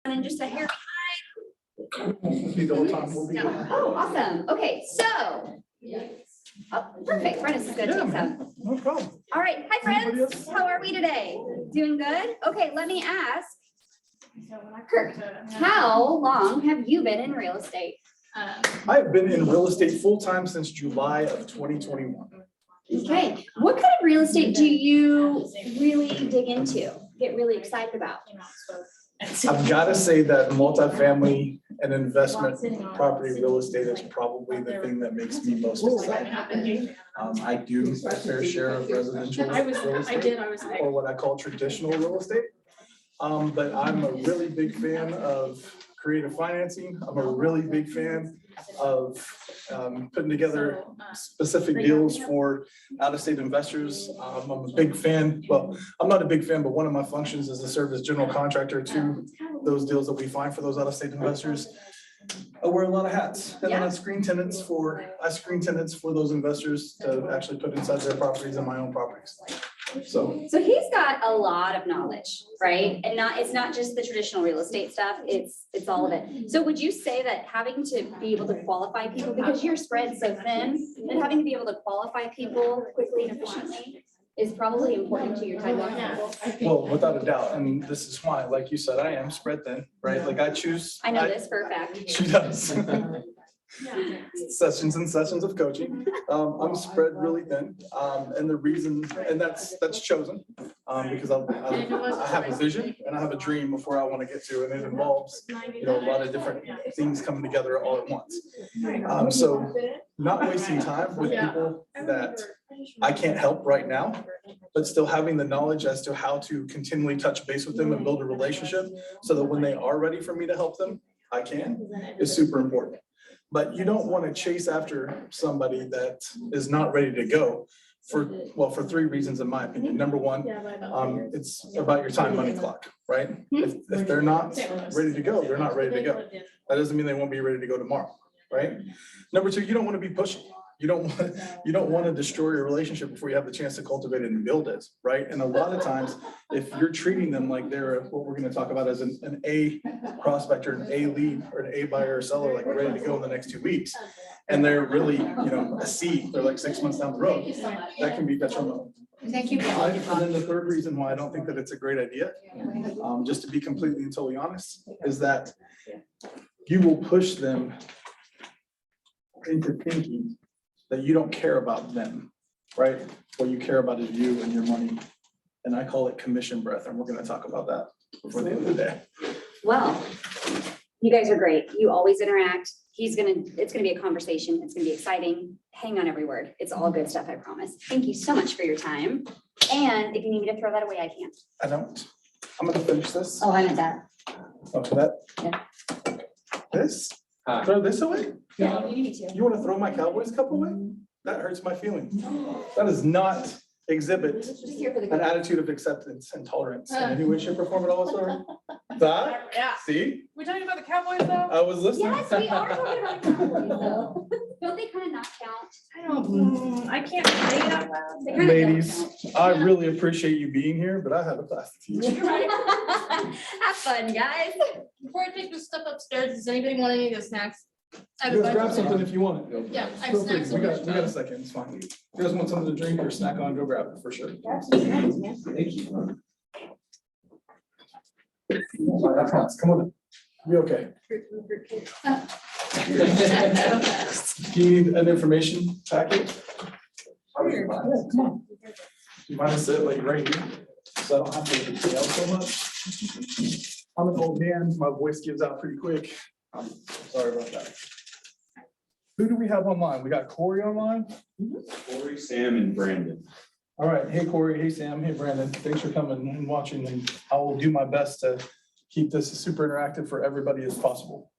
And just a hair. Oh, awesome. Okay, so. Oh, perfect. Brenda's is good. No problem. All right. Hi, friends. How are we today? Doing good? Okay, let me ask. Kirk, how long have you been in real estate? I've been in real estate full-time since July of 2021. Okay, what kind of real estate do you really dig into, get really excited about? I've got to say that multifamily and investment property real estate is probably the thing that makes me most excited. I do a fair share of residential real estate, or what I call traditional real estate. But I'm a really big fan of creative financing. I'm a really big fan of putting together specific deals for out-of-state investors. I'm a big fan, well, I'm not a big fan, but one of my functions is to serve as general contractor to those deals that we find for those out-of-state investors. I wear a lot of hats, and then I screen tenants for those investors to actually put inside their properties and my own properties. So he's got a lot of knowledge, right? And it's not just the traditional real estate stuff, it's all of it. So would you say that having to be able to qualify people, because you're spread so thin, and having to be able to qualify people quickly and efficiently is probably important to your timeline? well, without a doubt, and this is why, like you said, I am spread thin, right? Like I know this for a fact. She does. Sessions and sessions of coaching. I'm spread really thin, and the reason, and that's chosen, because I have a vision and I have a dream of where I want to get to, and it involves, a lot of different things coming together all at once. So not wasting time with people that I can't help right now, but still having the knowledge as to how to continually touch base with them and build a relationship so that when they are ready for me to help them, I can, is super important. But you don't want to chase after somebody that is not ready to go for three reasons, in my opinion. Number one, it's about your time, money clock, right? If they're not ready to go, they're not ready to go. That doesn't mean they won't be ready to go tomorrow, right? Number two, you don't want to be pushy. You don't want to destroy your relationship before you have the chance to cultivate it and build it, right? And a lot of times, if you're treating them like they're what we're going to talk about as an A prospect or an A lead or an A buyer or seller, like ready to go in the next 2 weeks, and they're really, a C, they're like 6 months down the road, that can be detrimental. Thank you. And then the third reason why I don't think that it's a great idea, just to be completely and totally honest, is that you will push them into thinking that you don't care about them, right? What you care about is you and your money. And I call it commission breath, and we're gonna talk about that before the end of the day. Well, you guys are great. You always interact. It's gonna be a conversation. It's gonna be exciting. Hang on every word. It's all good stuff, I promise. Thank you so much for your time. And if you need me to throw that away, I can. I don't. I'm gonna finish this. Oh, I meant that. Oh, for that? Yeah. This? Throw this away? Yeah, you need me to. You wanna throw my Cowboys cup away? That hurts my feelings. That does not exhibit Just here for the an good. attitude of acceptance and tolerance in any way, shape, or form at all whatsoever. That? Yeah. See? We're talking about the Cowboys though? I was listening. Yes, we are talking about Cowboys though. Don't they kind of not count? I can't say it out loud. They kinda don't Ladies, I really appreciate you being here, but I have a class to teach. count. Have fun, guys. Before I take this stuff upstairs, does anybody want any of the snacks? I have a You bunch guys grab of something them. if you want it. Yeah, I have Feel free. snacks. We over got there. a second, it's fine. If you guys want something to drink or snack on, go grab it for sure. Thank you. I promise, come on in. Be okay. Do you need an information packet? Yeah, come on. Do you mind to sit like right here? So I don't have to yell so much. I'm an old man, my voice gives out pretty quick. Sorry about that. Who do we have online? We got Corey online? Corey, Sam, and Brandon. All right. Hey, Corey. Hey, Sam. Hey, Brandon. Thanks for coming and watching, and I will do my best to keep this as super interactive for everybody as possible.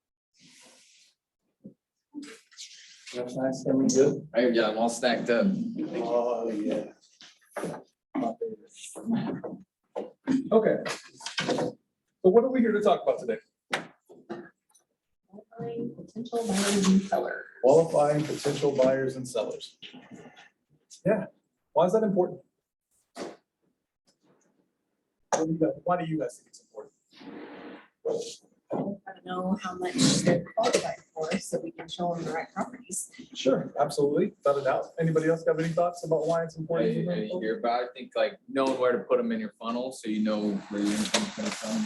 That's nice. Are we good? I got them all stacked up. Oh, yeah. My favorite. Okay. So what are we here to talk about today? Potential buyers and sellers. Qualifying potential buyers and sellers. Yeah. Why is that important? Why do you guys think it's important? know how much they're qualified for, so we can show them the right properties. Sure, absolutely, without a doubt. Anybody else have any thoughts about why it's important? to know? Here, but I think like knowing where to put them in your funnel, so you know where your income's gonna come.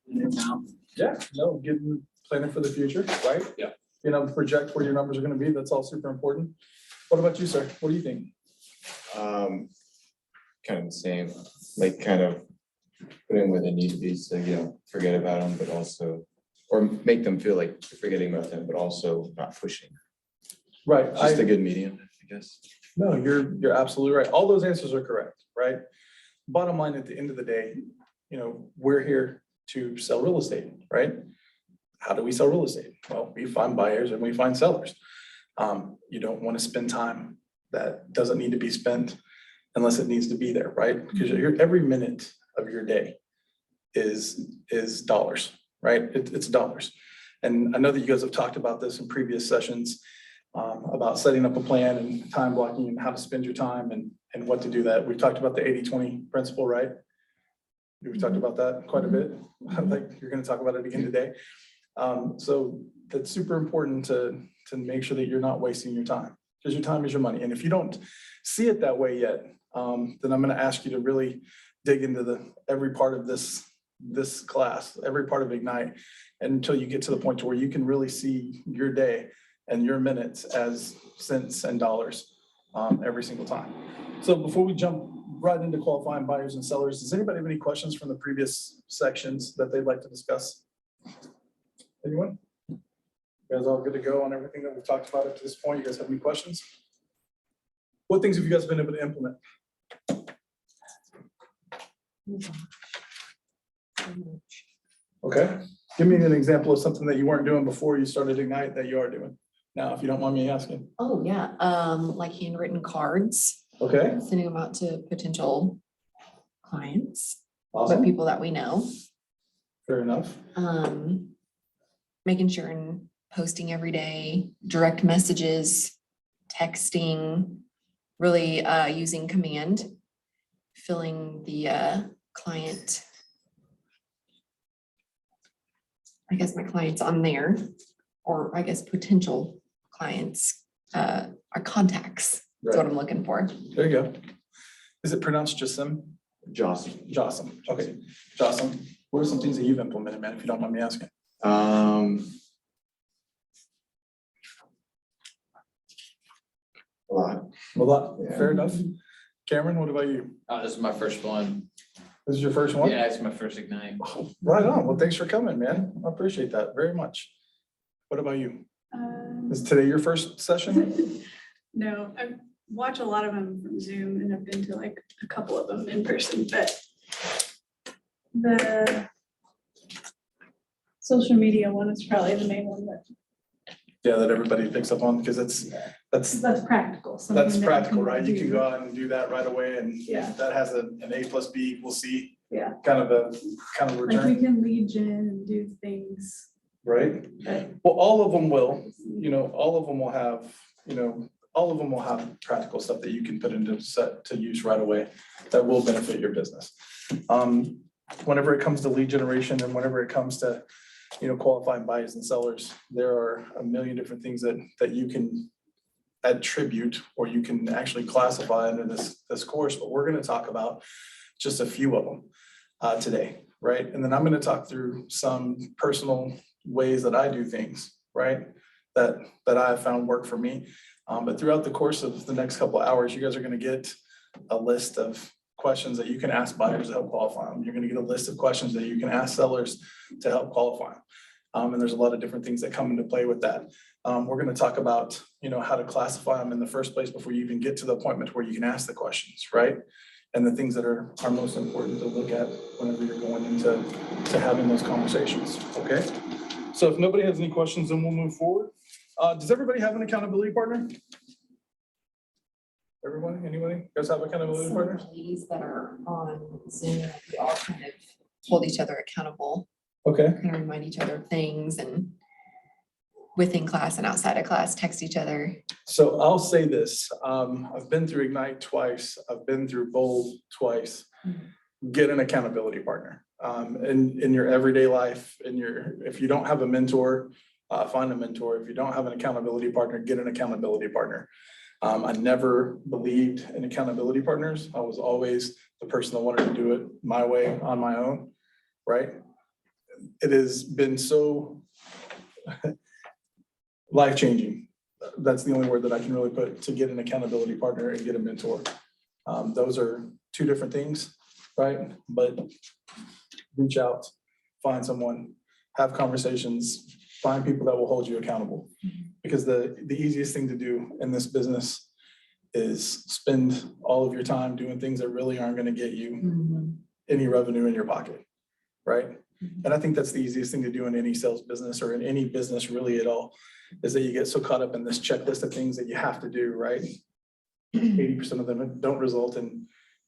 in and out. Yeah, no, getting, planning for the future, right? Yeah. You know, project where your numbers are gonna be, that's all super important. What about you, sir? What do you think? Kind of the same, like kind of put in where they need to be, so you don't forget about them, but also, or make them feel like you're forgetting about them, but also not pushing. Right, Just a good medium, I guess. no, you're absolutely right. All those answers are correct, right? Bottom line, at the end of the day, you know, we're here to sell real estate, right? How do we sell real estate? Well, we find buyers and we find sellers. You don't want to spend time that doesn't need to be spent unless it needs to be there, right? Because every minute of your day is dollars, right? It's dollars. And I know that you guys have talked about this in previous sessions, about setting up a plan and time blocking and how to spend your time and what to do that. We've talked about the 80-20 principle, right? We've talked about that quite a bit. Like you're gonna talk about it again today. So that's super important to make sure that you're not wasting your time, because your time is your money. And if you don't see it that way yet, then I'm gonna ask you to really dig into every part of this class, every part of Ignite, until you get to the point to where you can really see your day and your minutes as cents and dollars every single time. So before we jump right into qualifying buyers and sellers, does anybody have any questions from the previous sections that they'd like to discuss? Anyone? You guys all good to go on everything that we've talked about up to this point? You guys have any questions? What things have you guys been able to implement? Okay, give me an example of something that you weren't doing before you started Ignite that you are doing now, if you don't mind me asking. Oh, yeah, like handwritten cards, Okay, sending them out to potential clients, but awesome, people that we know. fair enough. Making sure and posting every day, direct messages, texting, really using command, filling the client. I guess my clients on there, or I guess potential clients, are contacts. That's what I'm looking for. There you go. Is it pronounced Jasim? Jocelyn. Jossam, okay, Jossam. What are some things that you've implemented, man, if you don't mind me asking? A lot. Well, Yeah. fair enough. Cameron, what about you? This is my first one. This is your first one? Yeah, it's my first Ignite. Oh, right on. Well, thanks for coming, man. I appreciate that very much. What about you? Is today your first session? No, I watch a lot of them from Zoom and I've been to like a couple of them in person, but the social media one is probably the main one Yeah, that everybody picks up on, because that's that's practical. something That's that you practical, can right? You can do. go out and do that right away, and Yeah. that has an A+B equals C. Yeah. Kind of Like we return, can lead gen and do things, right? but Well, all of them will, all of them will have, all of them will have practical stuff that you can put into set to use right away that will benefit your business. Whenever it comes to lead generation and whenever it comes to, qualifying buyers and sellers, there are a million different things that you can attribute, or you can actually classify under this course, but we're going to talk about just a few of them today, right? And then I'm going to talk through some personal ways that I do things, right? That I have found work for me. But throughout the course of the next couple of hours, you guys are going to get a list of questions that you can ask buyers to help qualify them. You're going to get a list of questions that you can ask sellers to help qualify them. And there's a lot of different things that come into play with that. We're going to talk about, how to classify them in the first place before you even get to the appointment where you can ask the questions, right? And the things that are most important to look at whenever you're going into having those conversations, okay? So if nobody has any questions, then we'll move forward. Does everybody have an accountability partner? Everyone, anybody? You guys have accountability Some partners? ladies that are on Zoom, we all kind of hold each other accountable, Okay, kind of remind each other of things, and within class and outside of class, text each other. so I'll say this. I've been through Ignite twice. I've been through Bold twice. Get an accountability partner. in your everyday life, if you don't have a mentor, find a mentor. If you don't have an accountability partner, get an accountability partner. I never believed in accountability partners. I was always the person that wanted to do it my way on my own, right? It has been so life-changing. That's the only word that I can really put, to get an accountability partner and get a mentor. Those are two different things, right? But reach out, find someone, have conversations, find people that will hold you accountable. Because the easiest thing to do in this business is spend all of your time doing things that really aren't going to get you any revenue in your pocket, right? And I think that's the easiest thing to do in any sales business, or in any business really at all, is that you get so caught up in this checklist of things that you have to do, right? 80% of them don't result in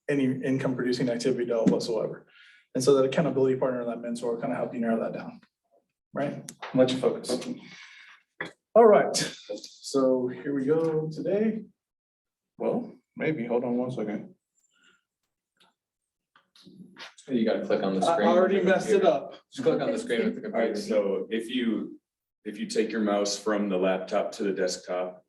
any income producing activity at all whatsoever. And so that accountability partner and that mentor kind of help you narrow that down, right? And let you focus. All right, so here we go today. Well, maybe, hold on one second. You gotta click on the I screen. already messed it up. Just click on the screen with the All right, computer. so if you take your mouse from the laptop to the desktop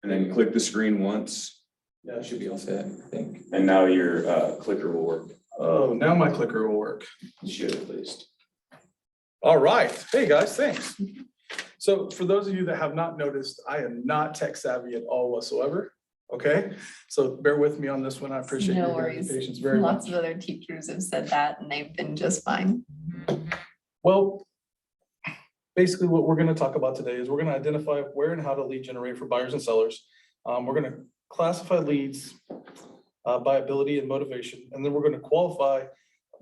and then click the screen once, Yeah, That should be all set, I think. and now your clicker will work. Oh, now my clicker will work. It should at least. All right. Hey, guys, thanks. So for those of you that have not noticed, I am not tech savvy at all whatsoever. Okay, so bear with me on this one. I appreciate No your worries. patience very Lots much. of other teachers have said that and they've been just fine. Well, basically what we're going to talk about today is we're going to identify where and how to lead generate for buyers and sellers. We're going to classify leads by ability and motivation, and then we're going to qualify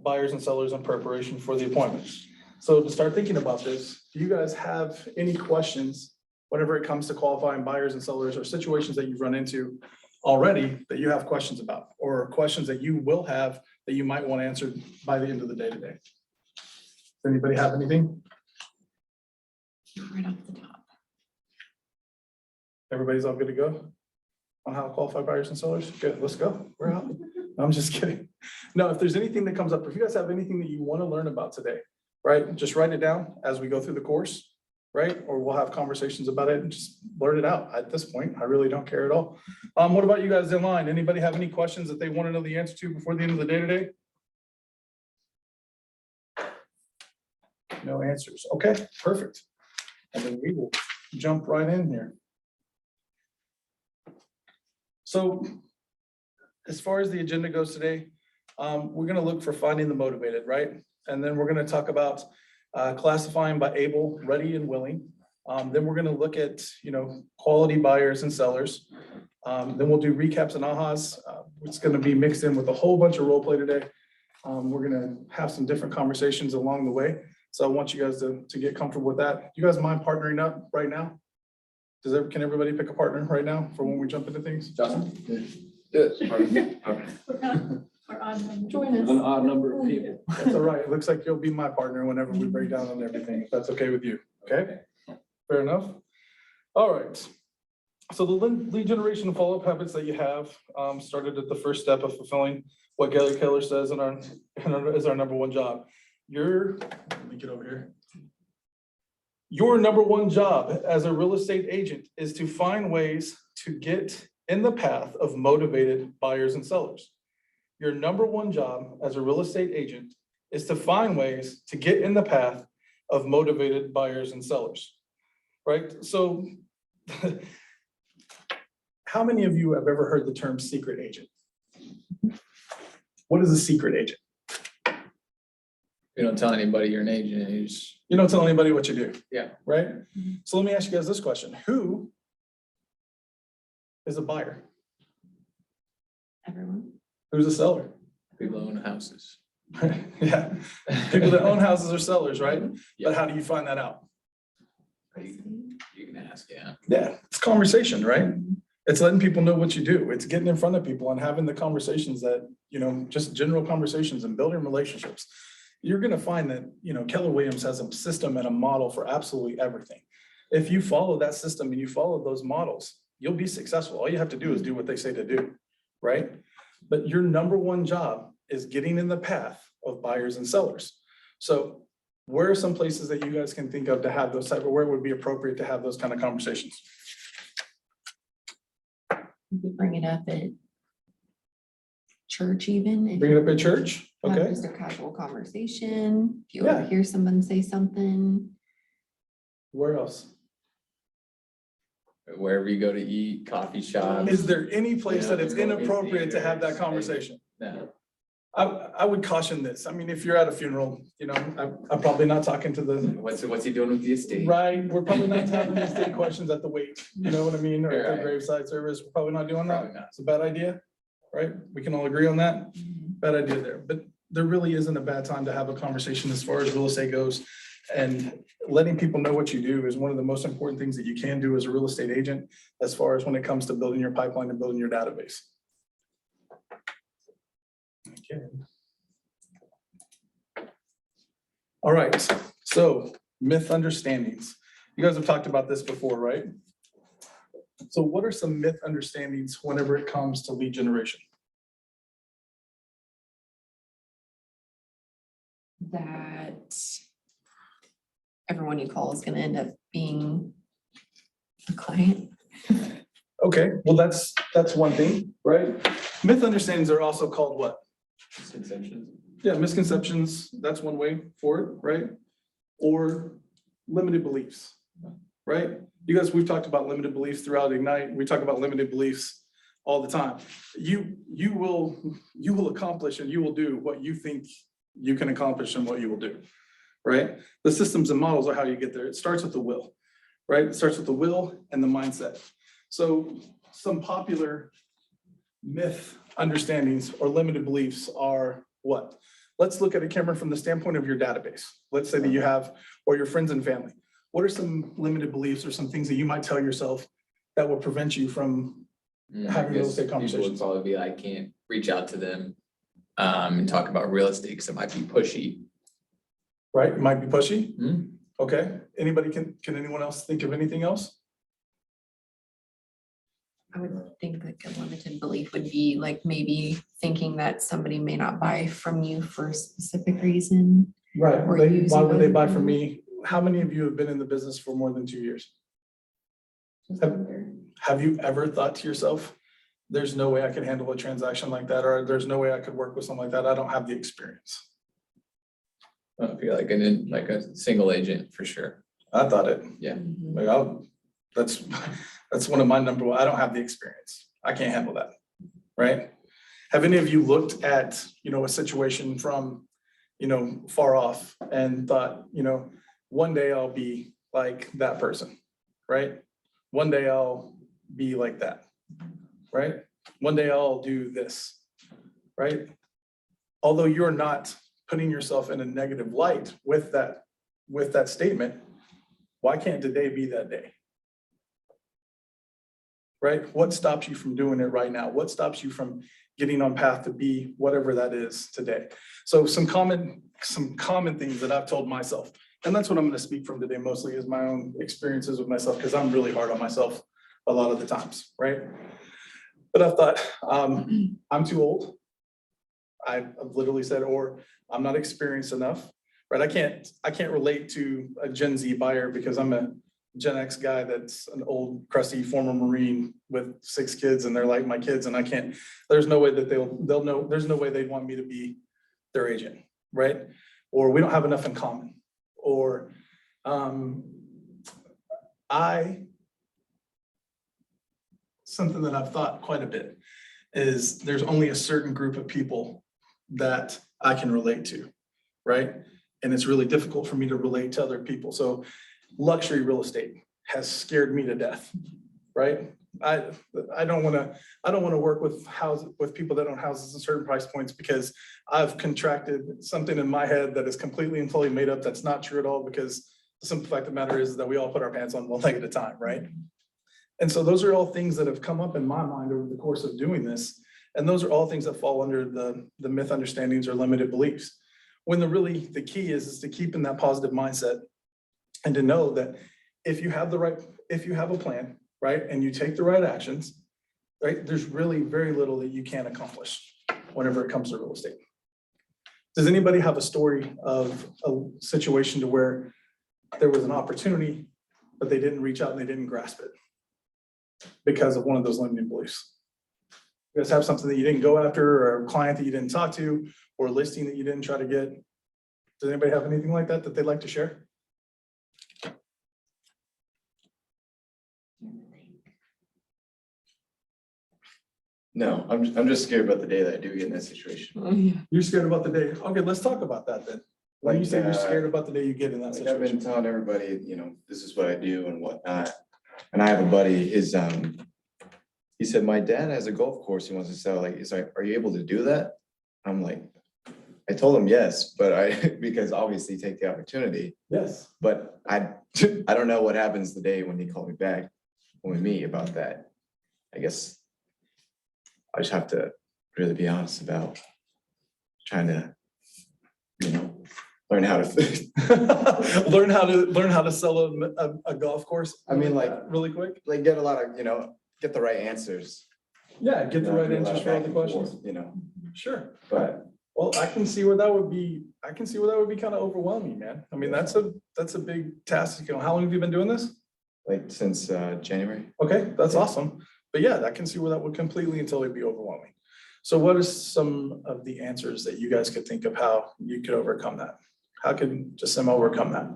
buyers and sellers in preparation for the appointments. So to start thinking about this, do you guys have any questions whenever it comes to qualifying buyers and sellers, or situations that you've run into already that you have questions about, or questions that you will have that you might want answered by the end of the day today? Does anybody have anything? Right off the top. Everybody's all good to go on how to qualify buyers and sellers? Good, let's go. We're out. No, I'm just kidding. No, if there's anything that comes up, if you guys have anything that you want to learn about today, right, just write it down as we go through the course, right? Or we'll have conversations about it and just blurt it out. At this point, I really don't care at all. What about you guys in line? Anybody have any questions that they want to know the answer to before the end of the day today? No answers. Okay, perfect. And then we will jump right in here. So as far as the agenda goes today, we're going to look for finding the motivated, right? And then we're going to talk about classifying by able, ready, and willing. Then we're going to look at, quality buyers and sellers. Then we'll do recaps and ahas. It's going to be mixed in with a whole bunch of role play today. We're going to have some different conversations along the way. So I want you guys to get comfortable with that. Do you guys mind partnering up right now? Can everybody pick a partner right now for when we jump into things? Justin? Yes. Or odd number. Join us. An odd number of people. That's all right. It looks like you'll be my partner whenever we break down on everything, if that's okay with you. Okay? Fair enough. All right. So the lead generation and follow-up habits that you have started at the first step of fulfilling what Gary Keller says is our number one job. Let me get over here. Your number one job as a real estate agent is to find ways to get in the path of motivated buyers and sellers. Your number one job as a real estate agent is to find ways to get in the path of motivated buyers and sellers, right? So how many of you have ever heard the term secret agent? What is a secret agent? You don't tell anybody you're an agent, you just. You don't tell anybody what you do. Yeah. Right? So let me ask you guys this question. Who is a buyer? Everyone. Who's a seller? People own houses. Yeah, people that own houses are sellers, right? But how do you find that out? You can ask, yeah. Yeah, it's conversation, right? It's letting people know what you do. It's getting in front of people and having the conversations that, just general conversations and building relationships. You're going to find that, Keller Williams has a system and a model for absolutely everything. If you follow that system and you follow those models, you'll be successful. All you have to do is do what they say to do, right? But your number one job is getting in the path both buyers and sellers. So where are some places that you guys can think of to have those type of, where it would be appropriate to have those kind of conversations? You could bring it up at church even. if Bring it you up at church, have okay? Just a casual conversation. If you Yeah. overhear someone say something, Where else? Wherever you go to eat, coffee shop. Is there any place that it's Yeah, movie inappropriate to have that theaters, conversation? No. I would caution this. I mean, if you're at a funeral, I'm probably not talking to the, What's he doing with the estate? right, we're probably not having these state questions at the wake, you know what I mean? Or at Right. the graveside service, we're probably not doing Probably that. not. It's a bad idea, right? We can all agree on that. Bad idea there, but there really isn't a bad time to have a conversation as far as real estate goes. And letting people know what you do is one of the most important things that you can do as a real estate agent, as far as when it comes to building your pipeline and building your database. Okay. All right, so myth understandings. You guys have talked about this before, right? So what are some myth understandings whenever it comes to lead generation? that everyone you call is gonna end up being a client. Okay, well, that's one thing, right? Myth understandings are also called what? Misconceptions. Yeah, misconceptions, that's one way for it, right? Or limited beliefs, right? You guys, we've talked about limited beliefs throughout Ignite. We talk about limited beliefs all the time. You will accomplish and you will do what you think you can accomplish and what you will do, right? The systems and models are how you get there. It starts with the will, right? It starts with the will and the mindset. So some popular myth understandings or limited beliefs are what? Let's look at it, Cameron, from the standpoint of your database. Let's say that you have, or your friends and family. What are some limited beliefs or some things that you might tell yourself that will prevent you from having real estate People would conversations? probably be like, can't reach out to them and talk about real estate because it might be pushy. Right? It might be pushy. Hmm. Okay. Anybody can anyone else think of anything else? I would think like a limited belief would be like maybe thinking that somebody may not buy from you for a specific reason. Right. Or Why using would they other buy from things. me? How many of you have been in the business for more than 2 years? Have you ever thought to yourself, there's no way I could handle a transaction like that, or there's no way I could work with something like that. I don't have the experience. I feel like like a single agent for sure. I thought it. Mhm. Like, that's one of my number one. I don't have the experience. I can't handle that. Right? Have any of you looked at, a situation from, far off and thought, one day I'll be like that person, right? One day I'll be like that, right? One day I'll do this, right? Although you're not putting yourself in a negative light with that statement, why can't today be that day? Right? What stops you from doing it right now? What stops you from getting on path to be whatever that is today? So some common things that I've told myself, and that's what I'm going to speak from today mostly is my own experiences with myself, because I'm really hard on myself a lot of the times, right? But I've thought, I'm too old. I've literally said, or I'm not experienced enough, right? I can't relate to a Gen Z buyer because I'm a Gen X guy that's an old crusty former Marine with 6 kids and they're like my kids, and there's no way that they'll know, there's no way they'd want me to be their agent, right? Or we don't have enough in common, or something that I've thought quite a bit is there's only a certain group of people that I can relate to, right? And it's really difficult for me to relate to other people. So luxury real estate has scared me to death, right? I don't want to work with people that own houses at certain price points because I've contracted something in my head that is completely and totally made up. That's not true at all, because the simple fact of the matter is that we all put our pants on one leg at a time, right? And so those are all things that have come up in my mind over the course of doing this. And those are all things that fall under the myth understandings or limited beliefs. When the key is to keep in that positive mindset and to know that if you have a plan, right, and you take the right actions, right, there's really very little that you can't accomplish whenever it comes to real estate. Does anybody have a story of a situation to where there was an opportunity, but they didn't reach out and they didn't grasp it because of one of those limiting beliefs? You guys have something that you didn't go after, or a client that you didn't talk to, or a listing that you didn't try to get? Does anybody have anything like that that they'd like to share? No, I'm just scared about the day that I do get in that situation. Oh, yeah. You're scared about the day. Okay, let's talk about that then. When you Like, say you're scared about the day you get in that Like I've been situation. telling everybody, this is what I do and whatnot. And I have a buddy, he said, my dad has a golf course he wants to sell. Like, he's like, are you able to do that? I'm like, I told him yes, but because obviously take the opportunity, Yes. but I don't know what happens the day when he called me back, when we meet about that. I guess I just have to really be honest about trying to, learn how to, Learn how to sell a golf course. I mean, like, Really quick. like get a lot of, get the right answers. Yeah, get the right Do a lot answers of for all back the and questions. forth, Sure. but Well, I can see where that would be, kind of overwhelming, man. I mean, that's a big task. How long have you been doing this? like since January. Okay, that's Yeah. awesome. But yeah, I can see where that would completely and totally be overwhelming. So what are some of the answers that you guys could think of how you could overcome that? How can Jasim overcome that?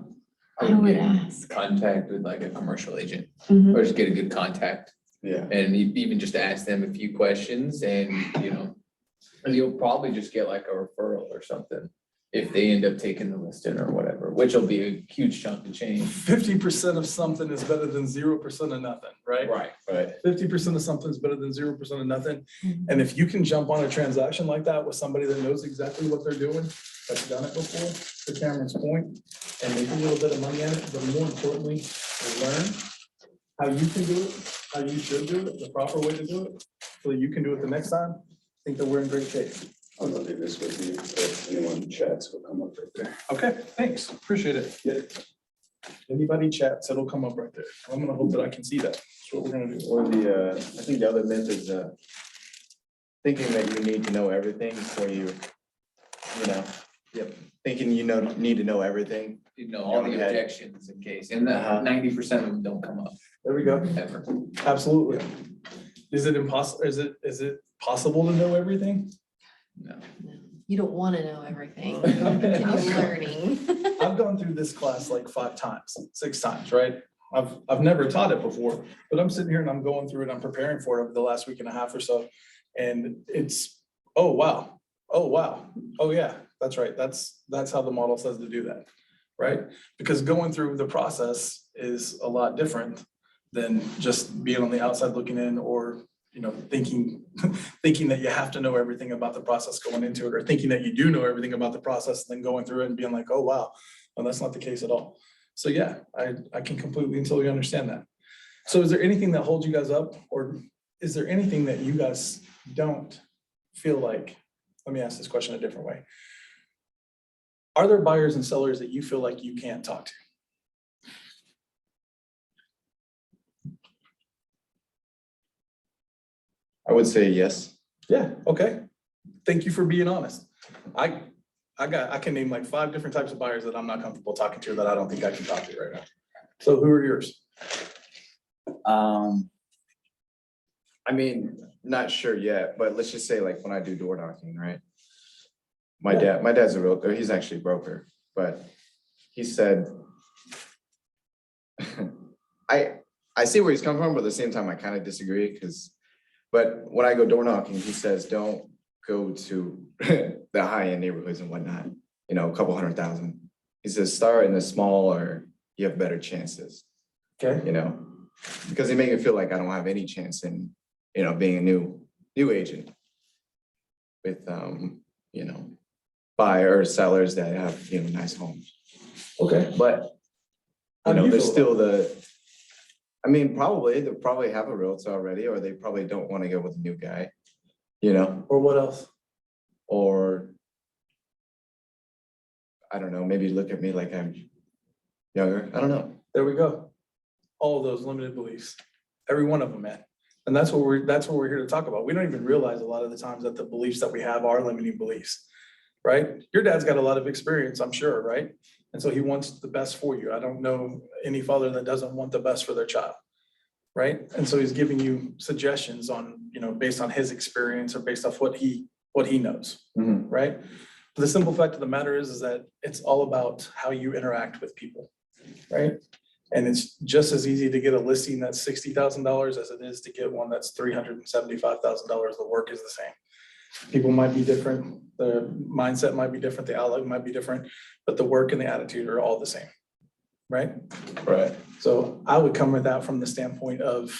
I would ask. Contact with like a commercial agent, Mhm. or just get a good contact, Yeah. and even just ask them a few questions and, and you'll probably just get like a referral or something if they end up taking the listing or whatever, which will be a huge chunk of change. 50% of something is better than 0% of nothing, right? Right. 50% of something is better than 0% of nothing. Mhm. And if you can jump on a transaction like that with somebody that knows exactly what they're doing, that's done it before, to Cameron's point, and make a little bit of money in it, but more importantly, learn how you can do it, how you should do it, the proper way to do it, so that you can do it the next time, I think that we're in great shape. I'll leave this with you, if anyone chats will come up right there. Okay, thanks, appreciate it. Yeah. Anybody chats, it'll come up right there. I'm gonna hope that I can see that. That's what we're gonna do. Or I think the other myth is thinking that you need to know everything before thinking need to know everything. All the Yeah. objections in case, and Uh-huh. 90% of them don't come up There we go. ever. Absolutely. Is it impossible, is it possible to know everything? No. You don't want to know everything. You want to continue learning. I've gone through this class like 5 times, 6 times, right? I've never taught it before, but I'm sitting here and I'm going through it, I'm preparing for it over the last week and a half or so. And it's, oh, wow. Oh, yeah, that's right. That's how the model says to do that, right? Because going through the process is a lot different than just being on the outside looking in, or thinking that you have to know everything about the process going into it, or thinking that you do know everything about the process, and then going through it and being like, oh, wow, well, that's not the case at all. So yeah, I can completely and totally understand that. So is there anything that holds you guys up, or is there anything that you guys don't feel like, let me ask this question a different way. Are there buyers and sellers that you feel like you can't talk to? I would say yes. Yeah, okay. Thank you for being honest. I can name like 5 different types of buyers that I'm not comfortable talking to, that I don't think I can talk to right now. So who are yours? I mean, not sure yet, but let's just say like when I do door knocking, right? My dad's a realtor, he's actually a broker, but he said, I see where he's coming from, but at the same time, I kind of disagree but when I go door knocking, he says, don't go to the high-end neighborhoods and whatnot, a couple 100,000. He says, start in the smaller, you have better chances, Okay. because they make it feel like I don't have any chance in, being a new agent with, buyers, sellers that have, nice homes. Okay. But, How do you there's feel about still they'll probably have a realtor already, or they probably don't want to go with a new guy, Or what else? or I don't know, maybe look at me like I'm younger. I don't know. There we go. All of those limited beliefs, every one of them, man. And that's what we're here to talk about. We don't even realize a lot of the times that the beliefs that we have are limiting beliefs. right? Your dad's got a lot of experience, I'm sure, right? And so he wants the best for you. I don't know any father that doesn't want the best for their child, right? And so he's giving you suggestions on, based on his experience or based off what he knows, Mhm. right? But the simple fact of the matter is that it's all about how you interact with people, right? And it's just as easy to get a listing that's $60,000 as it is to get one that's $375,000. The work is the same. People might be different, the mindset might be different, the outlook might be different, but the work and the attitude are all the same, right? Right. So I would come with that from the standpoint of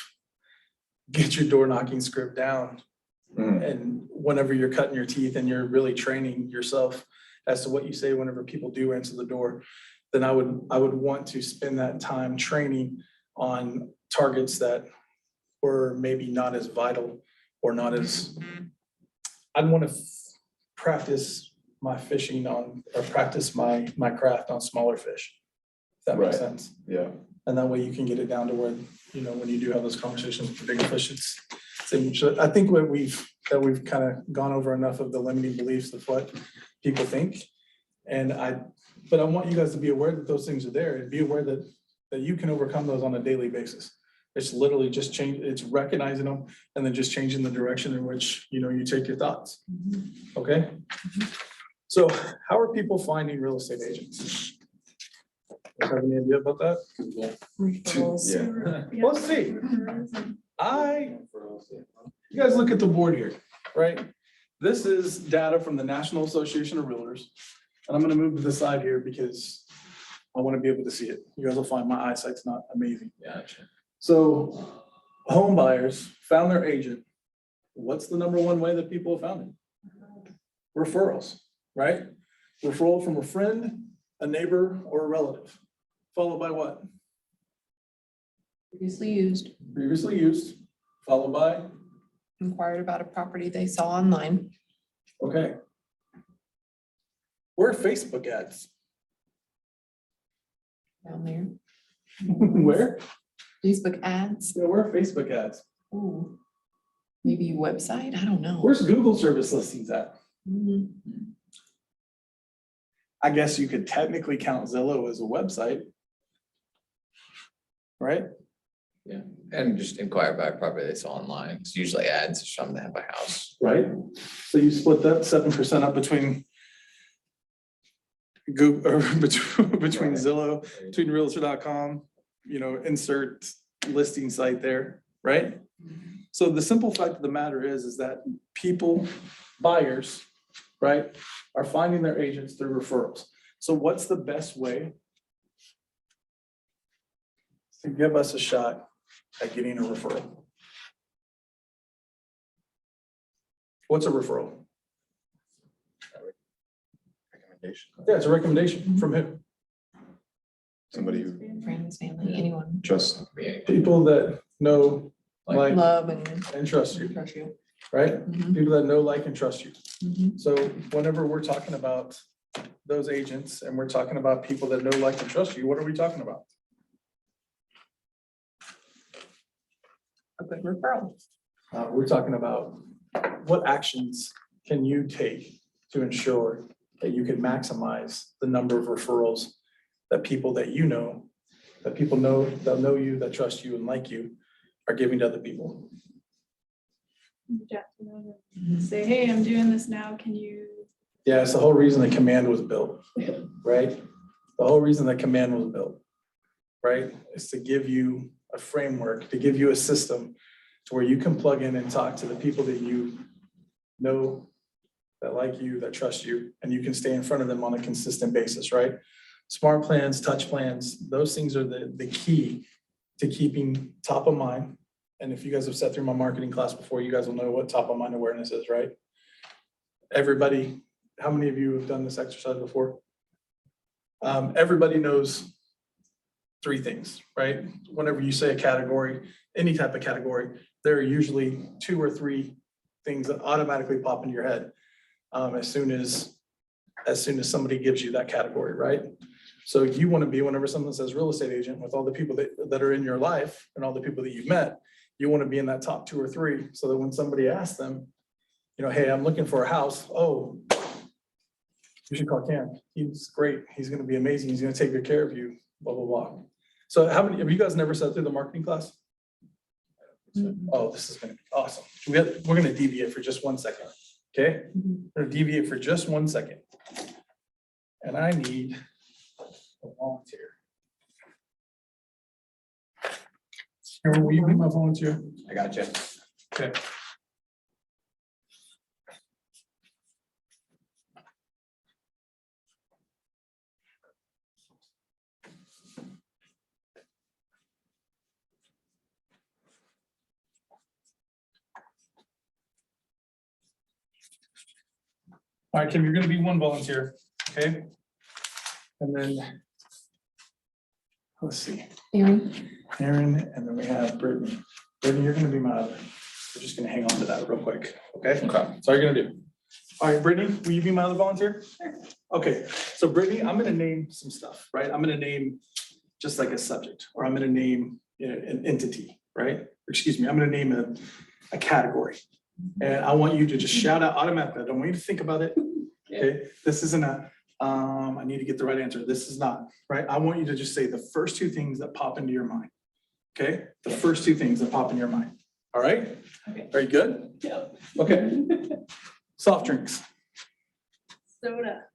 get your door knocking script down. Mhm. And whenever you're cutting your teeth and you're really training yourself as to what you say whenever people do answer the door, then I would want to spend that time training on targets that were maybe not as vital or not as, I'd want to practice my fishing on, or practice my craft on smaller fish. If that makes Right. sense. Yeah. And that way you can get it down to where, when you do have those conversations with the bigger fish, I think we've kind of gone over enough of the limiting beliefs of what people think. But I want you guys to be aware that those things are there and be aware that you can overcome those on a daily basis. It's literally just it's recognizing them and then just changing the direction in which, you take your thoughts. Okay? So how are people finding real estate agents? You have any idea about that? Referrals. Yeah. Let's see. You guys look at the board here, right? This is data from the National Association of Realtors. And I'm gonna move to the side here because I wanna be able to see it. You guys will find my eyesight's not amazing. Gotcha. So home buyers found their agent. What's the number one way that people have found it? Referrals, right? Referral from a friend, a neighbor, or a relative, followed by what? Previously used, Previously used, followed by, inquired about a property they saw online. okay. Where are Facebook ads? Down there. Where? Facebook ads. Yeah, where are Facebook ads? Ooh. Maybe website, I don't know. Where's Google service listings at? Mhm. I guess you could technically count Zillow as a website. Right? And just inquire about a property they saw online. It's usually ads or something that have a house. Right? So you split that 7% up between Google, or between Right. Zillow, between realtor.com, insert listing site there, right? So the simple fact of the matter is that people, buyers, right, are finding their agents through referrals. So what's the best way to give us a shot at getting a referral? What's a referral? Recommendation. Yeah, it's a recommendation from who? Somebody who Friends, family, anyone. just, People that know, like, Love and and trust you, trust you. right? Mhm, People that know, like, and trust you. mhm. So whenever we're talking about those agents and we're talking about people that know, like, and trust you, what are we talking about? A good referral. We're talking about what actions can you take to ensure that you can maximize the number of referrals that people that that people know, that know you, that trust you and like you, are giving to other people. Say, hey, I'm doing this now, can you? Yeah, it's the whole reason the command was built, right? The whole reason that command was built, right? Is to give you a framework, to give you a system to where you can plug in and talk to the people that you know, that like you, that trust you, and you can stay in front of them on a consistent basis, right? Smart plans, touch plans, those things are the key to keeping top of mind. And if you guys have sat through my marketing class before, you guys will know what top of mind awareness is, right? Everybody, how many of you have done this exercise before? Everybody knows three things, right? Whenever you say a category, any type of category, there are usually two or three things that automatically pop into your head as soon as somebody gives you that category, right? So you want to be, whenever someone says real estate agent, with all the people that are in your life and all the people that you've met, you want to be in that top two or three, so that when somebody asks them, hey, I'm looking for a house. Oh, You should call Cam. He's great. He's gonna be amazing. He's gonna take good care of you, blah, blah, blah. So have you guys never sat through the marketing class? Oh, this is gonna be awesome. We're gonna deviate for just 1 second, okay? We're gonna deviate for just 1 second. And I need a volunteer. Aaron, will you be my volunteer? I got you. Okay. All right, Kim, you're gonna be one volunteer, okay? And then, let's see, Aaron, Aaron, and then we have Brittany. Brittany, you're gonna be my other. We're just gonna hang on to that real quick, okay? Okay. That's all you're gonna do. All right, Brittany, will you be my other volunteer? Okay, so Brittany, I'm gonna name some stuff, right? I'm gonna name just like a subject, or I'm gonna name an entity, right? Or excuse me, I'm gonna name a category. And I want you to just shout out automatically. I don't want you to think about it. Okay, this isn't I need to get the right answer. This is not, right? I want you to just say the first two things that pop into your mind. Okay, the first two things that pop in your mind. All right? Okay. Are you good? Yeah. Okay. Soft drinks. Soda,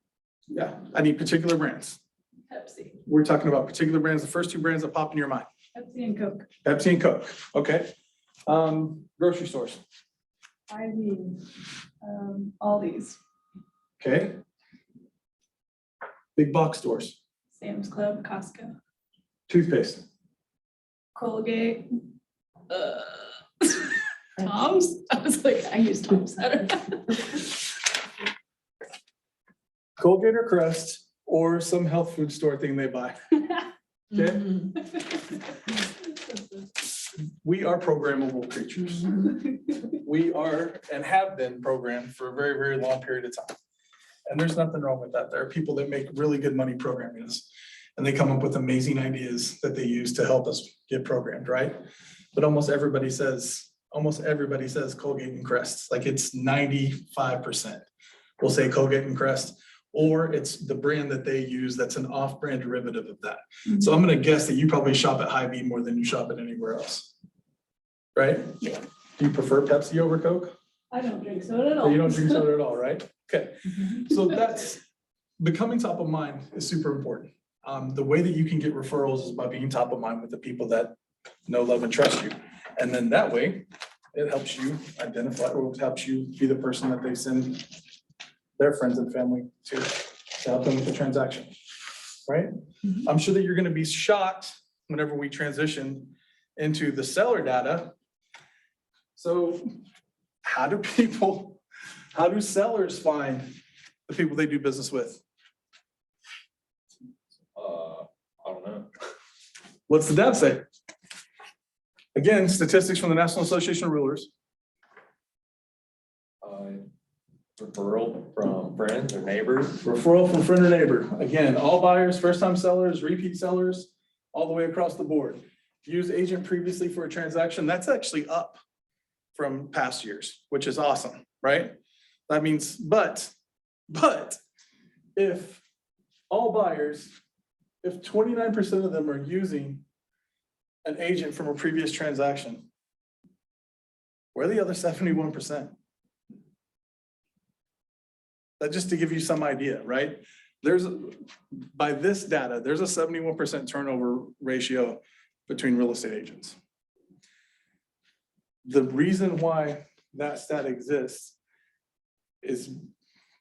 Yeah, I need particular brands. Pepsi, We're talking about particular brands, the first two brands that pop in your mind. Pepsi and Coke, Pepsi and Coke, okay? Grocery stores, Ivy, Aldi's, okay? Big box stores, Sam's Club, Costco, toothpaste, Colgate. Tom's, I was like, I use Tom's. I don't know. Colgate or Crest, or some health food store thing they buy. Okay? We are programmable creatures. We are and have been programmed for a very, very long period of time. And there's nothing wrong with that. There are people that make really good money programming us. And they come up with amazing ideas that they use to help us get programmed, right? But almost everybody says Colgate and Crest, like it's 95%. We'll say Colgate and Crest, or it's the brand that they use that's an off-brand derivative of that. So I'm gonna guess that you probably shop at Hy-Vee more than you shop at anywhere else. Right? Yeah. Do you prefer Pepsi over Coke? I don't drink soda at So all. you don't drink soda at all, right? Okay, so that's, becoming top of mind is super important. The way that you can get referrals is by being top of mind with the people that know, love, and trust you. And then that way, it helps you identify, or it helps you be the person that they send their friends and family to help them with the transaction, right? I'm sure that you're gonna be shocked whenever we transition into the seller data. So how do sellers find the people they do business with? I don't know. What's the data say? Again, statistics from the National Association of Realtors. Referral from friends or neighbors. Referral from friend or neighbor. Again, all buyers, first-time sellers, repeat sellers, all the way across the board. Use agent previously for a transaction. That's actually up from past years, which is awesome, right? That means, but if all buyers, if 29% of them are using an agent from a previous transaction, where are the other 71%? That just to give you some idea, right? By this data, there's a 71% turnover ratio between real estate agents. The reason why that stat exists is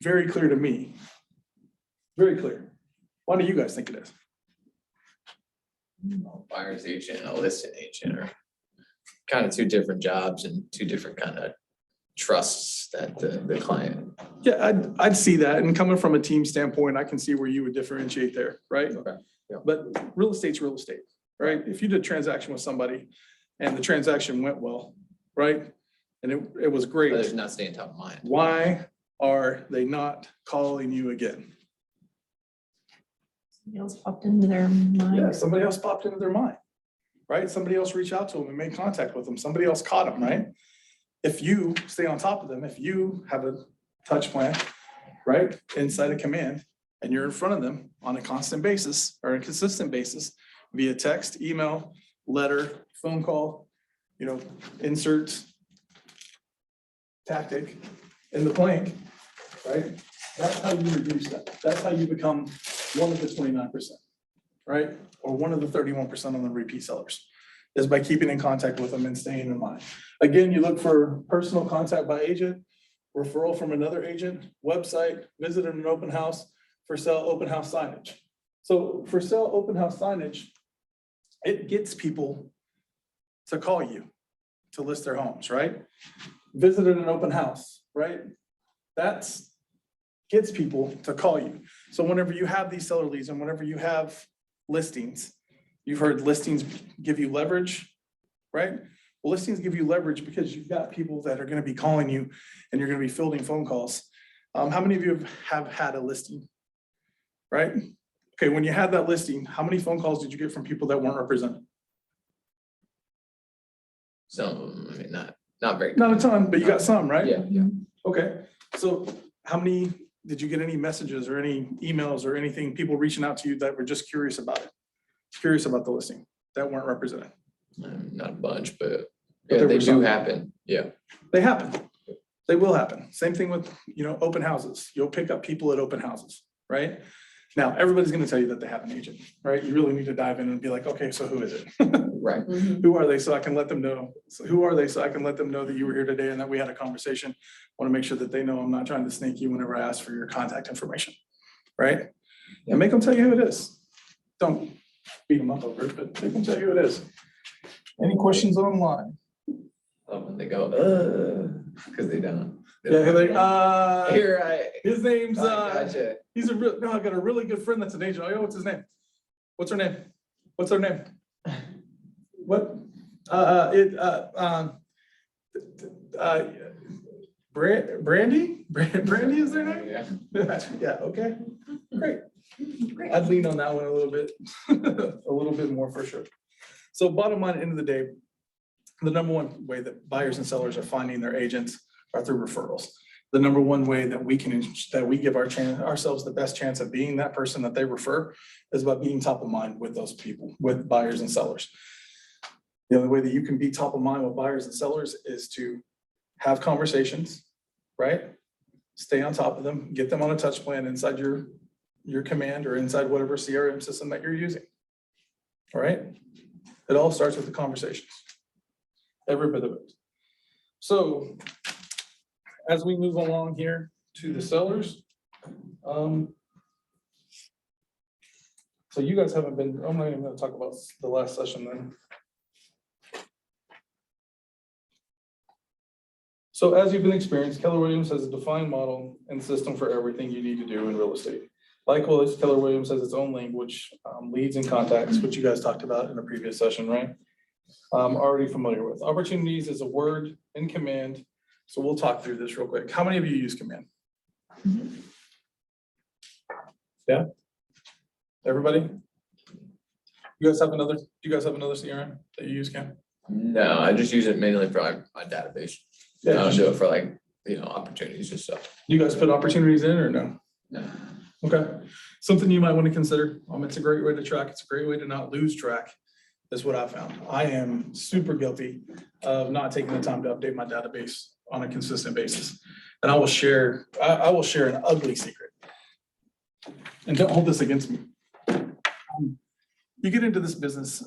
very clear to me. Very clear. Why do you guys think it is? Buyer's agent and a listing agent are kind of two different jobs and two different kind of trusts that the client. Yeah, I'd see that. And coming from a team standpoint, I can see where you would differentiate there, right? Okay, yeah. But real estate's real estate, right? If you did a transaction with somebody and the transaction went well, right? And it was But great. there's not staying top of mind. Why are they not calling you again? something else popped into their Yeah, mind. somebody else popped into their mind, right? Somebody else reached out to them and made contact with them. Somebody else caught them, right? If you stay on top of them, if you have a touch plan, right, inside a command, and you're in front of them on a constant basis or a consistent basis via text, email, letter, phone call, insert tactic in the plank, right? That's how you reduce that. That's how you become one of the 29%, right? Or one of the 31% on the repeat sellers, is by keeping in contact with them and staying in line. Again, you look for personal contact by agent, referral from another agent, website, visit an open house, for sale open house signage. So for sale open house signage, it gets people to call you to list their homes, right? Visited an open house, right? That's gets people to call you. So whenever you have these seller leads and whenever you have listings, you've heard listings give you leverage, right? Well, listings give you leverage because you've got people that are going to be calling you and you're going to be fielding phone calls. How many of you have had a listing, right? Okay, when you had that listing, how many phone calls did you get from people that weren't represented? Some, I mean, not very. Not a ton, but you got some, right? Yeah. Okay, so how many, did you get any messages or any emails or anything, people reaching out to you that were just curious about it? Curious about the listing that weren't represented? Not a bunch, but But yeah, there they were do some. happen. Yeah. They happen. They will happen. Same thing with, open houses. You'll pick up people at open houses, right? Now, everybody's gonna tell you that they have an agent, right? You really need to dive in and be like, okay, so who is it? Right. Who are they? So I can let them know. So who are they? So I can let them know that you were here today and that we had a conversation. Want to make sure that they know I'm not trying to snake you whenever I ask for your contact information, right? And make them tell you who it is. Don't beat them up over it, but make them tell you who it is. Any questions online? When they go, because they don't. Yeah, they're like, Here, his name's, gotcha. he's a real, no, I got a really good friend that's an agent. Oh, what's his name? What's her name? What's her name? What? Brandy? Brandy is their name? Yeah. Yeah, okay, great. I'd lean on that one a little bit, a little bit more for sure. So bottom line, end of the day, the number one way that buyers and sellers are finding their agents are through referrals. The number one way that we can, that we give ourselves the best chance of being that person that they refer is by being top of mind with those people, with buyers and sellers. The only way that you can be top of mind with buyers and sellers is to have conversations, right? Stay on top of them, get them on a touch plan inside your command or inside whatever CRM system that you're using. All right? It all starts with the conversations. Every bit of it. So as we move along here to the sellers, so you guys haven't been, I'm not even gonna talk about the last session then. So as you've been experienced, Keller Williams has a defined model and system for everything you need to do in real estate. Likewise, Keller Williams has its own language, leads and contacts, which you guys talked about in a previous session, right? Already familiar with. Opportunities is a word in command. So we'll talk through this real quick. How many of you use command? Yeah? Everybody? You guys have another CRM that you use, Cam? No, I just use it mainly for my database. I don't do it for opportunities and stuff. You guys put opportunities in or no? No. Okay, something you might want to consider. It's a great way to track. It's a great way to not lose track. Is what I found. I am super guilty of not taking the time to update my database on a consistent basis. And I will share an ugly secret. And don't hold this against me. You get into this business.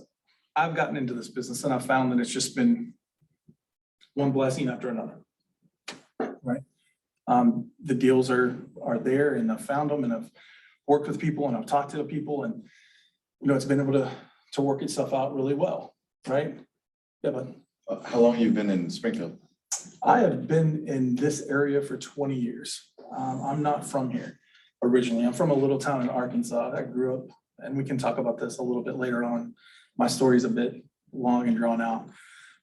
I've gotten into this business and I've found that it's just been one blessing after another. Right? The deals are there and I've found them and I've worked with people and I've talked to people and it's been able to work itself out really well, right? Yeah, but How long you been in Springfield? I have been in this area for 20 years. I'm not from here originally. I'm from a little town in Arkansas. I grew up, and we can talk about this a little bit later on. My story's a bit long and drawn out,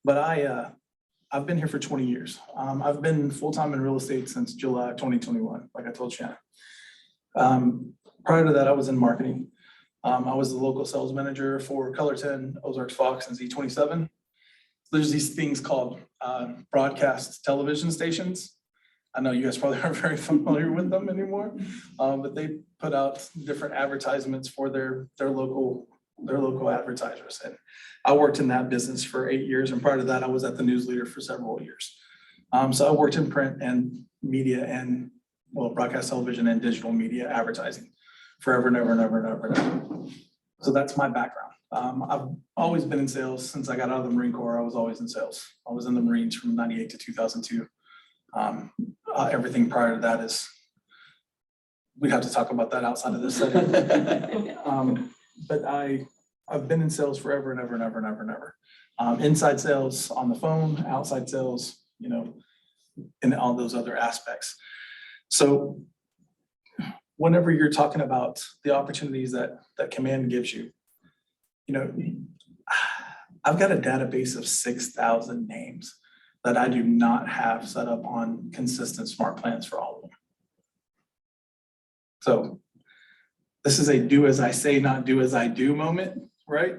but I've been here for 20 years. I've been full-time in real estate since July 2021, like I told Shannon. Prior to that, I was in marketing. I was the local sales manager for Color 10, Ozarks Fox, and Z27. There's these things called broadcast television stations I know you guys probably aren't very familiar with them anymore, but they put out different advertisements for their local advertisers. And I worked in that business for 8 years, and prior to that, I was at the News Leader for several years. So I worked in print and media and, well, broadcast television and digital media advertising forever and ever and ever and ever and ever. So that's my background. I've always been in sales since I got out of the Marine Corps. I was always in sales. I was in the Marines from 98 to 2002. Everything prior to that is, we'd have to talk about that outside of this setting. But I've been in sales forever and ever and ever and ever and ever. Inside sales on the phone, outside sales, you know, and all those other aspects. So whenever you're talking about the opportunities that Command gives you, you know, I've got a database of 6,000 names that I do not have set up on consistent smart plans for all of them. So this is a do as I say, not do as I do moment, right?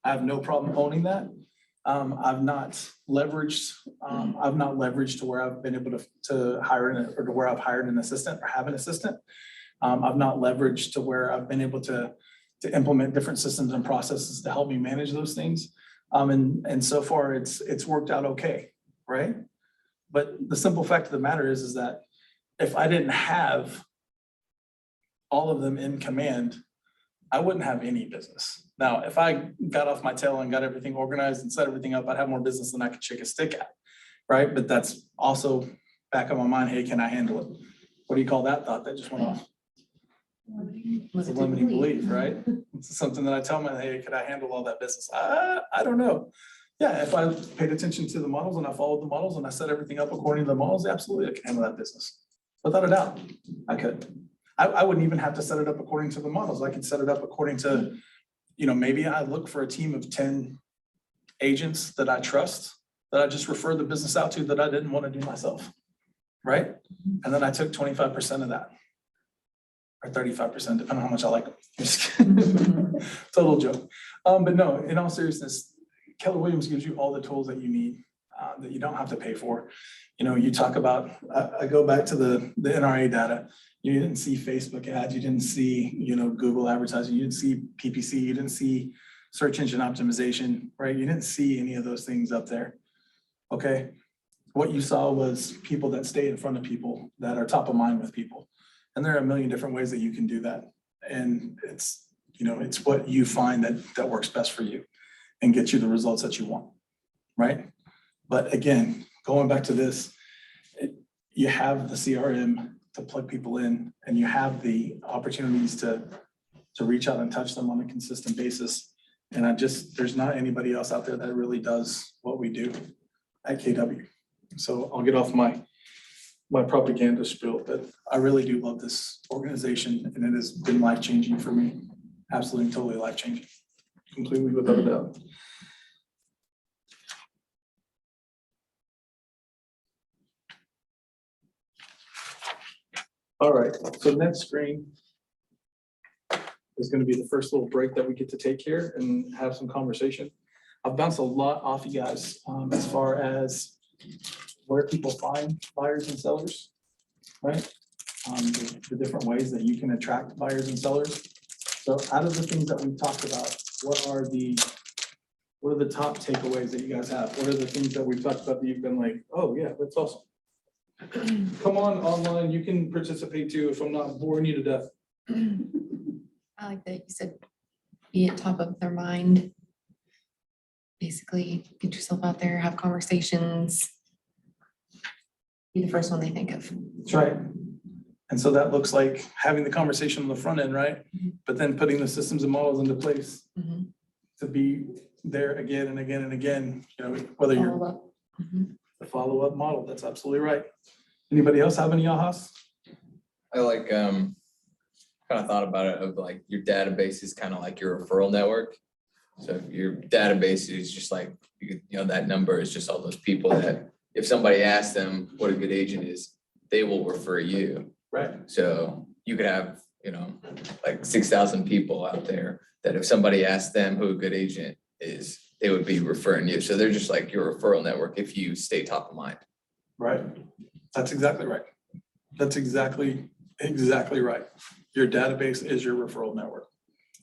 I have no problem owning that. I've not leveraged to where I've been able to hire or to where I've hired an assistant or have an assistant. I've not leveraged to where I've been able to implement different systems and processes to help me manage those things. And so far it's worked out okay, right? But the simple fact of the matter is that if I didn't have all of them in Command, I wouldn't have any business. Now, if I got off my tail and got everything organized and set everything up, I'd have more business than I could shake a stick at, right? But that's also back of my mind, hey, can I handle it? What do you call that thought that just went off? It's a limiting belief, right? It's something that I tell myself, hey, could I handle all that business? I don't know. Yeah, if I paid attention to the models and I followed the models and I set everything up according to the models, absolutely, I can handle that business. Without a doubt, I could. I wouldn't even have to set it up according to the models. I could set it up according to, you know, maybe I look for a team of 10 agents that I trust, that I just refer the business out to that I didn't want to do myself, right? And then I took 25% of that, or 35%, depending on how much I like them. Just kidding. Total joke. But no, in all seriousness, Keller Williams gives you all the tools that you need, that you don't have to pay for. You know, you talk about, I go back to the NRA data. You didn't see Facebook ads, you didn't see, you know, Google advertising, you didn't see PPC, you didn't see search engine optimization, right? You didn't see any of those things up there, okay? What you saw was people that stay in front of people, that are top of mind with people. And there are a million different ways that you can do that. And it's, you know, it's what you find that works best for you and gets you the results that you want, right? But again, going back to this, you have the CRM to plug people in, and you have the opportunities to reach out and touch them on a consistent basis. And there's not anybody else out there that really does what we do at KW. So I'll get off my propaganda spiel, but I really do love this organization, and it has been life-changing for me. Absolutely and totally life-changing, completely without a doubt. All right, so next screen is going to be the first little break that we get to take here and have some conversation. I've bounced a lot off you guys as far as where people find buyers and sellers, right? The different ways that you can attract buyers and sellers. So out of the things that we've talked about, what are the top takeaways that you guys have? What are the things that we've talked about that you've been like, oh yeah, that's awesome. Come on online, you can participate too if I'm not boring you to death. I like that you said, be at top of their mind. Basically, get yourself out there, have conversations. Be the first one they think of. That's right. And so that looks like having the conversation on the front end, right? But then putting the systems and models into place to be there again and again and again, you know, whether you're Follow up. the follow-up model, that's absolutely right. Anybody else have any ahas? I like, kind of thought about it of like your database is kind of like your referral network. So if your database is just like, you know, that number is just all those people that if somebody asks them what a good agent is, they will refer you. Right. So you could have, you know, like 6,000 people out there that if somebody asked them who a good agent is, they would be referring you. So they're just like your referral network if you stay top of mind. Right. That's exactly right. That's exactly right. Your database is your referral network.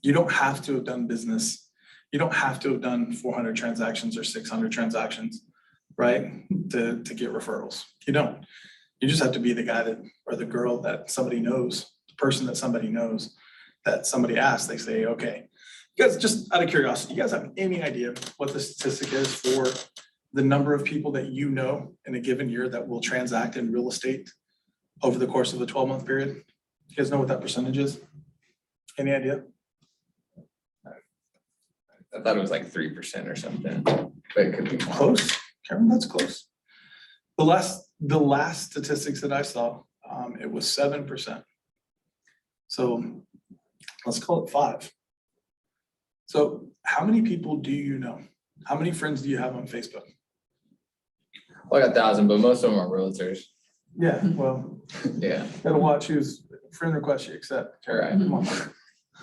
You don't have to have done business. You don't have to have done 400 transactions or 600 transactions, right? To get referrals. You don't. You just have to be the guy that, or the girl that somebody knows, the person that somebody knows, that somebody asks, they say, okay. You guys, just out of curiosity, you guys have any idea what the statistic is for the number of people that you know in a given year that will transact in real estate over the course of the 12-month period? You guys know what that percentage is? Any idea? I thought it was like 3% or something, but it could be more. Close, Karen, that's close. The last statistics that I saw, it was 7%. So let's call it 5. So how many people do you know? How many friends do you have on Facebook? Like 1,000, but most of them are realtors. Yeah, well, Yeah, gotta watch whose friend request you accept. all right. Come on.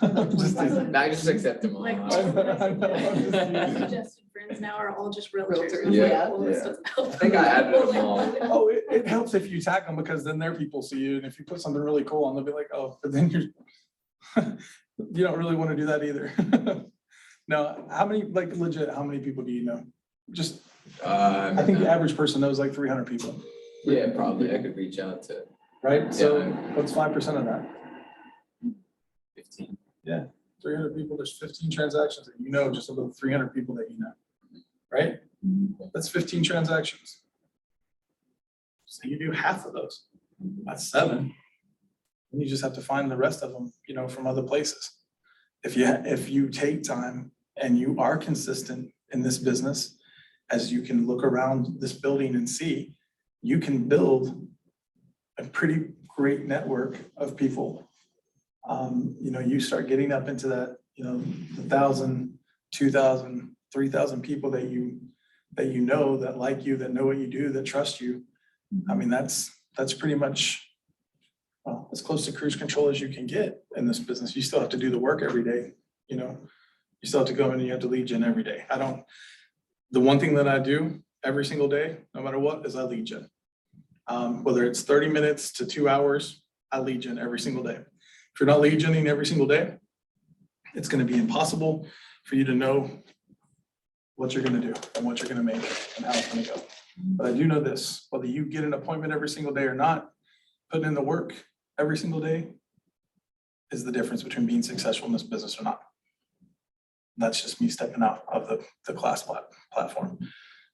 I'm just teasing. I just accept them all. Like, I know, I'm just teasing. suggested friends now are all just realtors. Realtors, I'm like, yeah. well, this Yeah. doesn't help. I think I added them all. Oh, it helps if you tag them because then their people see you. And if you put something really cool on, they'll be like, oh, but then you don't really want to do that either. No, how many, like legit, how many people do you know? Just, I think the average person knows like 300 people, Yeah, probably. I could reach out to right? So Yeah. what's 5% of that? 15. 300 people, there's 15 transactions that you know, just about 300 people that you know, right? That's 15 transactions. So you do half of those. That's 7. And you just have to find the rest of them, you know, from other places. If you take time and you are consistent in this business, as you can look around this building and see, you can build a pretty great network of people. You know, you start getting up into that, you know, 1,000, 2,000, 3,000 people that you know, that like you, that know what you do, that trust you. I mean, that's pretty much, well, as close to cruise control as you can get in this business. You still have to do the work every day, you know. You still have to go in and you have to lead gen every day. The one thing that I do every single day, no matter what, is I lead gen. Whether it's 30 minutes to 2 hours, I lead gen every single day. If you're not lead genning every single day, it's going to be impossible for you to know what you're going to do and what you're going to make and how it's going to go. But I do know this, whether you get an appointment every single day or not, putting in the work every single day is the difference between being successful in this business or not. That's just me stepping out of the class platform.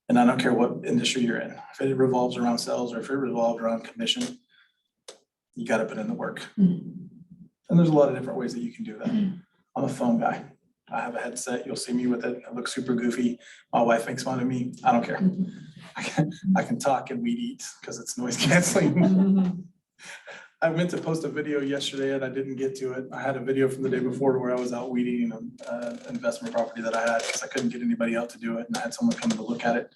And I don't care what industry you're in. If it revolves around sales or if it revolves around commission, you got to put in the work. And there's a lot of different ways that you can do that. I'm a phone guy. I have a headset. You'll see me with it. I look super goofy. My wife makes fun of me. I don't care. I can talk and weed eat because it's noise canceling. I meant to post a video yesterday and I didn't get to it. I had a video from the day before where I was out weeding an investment property that I had because I couldn't get anybody out to do it. And I had someone come to look at it.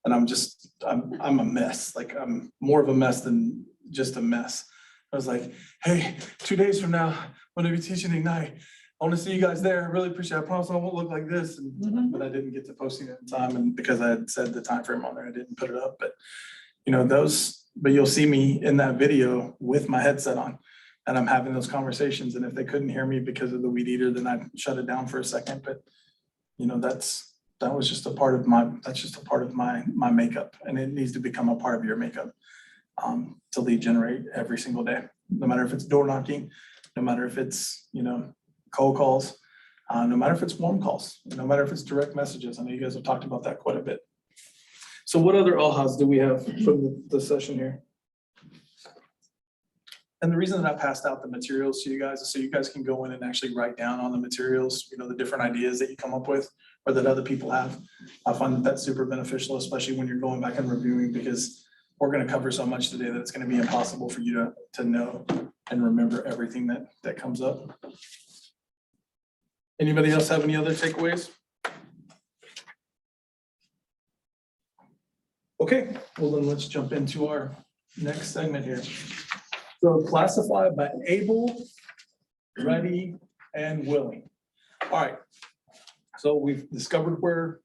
And I'm a mess. Like I'm more of a mess than just a mess. I was like, hey, 2 days from now, I'm gonna be teaching Ignite. I want to see you guys there. I really appreciate it. I promise I won't look like this. But I didn't get to posting it in time. And because I had said the time frame on there, I didn't put it up. But you know, but you'll see me in that video with my headset on and I'm having those conversations. And if they couldn't hear me because of the weed eater, then I shut it down for a second. But you know, that's just a part of my makeup, and it needs to become a part of your makeup to lead generate every single day, no matter if it's door knocking, no matter if it's, you know, cold calls, no matter if it's warm calls, no matter if it's direct messages. I know you guys have talked about that quite a bit. So what other ahas do we have from the session here? And the reason that I passed out the materials to you guys is so you guys can go in and actually write down on the materials, you know, the different ideas that you come up with or that other people have. I find that that's super beneficial, especially when you're going back and reviewing, because we're going to cover so much today that it's going to be impossible for you to know and remember everything that comes up. Anybody else have any other takeaways? Okay, well then let's jump into our next segment here. So classify by able, ready, and willing. All right, so we've discovered where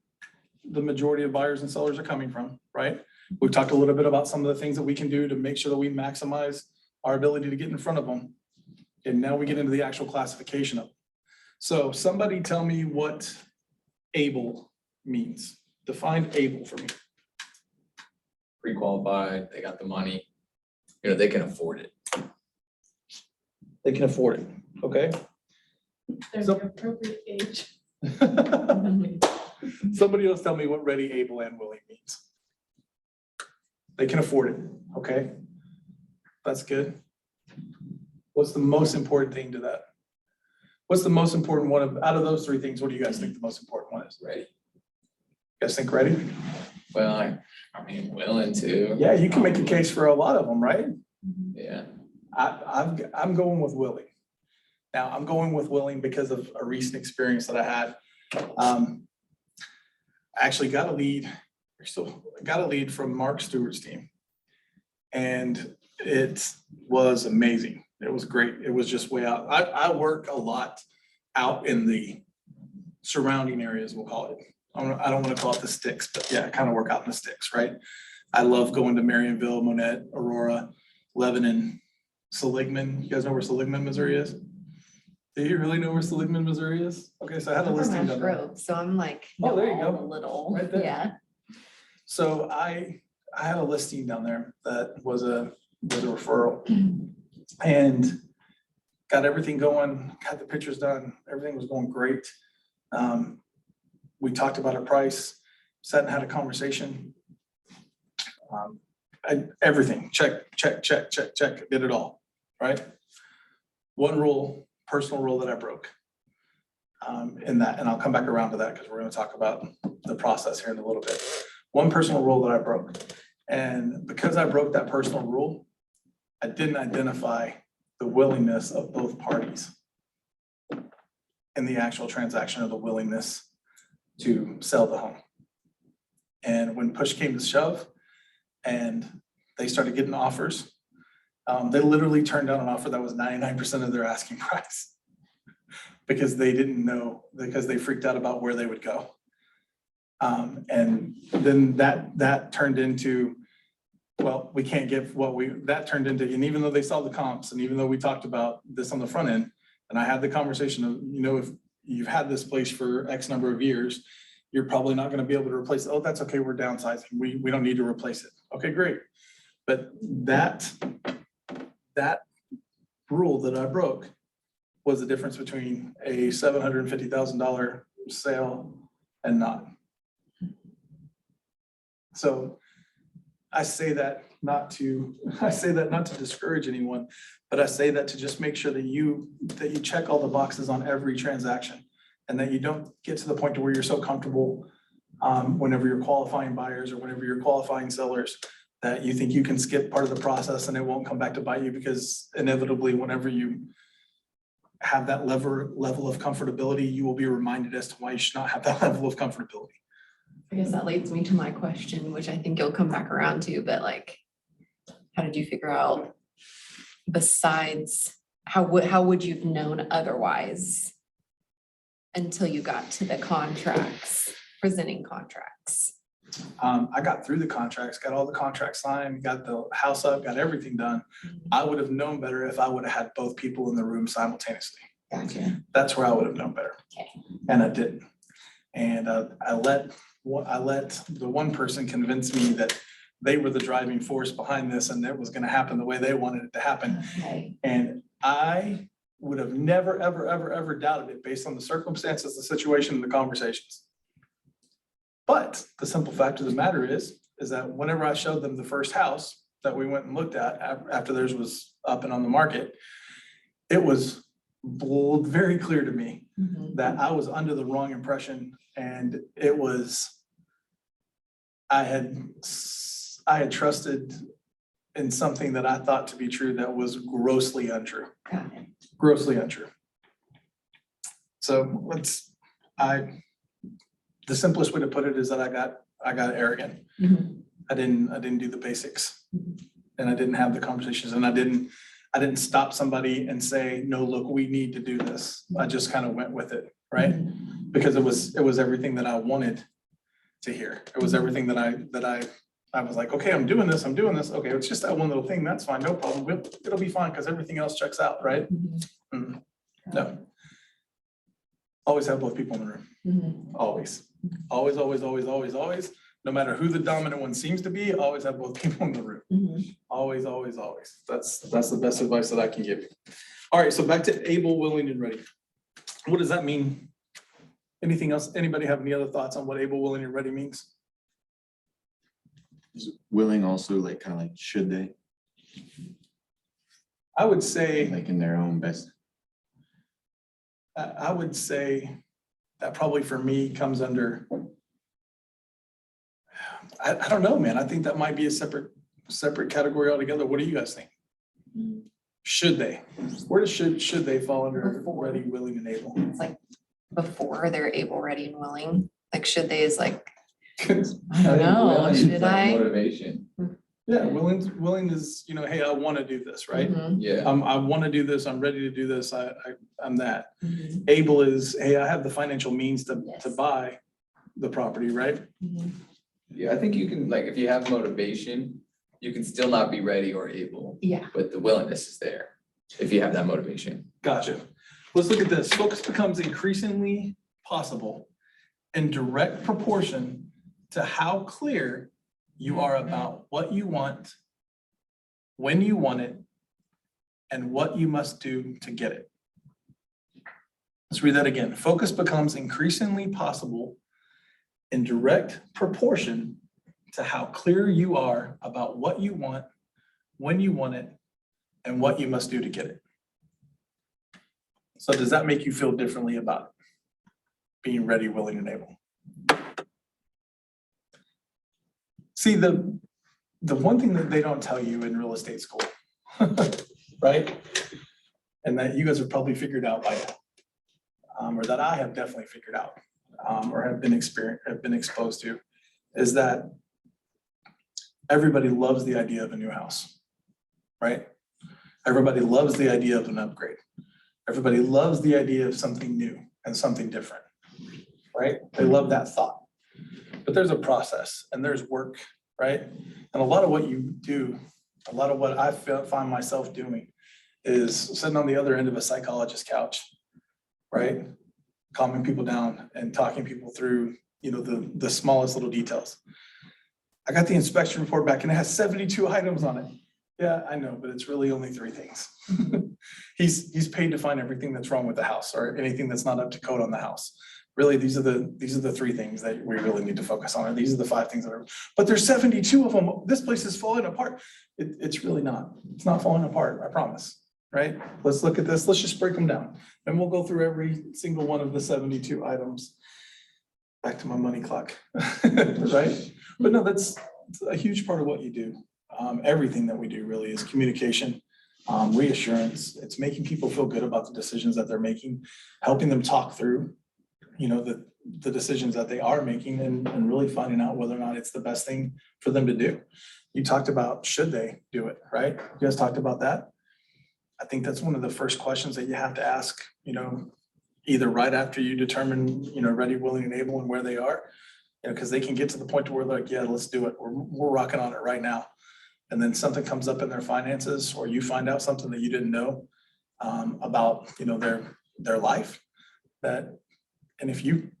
the majority of buyers and sellers are coming from, right? We've talked a little bit about some of the things that we can do to make sure that we maximize our ability to get in front of them. And now we get into the actual classification of them. So somebody tell me what able means. Define able for me. Pre-qualified, they got the money, they can afford it. They can afford it, okay? There's So- an appropriate age. Somebody else tell me what ready, able, and willing means. They can afford it, okay? That's good. What's the most important thing to that? What's the most important one out of those three things? What do you guys think the most important one is? Ready. You guys think ready? Well, I mean, willing to. Yeah, you can make a case for a lot of them, right? Yeah. I'm going with willing. Now, I'm going with willing because of a recent experience that I had. I actually got a lead, from Mark Stewart's team. And it was amazing. It was great. It was just way out. I work a lot out in the surrounding areas, we'll call it. I don't want to call it the sticks, but yeah, I kind of work out in the sticks, right? I love going to Marionville, Monette, Aurora, Lebanon, Seligman. You guys know where Seligman, Missouri is? Do you really know where Seligman, Missouri is? Okay, so I had a I'm from listing Ash down there. Grove, so I'm like, Oh, know there you all go. a little, Right there. yeah. So I had a listing down there that was a referral and got everything going, got the pictures done. Everything was going great. We talked about a price, sat and had a conversation. Everything, check, did it all, right? One rule, personal rule that I broke in that, and I'll come back around to that because we're going to talk about the process here in a little bit. One personal rule that I broke. And because I broke that personal rule, I didn't identify the willingness of both parties in the actual transaction, or the willingness to sell the home. And when push came to shove and they started getting offers, they literally turned down an offer that was 99% of their asking price because they didn't know, because they freaked out about where they would go. And then that turned into, well, we can't give that turned into, and even though they saw the comps, and even though we talked about this on the front end, and I had the conversation of, if you've had this place for X number of years, you're probably not gonna be able to replace it. Oh, that's okay, we're downsizing. We don't need to replace it. Okay, great. But that rule that I broke was the difference between a $750,000 sale and not. So I say that not to discourage anyone, but I say that to just make sure that you check all the boxes on every transaction, and that you don't get to the point to where you're so comfortable whenever you're qualifying buyers or whenever you're qualifying sellers, that you think you can skip part of the process and it won't come back to bite you, because inevitably, whenever you have that level of comfortability, you will be reminded as to why you should not have that level of comfortability. I guess that leads me to my question, which I think you'll come back around to, but like, how did you figure out, besides, how would you have known otherwise until you got to the contracts, presenting contracts? I got through the contracts, got all the contracts signed, got the house up, got everything done. I would have known better if I would have had both people in the room simultaneously. Gotcha. That's where I would have known better. Okay. And I didn't. And I let the one person convince me that they were the driving force behind this and it was going to happen the way they wanted it to happen. Okay. And I would have never, ever doubted it based on the circumstances, the situation, and the conversations. But the simple fact of the matter is that whenever I showed them the first house that we went and looked at after theirs was up and on the market, it was very clear to me that I was under the wrong impression, and it was, I had trusted in something that I thought to be true that was grossly untrue. Got it. Grossly untrue. So the simplest way to put it is that I got arrogant. I didn't do the basics, and I didn't have the conversations, and I didn't stop somebody and say, no, look, we need to do this. I just kind of went with it, right? Because it was everything that I wanted to hear. It was everything that I was like, okay, I'm doing this. Okay, it's just that one little thing. That's fine, no problem. It'll be fine because everything else checks out, right? No. Always have both people in the room. Always. Always, always, always, always, always. No matter who the dominant one seems to be, always have both people in the room. Always, always, always. That's the best advice that I can give you. All right, so back to able, willing, and ready. What does that mean? Anything else? Anybody have any other thoughts on what able, willing, and ready means? Is willing also like kind of like should they, I would say, like in their own best? I would say that probably for me comes under, I don't know, man. I think that might be a separate category altogether. What do you guys think? Should they? Where does should they fall under ready, willing, and able? It's like before they're able, ready and willing, like should they is like, I I don't think know, willing is should like I? Motivation, Yeah, willing is, hey, I want to do this, right? Mhm, yeah. I want to do this. I'm ready to do this. I'm that. mhm, Able is, hey, I have the financial means to Yes. buy the property, right? mhm. Yeah, I think you can, like, if you have motivation, you can still not be ready or able, Yeah. but the willingness is there if you have that motivation. Gotcha. Let's look at this. Focus becomes increasingly possible in direct proportion to how clear you are about what you want, when you want it, and what you must do to get it. Let's read that again. Focus becomes increasingly possible in direct proportion to how clear you are about what you want, when you want it, and what you must do to get it. So does that make you feel differently about being ready, willing, and able? See, the one thing that they don't tell you in real estate school, right? And that you guys have probably figured out by now, or that I have definitely figured out, or have been exposed to, is that everybody loves the idea of a new house, right? Everybody loves the idea of an upgrade. Everybody loves the idea of something new and something different, right? They love that thought. But there's a process and there's work, right? And a lot of what you do, a lot of what I find myself doing is sitting on the other end of a psychologist's couch, right? Calming people down and talking people through, the smallest little details. I got the inspection report back and it has 72 items on it. Yeah, I know, but it's really only 3 things. He's paid to find everything that's wrong with the house or anything that's not up to code on the house. Really, these are the 3 things that we really need to focus on, or these are the 5 things that are, but there's 72 of them. This place is falling apart. It's really not. It's not falling apart, I promise, right? Let's look at this. Let's just break them down. And we'll go through every single one of the 72 items. Back to my money clock, right? But no, that's a huge part of what you do. Everything that we do really is communication, reassurance. It's making people feel good about the decisions that they're making, helping them talk through, the decisions that they are making and really finding out whether or not it's the best thing for them to do. You talked about, should they do it, right? You guys talked about that. I think that's one of the first questions that you have to ask, either right after you determine, ready, willing, and able and where they are, because they can get to the point to where they're like, yeah, let's do it. We're rocking on it right now. And then something comes up in their finances, or you find out something that you didn't know about, their life. And if you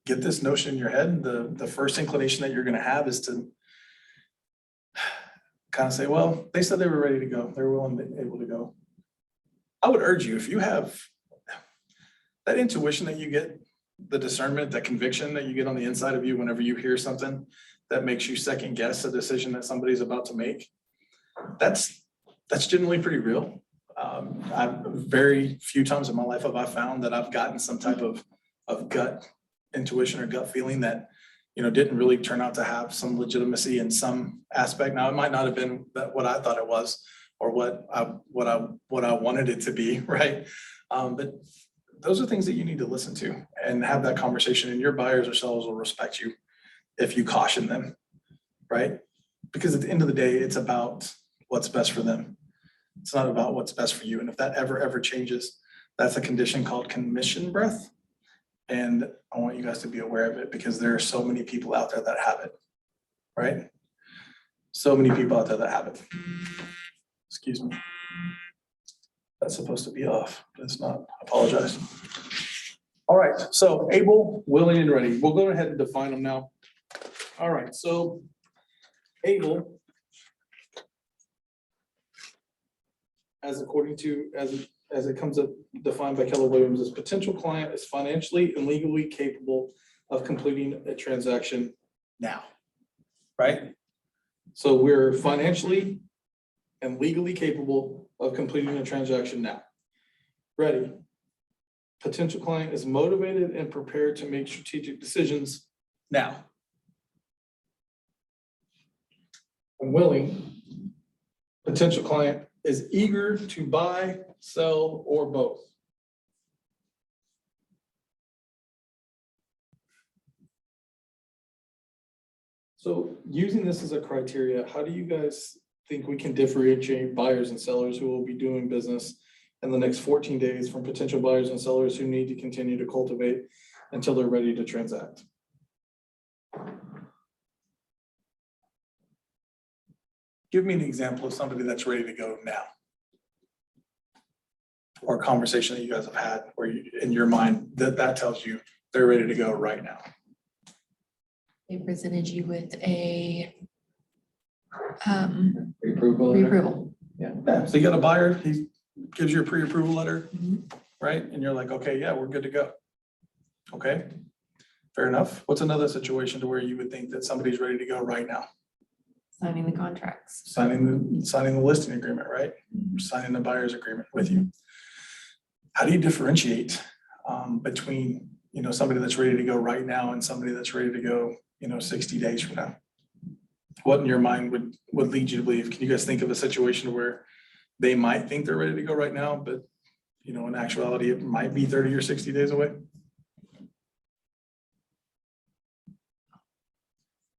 get this notion in your head, the first inclination that you're going to have is to kind of say, well, they said they were ready to go. They're willing and able to go. I would urge you, if you have that intuition that you get, the discernment, that conviction that you get on the inside of you whenever you hear something that makes you second guess a decision that somebody's about to make, that's generally pretty real. I've very few times in my life have I found that I've gotten some type of gut intuition or gut feeling that, didn't really turn out to have some legitimacy in some aspect. Now, it might not have been what I thought it was or what I wanted it to be, right? But those are things that you need to listen to and have that conversation, and your buyers or sellers will respect you if you caution them, right? Because at the end of the day, it's about what's best for them. It's not about what's best for you. And if that ever changes, that's a condition called commission breath. And I want you guys to be aware of it, because there are so many people out there that have it, right? so many people out there that have it. Excuse me. That's supposed to be off, but it's not. I apologize. All right, so able, willing, and ready. We'll go ahead and define them now. All right, so able, as according to, as it comes up defined by Keller Williams, as potential client is financially and legally capable of completing a transaction now, right? So we're financially and legally capable of completing a transaction now. Ready. Potential client is motivated and prepared to make strategic decisions now. And willing. Potential client is eager to buy, sell, or both. So using this as a criteria, how do you guys think we can differentiate buyers and sellers who will be doing business in the next 14 days from potential buyers and sellers who need to continue to cultivate until they're ready to transact? Give me an example of somebody that's ready to go now. Or a conversation that you guys have had where you, in your mind, that tells you they're ready to go right now. They presented you with a Approval. reapproval. Yeah, so you got a buyer, he gives you a pre-approval letter, Mhm. right? And you're like, okay, yeah, we're good to go. Okay, fair enough. What's another situation to where you would think that somebody's ready to go right now? Signing the contracts. Signing the listing agreement, right? Signing the buyer's agreement with you. How do you differentiate between, somebody that's ready to go right now and somebody that's ready to go, 60 days from now? What in your mind would lead you to believe? Can you guys think of a situation where they might think they're ready to go right now, but in actuality, it might be 30 or 60 days away?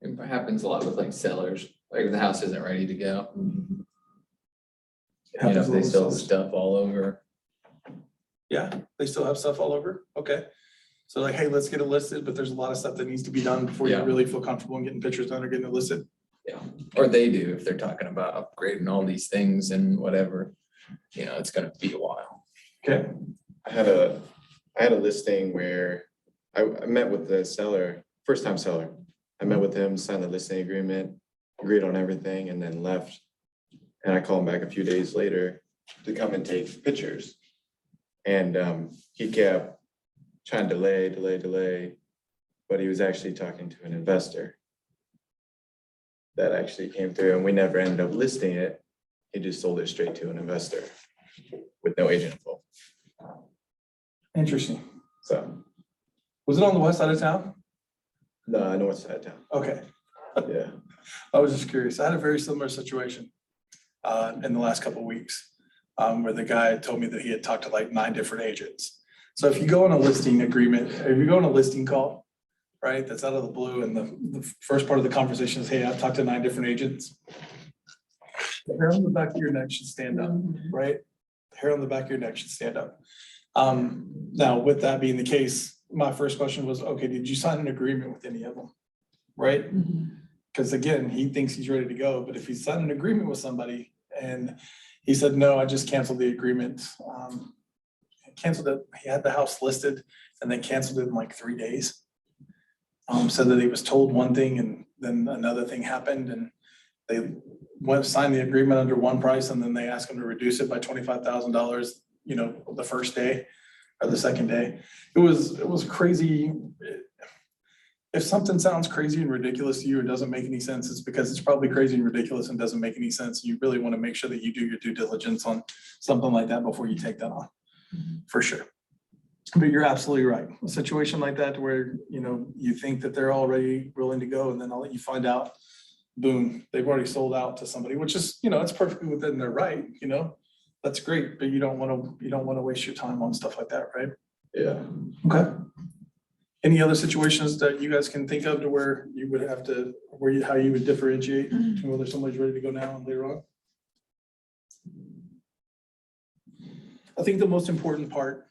It happens a lot with like sellers, like if the house isn't ready to go. It You know, happens if they with still have sellers. stuff all over. Yeah, they still have stuff all over. Okay. So like, hey, let's get it listed, but there's a lot of stuff that needs to be done before you Yeah. really feel comfortable in getting pictures done or getting it listed. Yeah, or they do if they're talking about upgrading all these things and whatever, it's gonna be a while. Okay. I had a listing where I met with the seller, first time seller. I met with him, signed the listing agreement, agreed on everything, and then left. And I called him back a few days later to come and take pictures. And he kept trying to delay, but he was actually talking to an investor that actually came through, and we never ended up listing it. He just sold it straight to an investor with no agent involved. Interesting. So Was it on the west side of town? the north side of town, Okay. yeah. I was just curious. I had a very similar situation in the last couple of weeks where the guy told me that he had talked to like 9 different agents. So if you go on a listing agreement, or if you go on a listing call, right, that's out of the blue, and the first part of the conversation is, hey, I've talked to 9 different agents. The hair on the back of your neck should stand up, right? The hair on the back of your neck should stand up. Now, with that being the case, my first question was, okay, did you sign an agreement with any of them? Right? Because again, he thinks he's ready to go, but if he signed an agreement with somebody and he said, no, I just canceled the agreement. Canceled it, he had the house listed and then canceled it in like 3 days. Said that he was told one thing and then another thing happened, and they went sign the agreement under one price, and then they asked him to reduce it by $25,000, the first day or the second day. It was crazy. If something sounds crazy and ridiculous to you, it doesn't make any sense, it's because it's probably crazy and ridiculous and doesn't make any sense. You really want to make sure that you do your due diligence on something like that before you take that on, for sure. But you're absolutely right. A situation like that where, you think that they're already willing to go, and then I'll let you find out, boom, they've already sold out to somebody, which is, it's perfectly within their right, that's great, but you don't want to waste your time on stuff like that, right? Yeah. Okay. Any other situations that you guys can think of to where you would have to, how you would differentiate between whether somebody's ready to go now and later on? I think the most important part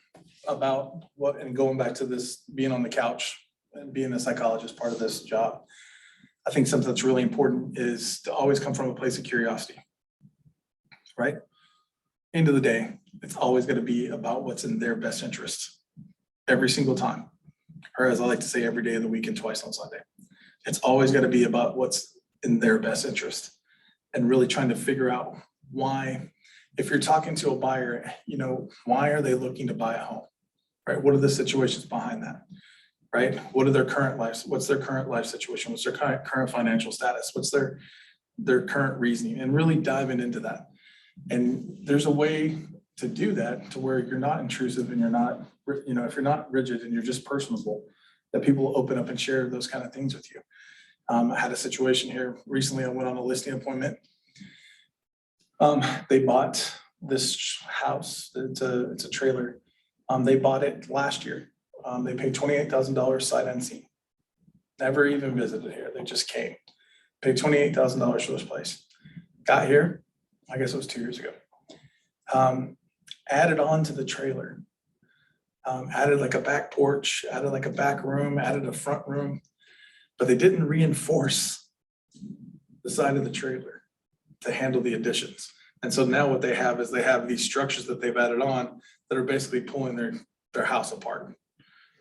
about and going back to this being on the couch and being a psychologist part of this job, I think something that's really important is to always come from a place of curiosity, right? End of the day, it's always going to be about what's in their best interest every single time. Or as I like to say, every day of the week and twice on Sunday. It's always got to be about what's in their best interest and really trying to figure out why, if you're talking to a buyer, you know, why are they looking to buy a home, right? What are the situations behind that, right? What are their current lives? What's their current life situation? What's their current financial status? What's their current reasoning? And really diving into that. And there's a way to do that to where you're not intrusive and you're not, you know, if you're not rigid and you're just personable, that people will open up and share those kind of things with you. I had a situation here recently. I went on a listing appointment. They bought this house. It's a trailer. They bought it last year. They paid $28,000 sight unseen. Never even visited here. They just came. Paid $28,000 for this place. Got here, I guess it was 2 years ago. Added on to the trailer. Added like a back porch, added like a back room, added a front room, but they didn't reinforce the side of the trailer to handle the additions. And so now what they have is they have these structures that they've added on that are basically pulling their house apart.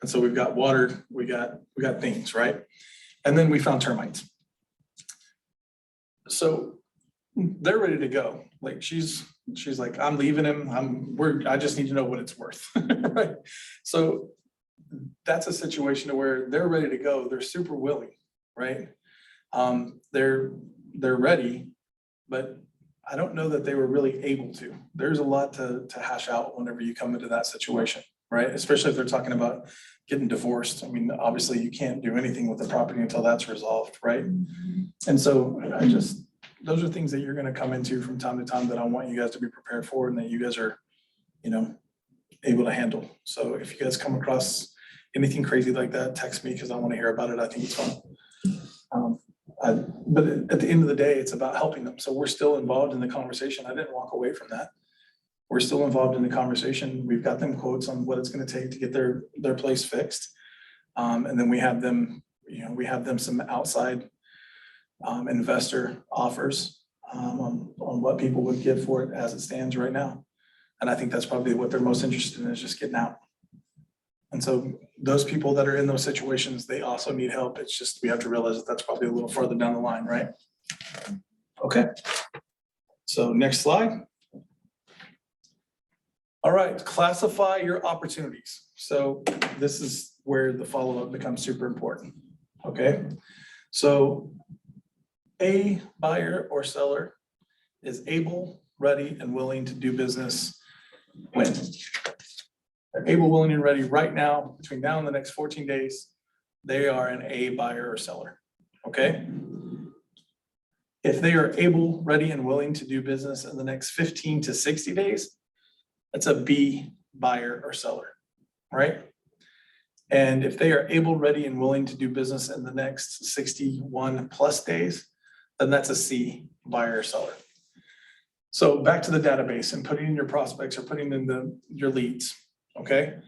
And so we've got water, we got things, right? And then we found termites. So they're ready to go. Like she's like, I'm leaving him. I just need to know what it's worth, right? So that's a situation where they're ready to go. They're super willing, right? They're ready, but I don't know that they were really able to. There's a lot to hash out whenever you come into that situation, right? Especially if they're talking about getting divorced. I mean, obviously you can't do anything with the property until that's resolved, right? And so those are things that you're going to come into from time to time that I want you guys to be prepared for and that you guys are, you know, able to handle. So if you guys come across anything crazy like that, text me because I want to hear about it. I think it's fun. But at the end of the day, it's about helping them. So we're still involved in the conversation. I didn't walk away from that. We're still involved in the conversation. We've got them quotes on what it's going to take to get their place fixed. And then we have them, you know, we have them some outside investor offers on what people would give for it as it stands right now. And I think that's probably what they're most interested in, is just getting out. And so those people that are in those situations, they also need help. It's just, we have to realize that that's probably a little further down the line, right? Okay. So next slide. All right, classify your opportunities. So this is where the follow-up becomes super important, okay? So a buyer or seller is able, ready, and willing to do business when? They're able, willing, and ready right now, between now and the next 14 days, they are an A buyer or seller, okay? If they are able, ready, and willing to do business in the next 15 to 60 days, that's a B buyer or seller, right? And if they are able, ready, and willing to do business in the next 61 plus days, then that's a C buyer or seller. So back to the database and putting in your prospects or putting in your leads, okay?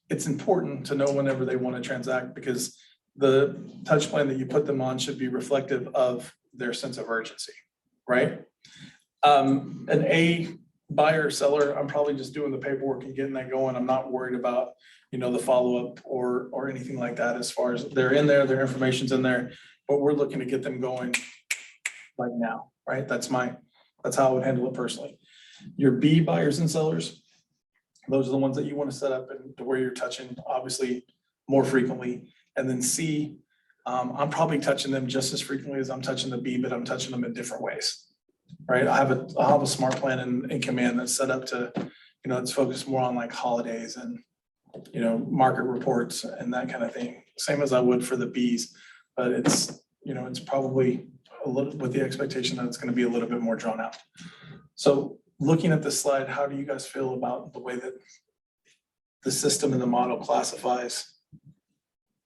It's important to know whenever they want to transact, because the touch plan that you put them on should be reflective of their sense of urgency, right? An A buyer or seller, I'm probably just doing the paperwork and getting that going. I'm not worried about, you know, the follow-up or anything like that. As far as they're in there, their information's in there, but we're looking to get them going like now, right? That's how I would handle it personally. Your B buyers and sellers, those are the ones that you want to set up and to where you're touching obviously more frequently. And then C, I'm probably touching them just as frequently as I'm touching the B, but I'm touching them in different ways, right? I'll have a smart plan in Command that's set up to, you know, it's focused more on like holidays and, you know, market reports and that kind of thing. Same as I would for the Bs, but it's, you know, it's probably a little with the expectation that it's going to be a little bit more drawn out. So looking at this slide, how do you guys feel about the way that the system and the model classifies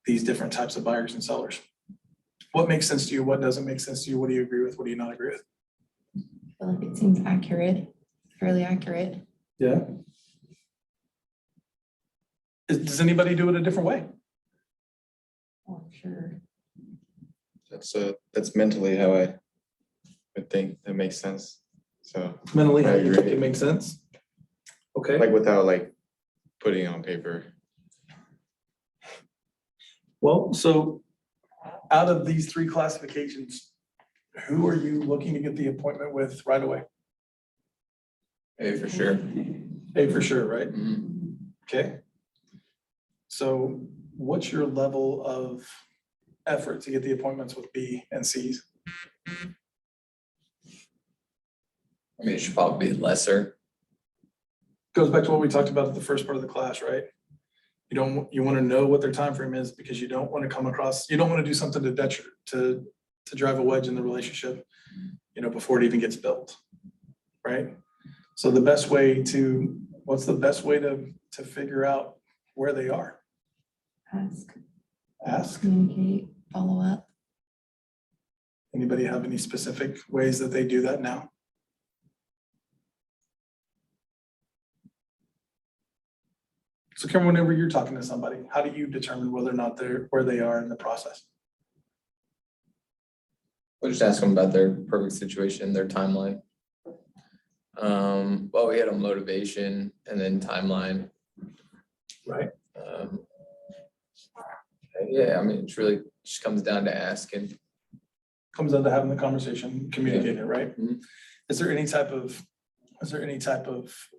these different types of buyers and sellers? What makes sense to you? What doesn't make sense to you? What do you agree with? What do you not agree with? I feel like it seems accurate, fairly accurate. Yeah. Does anybody do it a different way? Oh, sure. That's mentally how I would think. That makes sense. So Mentally, how I you think agree. it makes sense? Okay, like without like putting it on paper. well, so out of these three classifications, who are you looking to get the appointment with right away? A for sure. A for sure, right? Mhm. Okay. So what's your level of effort to get the appointments with B and Cs? I mean, it should probably be lesser. Goes back to what we talked about at the first part of the class, right? You want to know what their time frame is because you don't want to come across, you don't want to do something to drive a wedge in the relationship, before it even gets built, right? So what's the best way to figure out where they are? Ask. Communicate, follow up. Anybody have any specific ways that they do that now? So Karen, whenever you're talking to somebody, how do you determine whether or not where they are in the process? We'll just ask them about their perfect situation, their timeline. Well, we had a motivation and then timeline. Right. Yeah, I mean, it's really just comes down to asking. Comes down to having the conversation, communicating it, right? Mhm. Is there any type of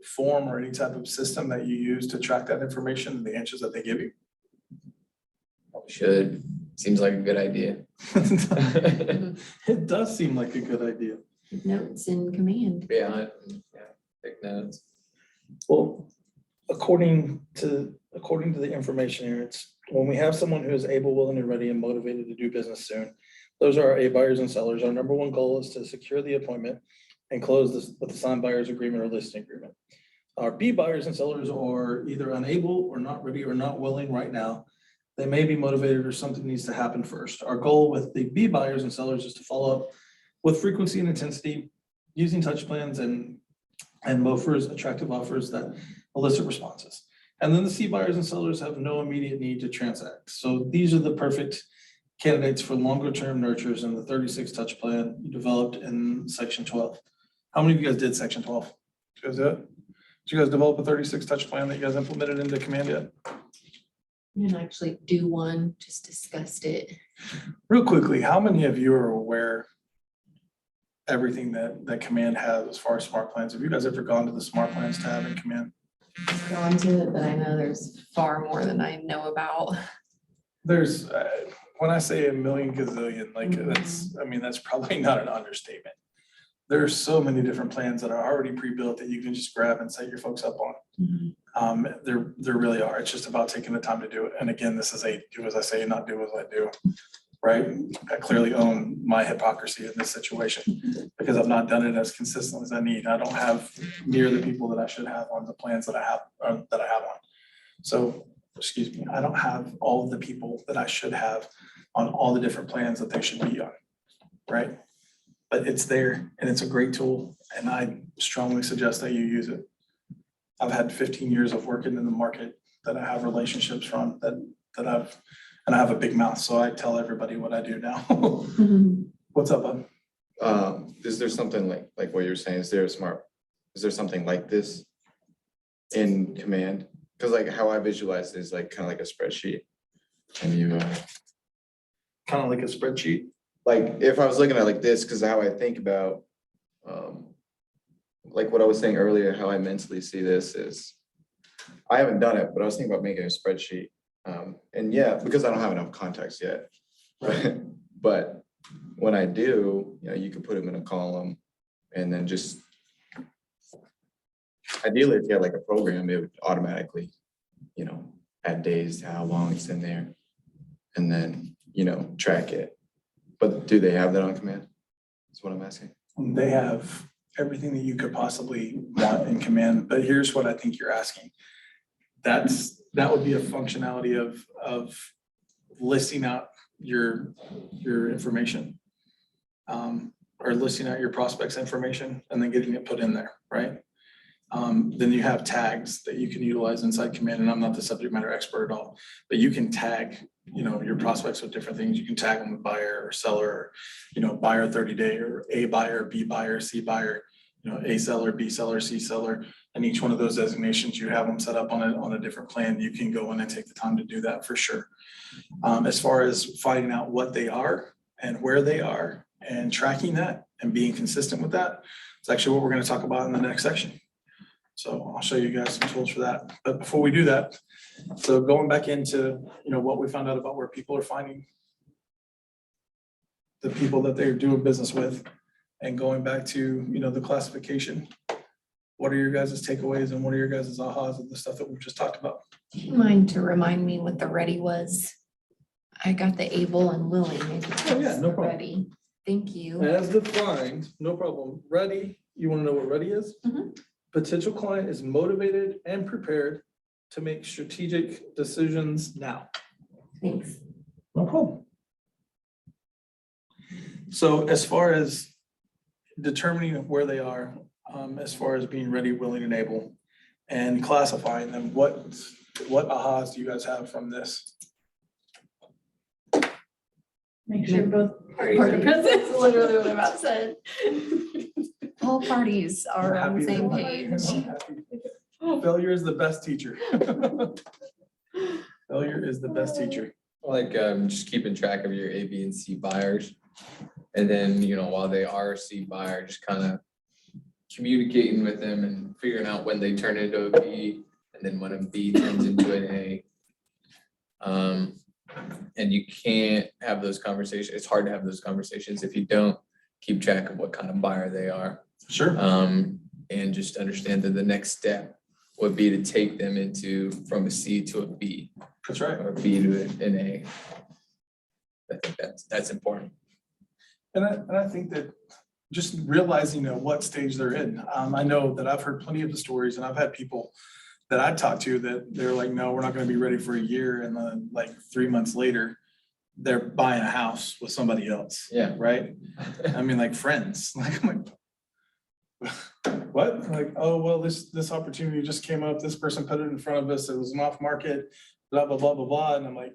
form or any type of system that you use to track that information and the answers that they give you? Should, seems like a good idea. It does seem like a good idea. Notes in command. Yeah, take notes. Well, according to the information here, it's when we have someone who is able, willing, and ready and motivated to do business soon. Those are our A buyers and sellers. Our number one goal is to secure the appointment and close this with the signed buyer's agreement or listing agreement. Our B buyers and sellers are either unable or not ready or not willing right now. They may be motivated or something needs to happen first. Our goal with the B buyers and sellers is to follow up with frequency and intensity, using touch plans and MOFers, attractive offers that elicit responses. And then the C buyers and sellers have no immediate need to transact. So these are the perfect candidates for longer term nurtures in the 36 touch plan developed in section 12. How many of you guys did section 12? Did you guys do it? Did you guys develop a 36 touch plan that you guys implemented into command yet? We didn't actually do one, just discussed it. Real quickly, how many of you are aware everything that command has as far as smart plans? Have you guys ever gone to the smart plans tab in command? Gone to it, but I know there's far more than I know about. There's, when I say a million gazillion, like that's probably not an understatement. There's so many different plans that are already pre-built that you can just grab and set your folks up on. There really are. It's just about taking the time to do it. And again, this is a do as I say, not do as I do, right? I clearly own my hypocrisy in this situation because I've not done it as consistently as I need. I don't have near the people that I should have on the plans that I have on. So, excuse me, I don't have all of the people that I should have on all the different plans that they should be on, right? But it's there and it's a great tool and I strongly suggest that you use it. I've had 15 years of working in the market that I have relationships from and I have a big mouth, so I tell everybody what I do now. What's up, bud? Is there something like what you're saying? Is there something like this in command? Because like how I visualize it is like kind of like a spreadsheet. And you Kind of like a spreadsheet. like if I was looking at like this, because how I think about like what I was saying earlier, how I mentally see this is I haven't done it, but I was thinking about making a spreadsheet. And yeah, because I don't have enough context yet. But when I do, you can put them in a column and then just ideally, if you had like a program, it would automatically, add days to how long it's in there and then, track it. But do they have that on command? That's what I'm asking. They have everything that you could possibly want in command, but here's what I think you're asking. That would be a functionality of listing out your information. Or listing out your prospects information and then getting it put in there, right? Then you have tags that you can utilize inside command, and I'm not the subject matter expert at all, but you can tag your prospects with different things. You can tag them with buyer or seller, or, buyer 30-day, or A buyer, B buyer, C buyer, A seller, B seller, C seller. And each one of those designations, you have them set up on a different plan. You can go in and take the time to do that for sure. As far as finding out what they are and where they are and tracking that and being consistent with that, it's actually what we're going to talk about in the next section. So I'll show you guys some tools for that. But before we do that, so going back into, what we found out about where people are finding the people that they're doing business with, and going back to, the classification. What are your guys' takeaways and what are your guys' ahas of the stuff that we've just talked about? Mind to remind me what the ready was? I got the able and willing. Maybe Oh, yeah, no problem. ready. Thank you. As defined, no problem. Ready, you want to know what ready is? Mhm. Potential client is motivated and prepared to make strategic decisions now. Thanks. No problem. So as far as determining where they are, as far as being ready, willing, and able, and classifying them, what ahas do you guys have from this? Make sure both parties Parties. are present. That's literally what I'm about to say. All parties are on the Happy same with page. that. Failure is the best teacher. Failure is the best teacher. Like, just keeping track of your A, B, and C buyers. And then, while they are a C buyer, just kind of communicating with them and figuring out when they turn into a B, and then when a B turns into an A. And you can't have those conversations. It's hard to have those conversations if you don't keep track of what kind of buyer they are. Sure. And just understand that the next step would be to take them from a C to a B. That's right. Or B to an A. I think that's important. And I think that just realizing what stage they're in. I know that I've heard plenty of the stories, and I've had people that I talked to that they're like, no, we're not going to be ready for a year. And then like 3 months later, they're buying a house with somebody else. Yeah. Right. I mean, like friends, like, I'm like, what? Like, oh, well, this opportunity just came up. This person put it in front of us. It was an off market, blah, blah, blah, blah, blah. And I'm like,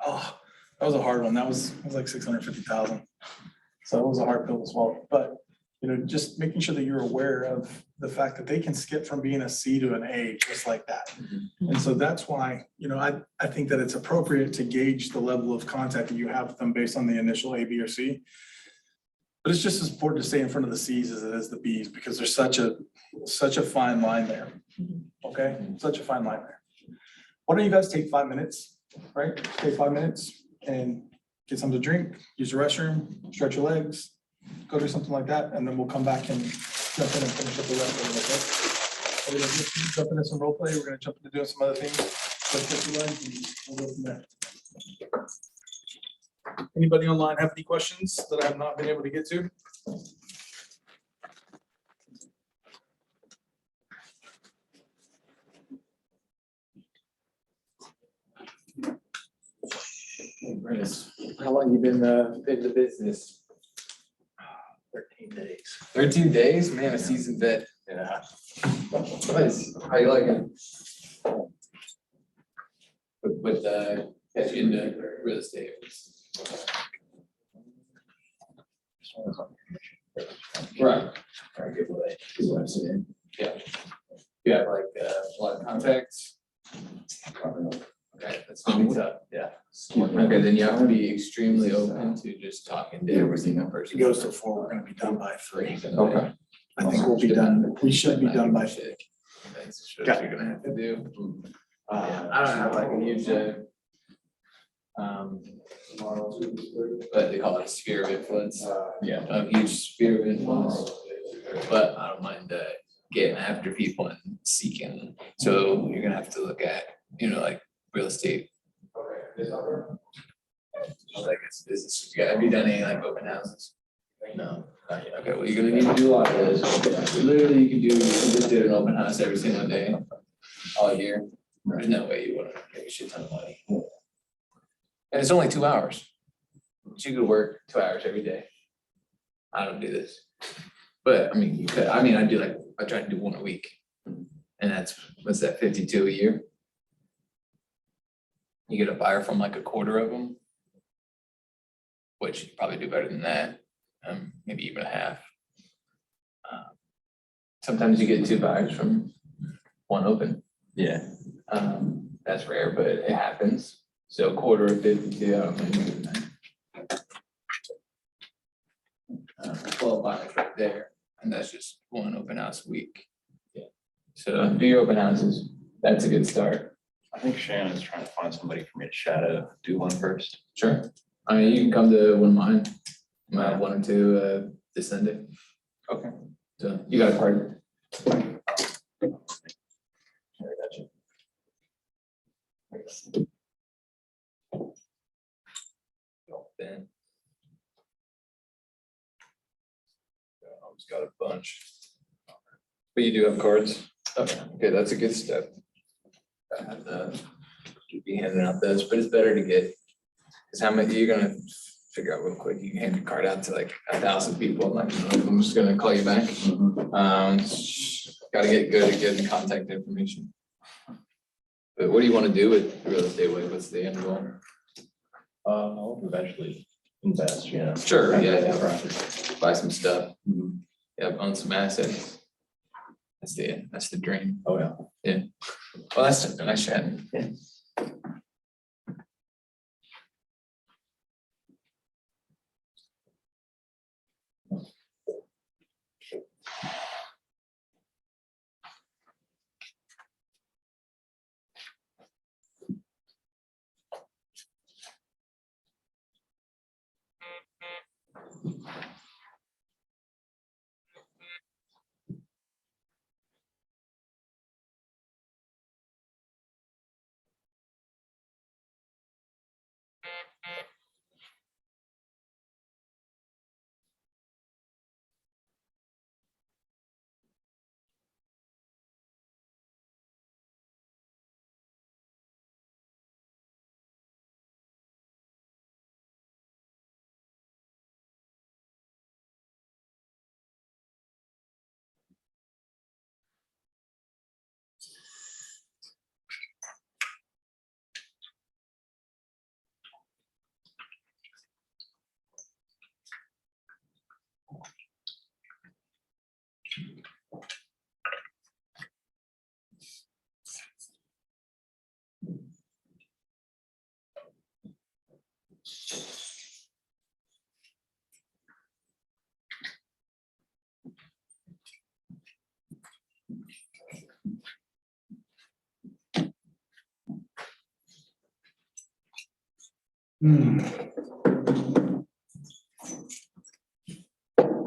oh, that was a hard one. That was like 650,000. So it was a hard pill to swallow. But, just making sure that you're aware of the fact that they can skip from being a C to an A just like that. And so that's why, I think that it's appropriate to gauge the level of contact that you have with them based on the initial A, B, or C. But it's just as important to stay in front of the C's as it is the B's, because there's such a fine line there. Okay, such a fine line there. Why don't you guys take 5 minutes, right? Take 5 minutes and get something to drink, use the restroom, stretch your legs, go do something like that, and then we'll come back and jump in and finish up the rest of it, okay? We're gonna just jump into some role play, we're gonna jump into doing some other things. So stretch your legs and we'll go from there. Anybody online have any questions that I have not been able to get to? How long you been in the business? 13 days. 13 days? Man, a seasoned vet. Yeah. Nice. How you like it? With get you into real estate. Right. Yeah. You have like a lot of contacts? Okay, that's gonna be tough, yeah. Okay, then you have to be extremely open to just talking to every single person. It goes to 4, we're gonna be done by 3. Okay. I think we'll be done, we should be done by 6. That's what you're gonna have to do. I don't have like a huge, but they call it a sphere of influence. Yeah. A huge sphere of influence, but I don't mind getting after people and seeking. So you're gonna have to look at, like real estate. Like it's business. Have you done any like open houses? No. Not yet. Okay, well, you're gonna need to do a lot of this. Literally, you just did an open house every single day, all year. There's no way you wouldn't make a shit ton of money. And it's only 2 hours. So you could work 2 hours every day. I don't do this. But I mean, you could, I try to do 1 a week. And what's that, 52 a year? you get a buyer from like a quarter of them, which you probably do better than that, maybe even a half. Sometimes you get 2 buyers from 1 open. Yeah. That's rare, but it happens. So a quarter of 52, I don't think you do that. 12 buyers right there, and that's just 1 open house a week. Yeah. So do your open houses, that's a good start. I think Shannon's trying to find somebody for me to shadow, do one first. Sure. I mean, you can come to one of mine. I might have 1 or 2 this Sunday. Okay. So you got a card? Ben. Always got a bunch. But you do have cards? Okay, that's a good step. I have to be handing out those, but it's better to get, because how many, you're gonna figure out real quick, you can hand your card out to like 1,000 people, like, I'm just gonna call you back. Gotta get good at getting contact information. But what do you wanna do with real estate? What's the end goal? I'll eventually invest, yeah. Sure, yeah. Property. Buy some stuff. Yeah, own some assets. That's the dream. Oh, yeah. Yeah. Well, that's a nice chat.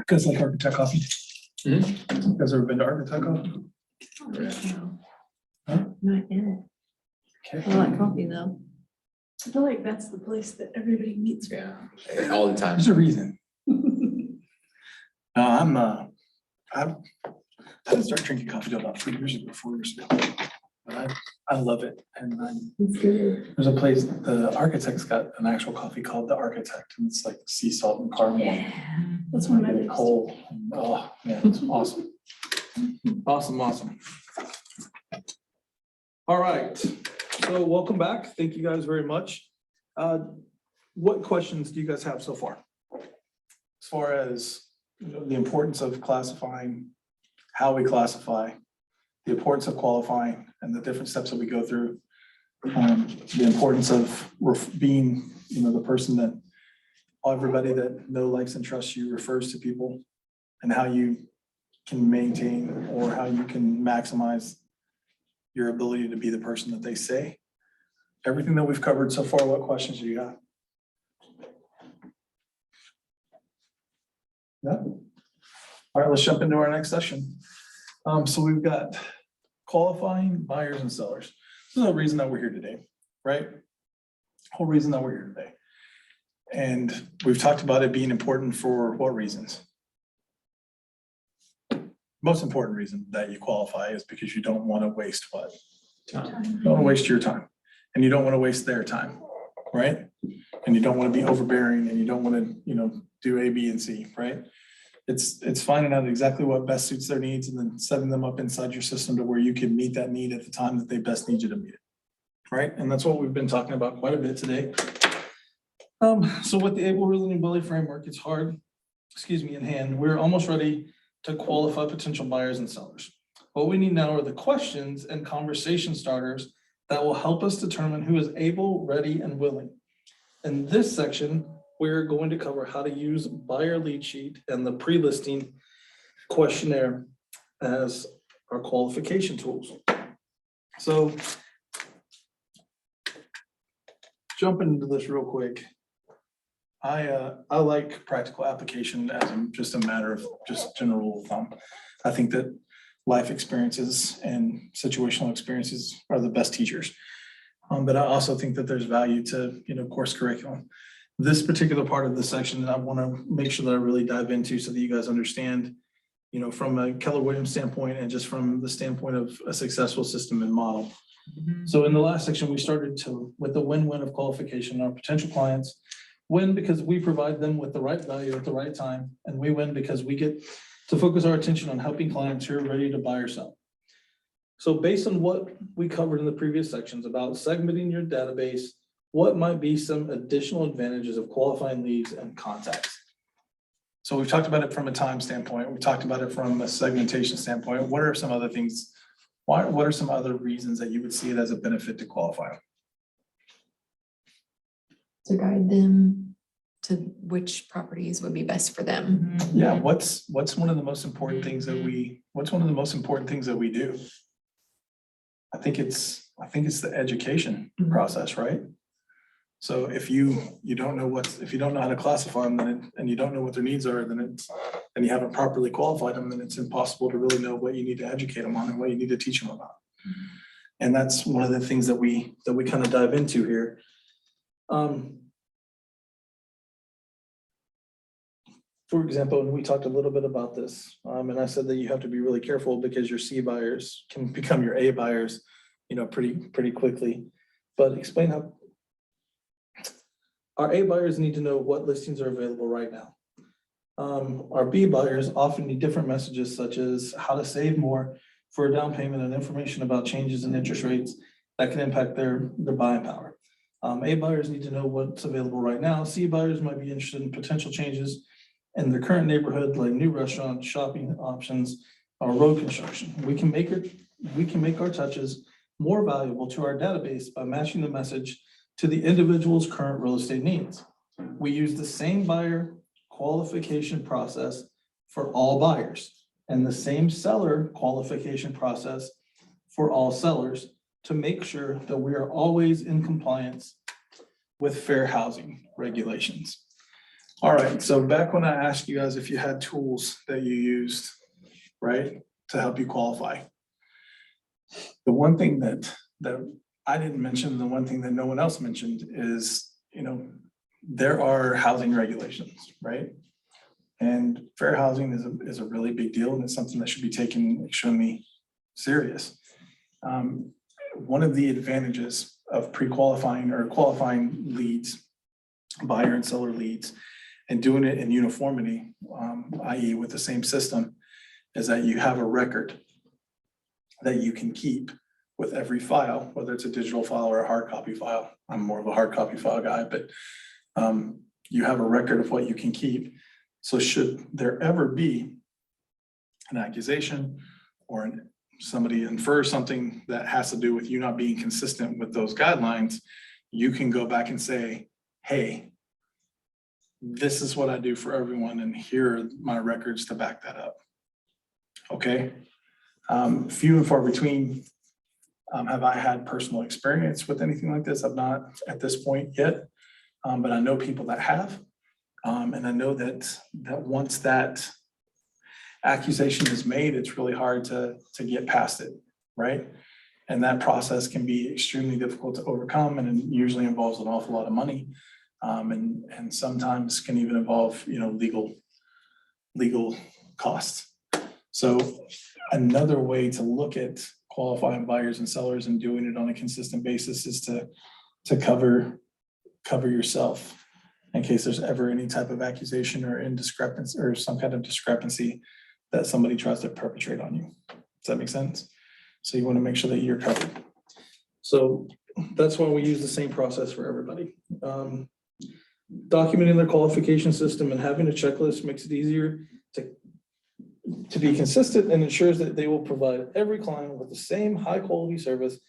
Guys like Architect Coffee? You guys ever been to Architect Coffee? Huh? Not yet. Okay. I like coffee though. I feel like that's the place that everybody meets. Yeah, all the time. There's a reason. I didn't start drinking coffee till about 3 years ago, 4 years ago. But I love it. And It's good. there's a place, the Architect's got an actual coffee called the Architect, and it's like sea salt and caramel. That's one of my Really favorites. cold. Oh, man, it's awesome. Awesome. All right, so welcome back. Thank you guys very much. What questions do you guys have so far? As far as the importance of classifying, how we classify, the importance of qualifying, and the different steps that we go through. The importance of being, the person that everybody that know, likes, and trusts you refers to people, and how you can maintain or how you can maximize your ability to be the person that they say. Everything that we've covered so far, what questions do you got? Yeah. All right, let's jump into our next session. So we've got qualifying buyers and sellers. This is the reason that we're here today, right? Whole reason that we're here today. And we've talked about it being important for what reasons? Most important reason that you qualify is because you don't want to waste what? Time. You don't want to waste your time, and you don't want to waste their time, right? And you don't want to be overbearing, and you don't want to, do A, B, and C, right? It's finding out exactly what best suits their needs and then setting them up inside your system to where you can meet that need at the time that they best need you to meet it. right? And that's what we've been talking about quite a bit today. So with the able ruling and Willie framework, it's hard, in hand, we're almost ready to qualify potential buyers and sellers. What we need now are the questions and conversation starters that will help us determine who is able, ready, and willing. In this section, we're going to cover how to use buyer lead sheet and the pre-listing questionnaire as our qualification tools. So jumping into this real quick. I like practical application as just a matter of just general rule of thumb. I think that life experiences and situational experiences are the best teachers. But I also think that there's value to, course curriculum. This particular part of the section that I want to make sure that I really dive into so that you guys understand, from a Keller Williams standpoint and just from the standpoint of a successful system and model. So in the last section, we started with the win-win of qualification. Our potential clients win because we provide them with the right value at the right time, and we win because we get to focus our attention on helping clients who are ready to buy or sell. So based on what we covered in the previous sections about segmenting your database, what might be some additional advantages of qualifying leads and contacts? So we've talked about it from a time standpoint. We talked about it from a segmentation standpoint. What are some other things? What are some other reasons that you would see it as a benefit to qualify? To guide them to which properties would be best for them. Yeah, what's one of the most important things that we do? I think it's the education process, right? So if you don't know how to classify them, and you don't know what their needs are, and you haven't properly qualified them, then it's impossible to really know what you need to educate them on and what you need to teach them about. And that's one of the things that we kind of dive into here. For example, and we talked a little bit about this, and I said that you have to be really careful because your C buyers can become your A buyers, pretty quickly. But explain how our A buyers need to know what listings are available right now. Our B buyers often need different messages such as how to save more for a down payment and information about changes in interest rates that can impact their buying power. A buyers need to know what's available right now. C buyers might be interested in potential changes in their current neighborhood, like new restaurants, shopping options, or road construction. We can make our touches more valuable to our database by matching the message to the individual's current real estate needs. We use the same buyer qualification process for all buyers and the same seller qualification process for all sellers to make sure that we are always in compliance with fair housing regulations. All right, so back when I asked you guys if you had tools that you used, right, to help you qualify. The one thing that I didn't mention, the one thing that no one else mentioned is, there are housing regulations, right? And fair housing is a really big deal, and it's something that should be taken extremely serious. One of the advantages of pre-qualifying or qualifying leads, buyer and seller leads, and doing it in uniformity, i.e. with the same system, is that you have a record that you can keep with every file, whether it's a digital file or a hard copy file. I'm more of a hard copy file guy, but you have a record of what you can keep. So should there ever be an accusation or somebody infers something that has to do with you not being consistent with those guidelines, you can go back and say, hey, this is what I do for everyone, and here are my records to back that up. Okay. Few and far between have I had personal experience with anything like this. I've not at this point yet, but I know people that have. And I know that once that accusation is made, it's really hard to get past it, right? And that process can be extremely difficult to overcome, and it usually involves an awful lot of money. And sometimes can even involve, legal costs. So another way to look at qualifying buyers and sellers and doing it on a consistent basis is to cover yourself in case there's ever any type of accusation or indiscrepancy or some kind of discrepancy that somebody tries to perpetrate on you. Does that make sense? So you want to make sure that you're covered. So that's why we use the same process for everybody. Documenting their qualification system and having a checklist makes it easier to be consistent and ensures that they will provide every client with the same high quality service.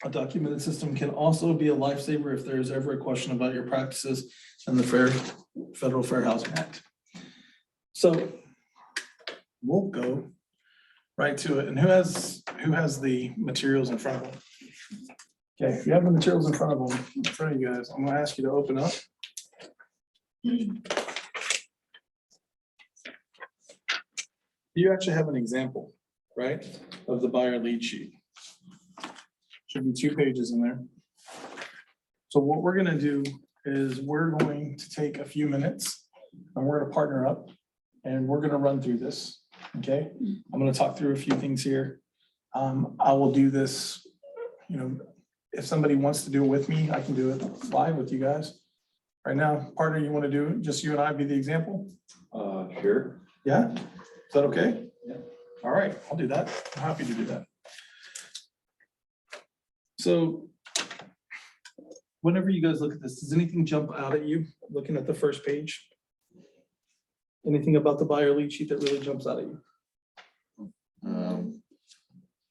A documented system can also be a lifesaver if there is ever a question about your practices and the Federal Fair Housing Act. So we'll go right to it. And who has the materials in front of them? Okay, if you have the materials in front of them, in front of you guys, I'm gonna ask you to open up. You actually have an example, right, of the buyer lead sheet. Should be 2 pages in there. So what we're gonna do is we're going to take a few minutes and we're gonna partner up and we're gonna run through this, okay? I'm gonna talk through a few things here. I will do this, you know, if somebody wants to do it with me, I can do it live with you guys. Right now, partner, you wanna do it, just you and I be the example? Sure. Yeah, is that okay? Yeah. All right, I'll do that. I'm happy to do that. So whenever you guys look at this, does anything jump out at you looking at the first page? Anything about the buyer lead sheet that really jumps out at you?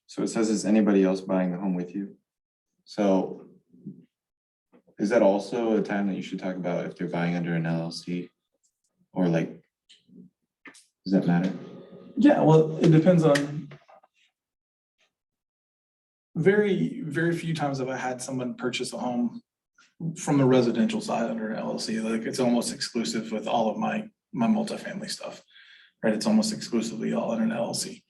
So it says, is anybody else buying the home with you? So is that also a time that you should talk about if they're buying under an LLC? Or like, does that matter? Yeah, well, it depends on. Very, very few times have I had someone purchase a home from the residential side under an LLC. Like it's almost exclusive with all of my multifamily stuff, right? It's almost exclusively all under an LLC.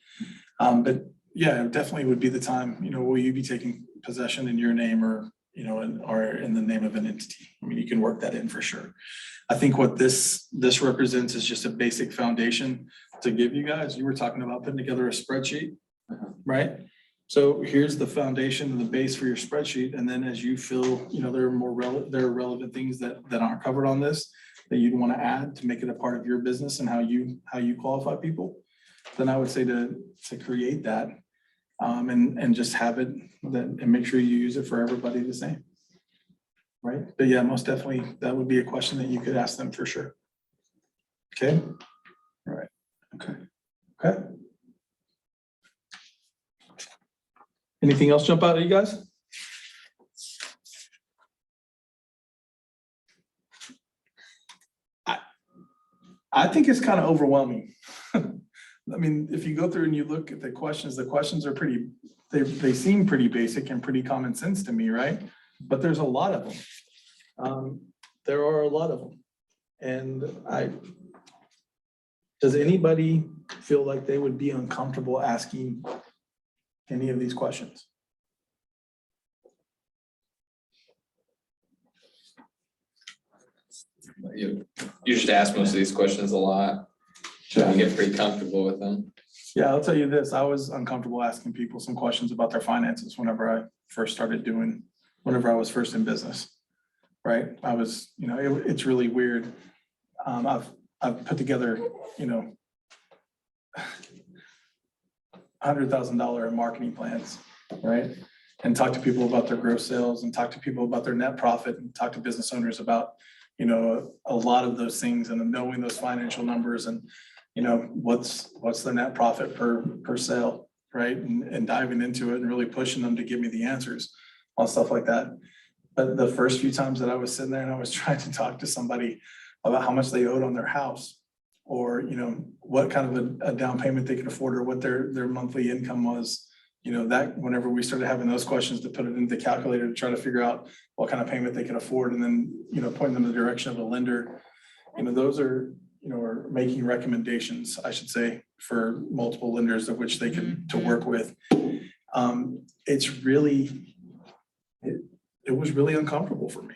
But yeah, it definitely would be the time, you know, will you be taking possession in your name or, you know, or in the name of an entity? I mean, you can work that in for sure. I think what this represents is just a basic foundation to give you guys. You were talking about putting together a spreadsheet, right? So here's the foundation and the base for your spreadsheet. And then as you feel, you know, there are relevant things that aren't covered on this that you'd want to add to make it a part of your business and how you qualify people, then I would say to create that and just have it and make sure you use it for everybody the same. Right. But yeah, most definitely that would be a question that you could ask them for sure. Okay. All right. Okay. Okay. Anything else jump out at you guys? I think it's kind of overwhelming. I mean, if you go through and you look at the questions are pretty, they seem pretty basic and pretty common sense to me, right? But there's a lot of them. There are a lot of them. And does anybody feel like they would be uncomfortable asking any of these questions? You just ask most of these questions a lot. So you get pretty comfortable with them. Yeah, I'll tell you this, I was uncomfortable asking people some questions about their finances whenever I was first in business, right? I was, you know, it's really weird. I've put together, you know, $100,000 in marketing plans, right? And talk to people about their gross sales and talk to people about their net profit and talk to business owners about, you know, a lot of those things and knowing those financial numbers and, you know, what's the net profit per sale, right? And diving into it and really pushing them to give me the answers on stuff like that. But the first few times that I was sitting there and I was trying to talk to somebody about how much they owed on their house or, you know, what kind of a down payment they could afford or what their monthly income was, you know, that whenever we started having those questions to put it into the calculator to try to figure out what kind of payment they could afford and then, you know, point them in the direction of a lender, you know, those are, you know, are making recommendations, I should say, for multiple lenders of which they can to work with. It's really, it was really uncomfortable for me.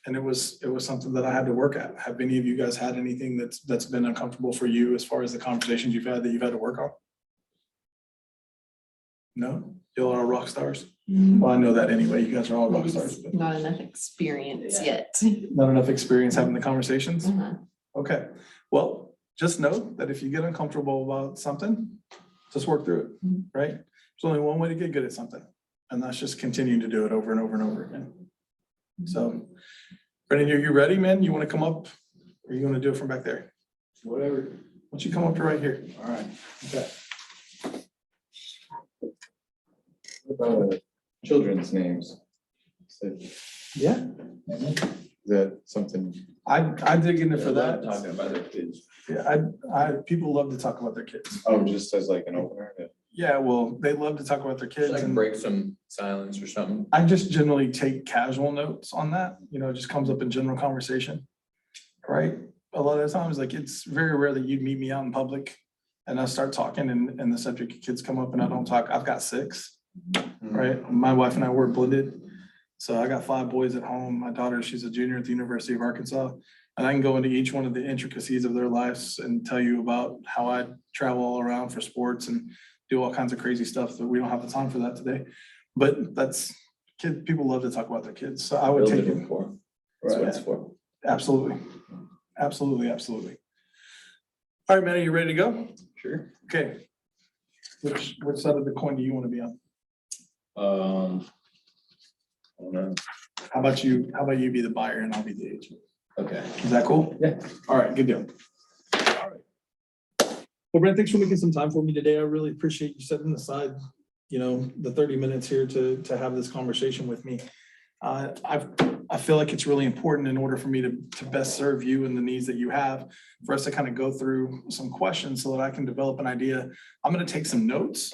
And it was something that I had to work at. Have any of you guys had anything that's been uncomfortable for you as far as the conversations you've had to work on? No? You all are rock stars? Well, I know that anyway. You guys are all rock Maybe stars. just But not enough experience yet. not enough experience having the conversations? Uh-huh. Okay. Well, just know that if you get uncomfortable about something, just work through it, right? There's only one way to get good at something, And that's just continuing to do it over and over and over again. So, Brendan, are you ready, man? You want to come up? Or you want to do it from back there? Whatever. Why don't you come up to right here? All right. Okay. Children's names. Yeah, Is that something? I dig into for that. Talking about their kids. Yeah, people love to talk about their kids. Oh, just as like an opener. Yeah, well, they love to talk about their kids. Like And break some silence or something. I just generally take casual notes on that, it just comes up in general conversation. Right? A lot of the times, like, it's very rare that you'd meet me out in public and I start talking and the subject of kids come up and I don't talk. I've got 6, right? My wife and I were blended. So I got 5 boys at home. My daughter, she's a junior at the University of Arkansas. And I can go into each one of the intricacies of their lives and tell you about how I travel all around for sports and do all kinds of crazy stuff that we don't have the time for that today. But people love to talk about their kids. So I would take it. For. That's what it's for. Absolutely. Absolutely, absolutely. All right, man, are you ready to go? Sure. Okay. Which side of the coin do you want to be on? I don't know. How about you be the buyer and I'll be the agent? Okay. Is that cool? Yeah. All right, good deal. All right. Well, Brent, thanks for making some time for me today. I really appreciate you setting aside, the 30 minutes here to have this conversation with me. I feel like it's really important in order for me to best serve you and the needs that you have, for us to kind of go through some questions so that I can develop an idea. I'm going to take some notes.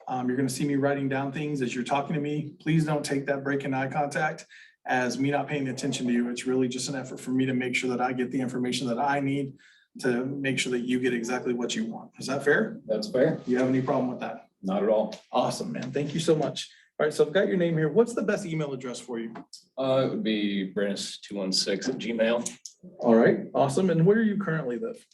You're going to see me writing down things as you're talking to me. Please don't take that break in eye contact as me not paying attention to you. It's really just an effort for me to make sure that I get the information that I need to make sure that you get exactly what you want. Is that fair? That's fair. Do you have any problem with that? Not at all. Awesome, man. Thank you so much. All right, so I've got your name here. What's the best email address for you? It would be Brennis216@gmail. All right, awesome. And where are you currently live?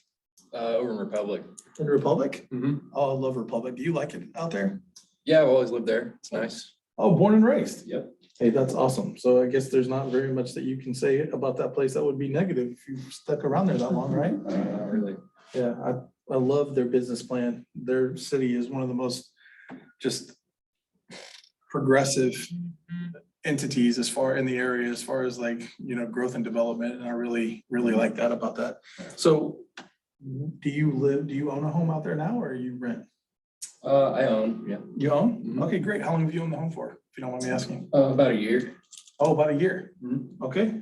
Over in Republic. In Republic? Mhm. Oh, I love Republic. Do you like it out there? Yeah, I've always lived there. It's nice. Oh, born and raised? Yep. Hey, that's awesome. So I guess there's not very much that you can say about that place that would be negative if you stuck around there that long, right? Not really. Yeah, I love their business plan. Their city is one of the most just progressive entities as far in the area, as far as like, growth and development. And I really, really like that about that. So do you own a home out there now or you rent? I own, yeah. You own? Mhm. Okay, great. How long have you owned the home for, if you don't mind me asking? About a year. Oh, about a year. Mhm. Okay,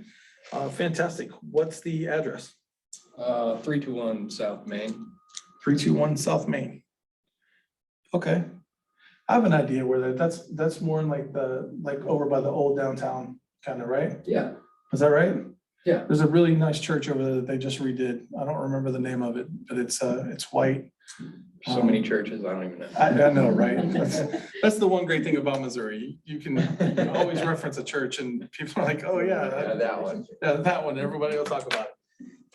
fantastic. What's the address? 321 South Main. 321 South Main. Okay. I have an idea where that's more in like over by the old downtown kind of, right? Yeah. Is that right? Yeah. There's a really nice church over there that they just redid. I don't remember the name of it, but it's white. So many churches, I don't even know. I know, right? That's the one great thing about Missouri. You can always reference a church and people are like, oh yeah. That one. Yeah, that one. Everybody will talk about it.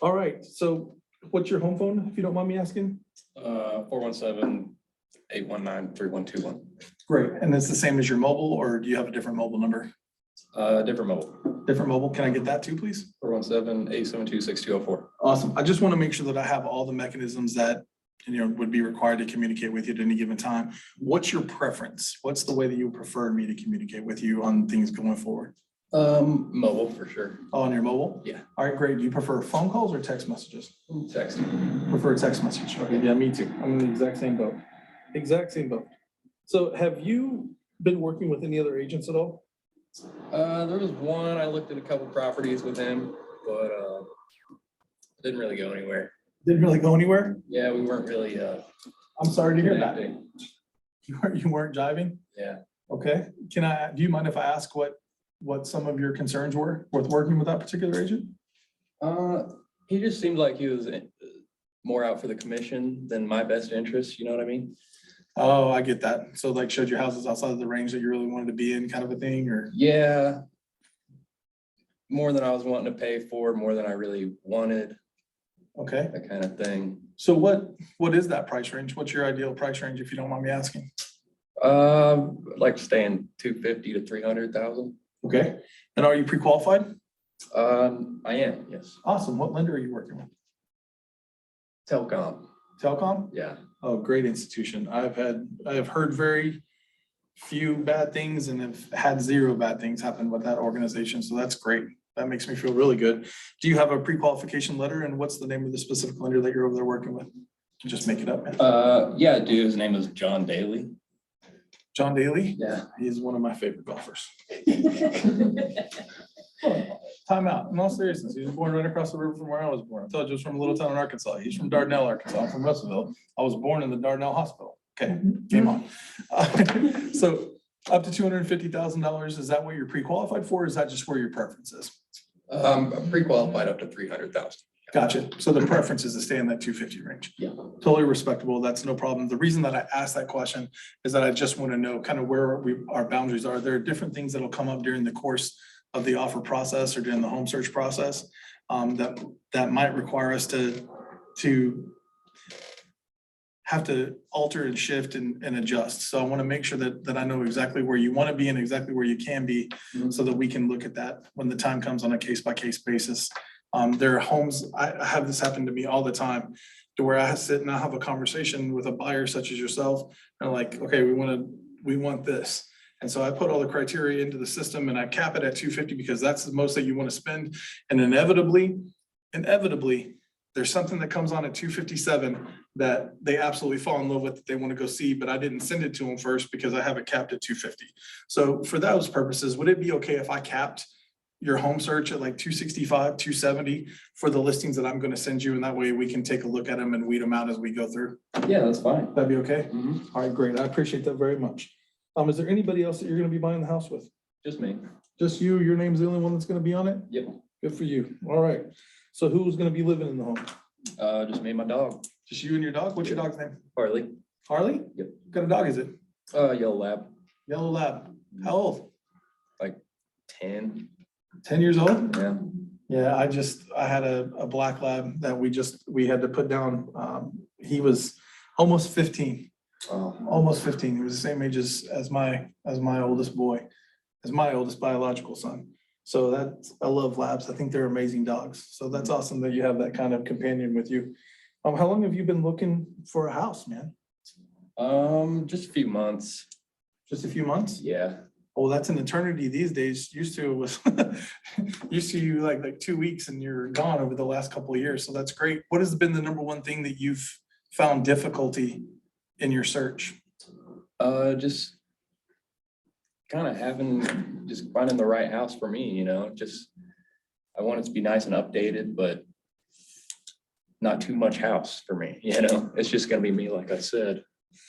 All right. So what's your home phone, if you don't mind me asking? 417-819-3121. Great. And it's the same as your mobile, or do you have a different mobile number? Different mobile. Different mobile. Can I get that too, please? 417-872-6204. Awesome. I just want to make sure that I have all the mechanisms that, would be required to communicate with you at any given time. What's your preference? What's the way that you prefer me to communicate with you on things going forward? Mobile for sure. Oh, on your mobile? Yeah. All right, great. Do you prefer phone calls or text messages? Text. Prefer a text message. Okay, yeah, me too. I'm in the exact same boat. Exact same boat. So have you been working with any other agents at all? There was one, I looked at a couple properties with him, but didn't really go anywhere. Didn't really go anywhere? Yeah, we weren't really I'm sorry to hear that. connecting. You weren't jiving? Yeah. Okay. Do you mind if I ask what some of your concerns were with working with that particular agent? He just seemed like he was more out for the commission than my best interest, you know what I mean? Oh, I get that. So like showed your houses outside of the range that you really wanted to be in, kind of a thing, or? Yeah. More than I was wanting to pay for, more than I really wanted, Okay. that kind of thing. So what is that price range? What's your ideal price range, if you don't mind me asking? I'd like to stay in 250 to 300,000. Okay. And are you pre-qualified? I am, yes. Awesome. What lender are you working with? Telcom, Telcom? yeah. Oh, great institution. I have heard very few bad things and have had 0 bad things happen with that organization. So that's great. That makes me feel really good. Do you have a pre-qualification letter, and what's the name of the specific lender that you're over there working with? Just make it up, man. Yeah, I do. His name is John Daly. John Daly? Yeah. He's one of my favorite golfers. Time out. In all seriousness, he was born right across the river from where I was born. I told you he was from a little town in Arkansas. He's from Dardanelle, Arkansas. I'm from Russellville. I was born in the Dardanelle Hospital. Okay, game on. So up to $250,000, is that what you're pre-qualified for? Or is that just where your preference is? I'm pre-qualified up to 300,000. Gotcha. So the preference is to stay in that 250 range. Yeah. Totally respectable. That's no problem. The reason that I asked that question is that I just want to know kind of where our boundaries are. There are different things that'll come up during the course of the offer process or during the home search process that might require us to have to alter and shift and adjust. So I want to make sure that I know exactly where you want to be and exactly where you can be so that we can look at that when the time comes on a case-by-case basis. There are homes, I have this happen to me all the time, to where I sit and I have a conversation with a buyer such as yourself, and like, okay, we want this. And so I put all the criteria into the system and I cap it at 250 because that's the most that you want to spend. And inevitably, there's something that comes on at 257 that they absolutely fall in love with, that they want to go see, but I didn't send it to them first because I have it capped at 250. So for those purposes, would it be okay if I capped your home search at like 265, 270 for the listings that I'm going to send you? And that way we can take a look at them and weed them out as we go through. Yeah, that's fine. That'd be okay? Mhm. All right, great. I appreciate that very much. Is there anybody else that you're going to be buying the house with? Just me. Just you? Your name's the only one that's going to be on it? Yep. Good for you. All right. So who's going to be living in the home? Just me and my dog, Just you and your dog? What's your dog's name? Harley. Harley? Yep. What kind of dog is it? Yellow lab, Yellow lab. How old? 10. 10 years old? Yeah. Yeah, I had a black lab that we had to put down. He was almost 15. Almost 15. He was the same age as my oldest boy, as my oldest biological son. So I love labs. I think they're amazing dogs. So that's awesome that you have that kind of companion with you. How long have you been looking for a house, man? Just a few months. Just a few months? Yeah. Oh, that's an eternity these days. Used to it was used to you like 2 weeks and you're gone over the last couple of years. So that's great. What has been the number one thing that you've found difficulty in your search? Just kind of finding the right house for me, I want it to be nice and updated, but not too much house for me, it's just gonna be me, like I said.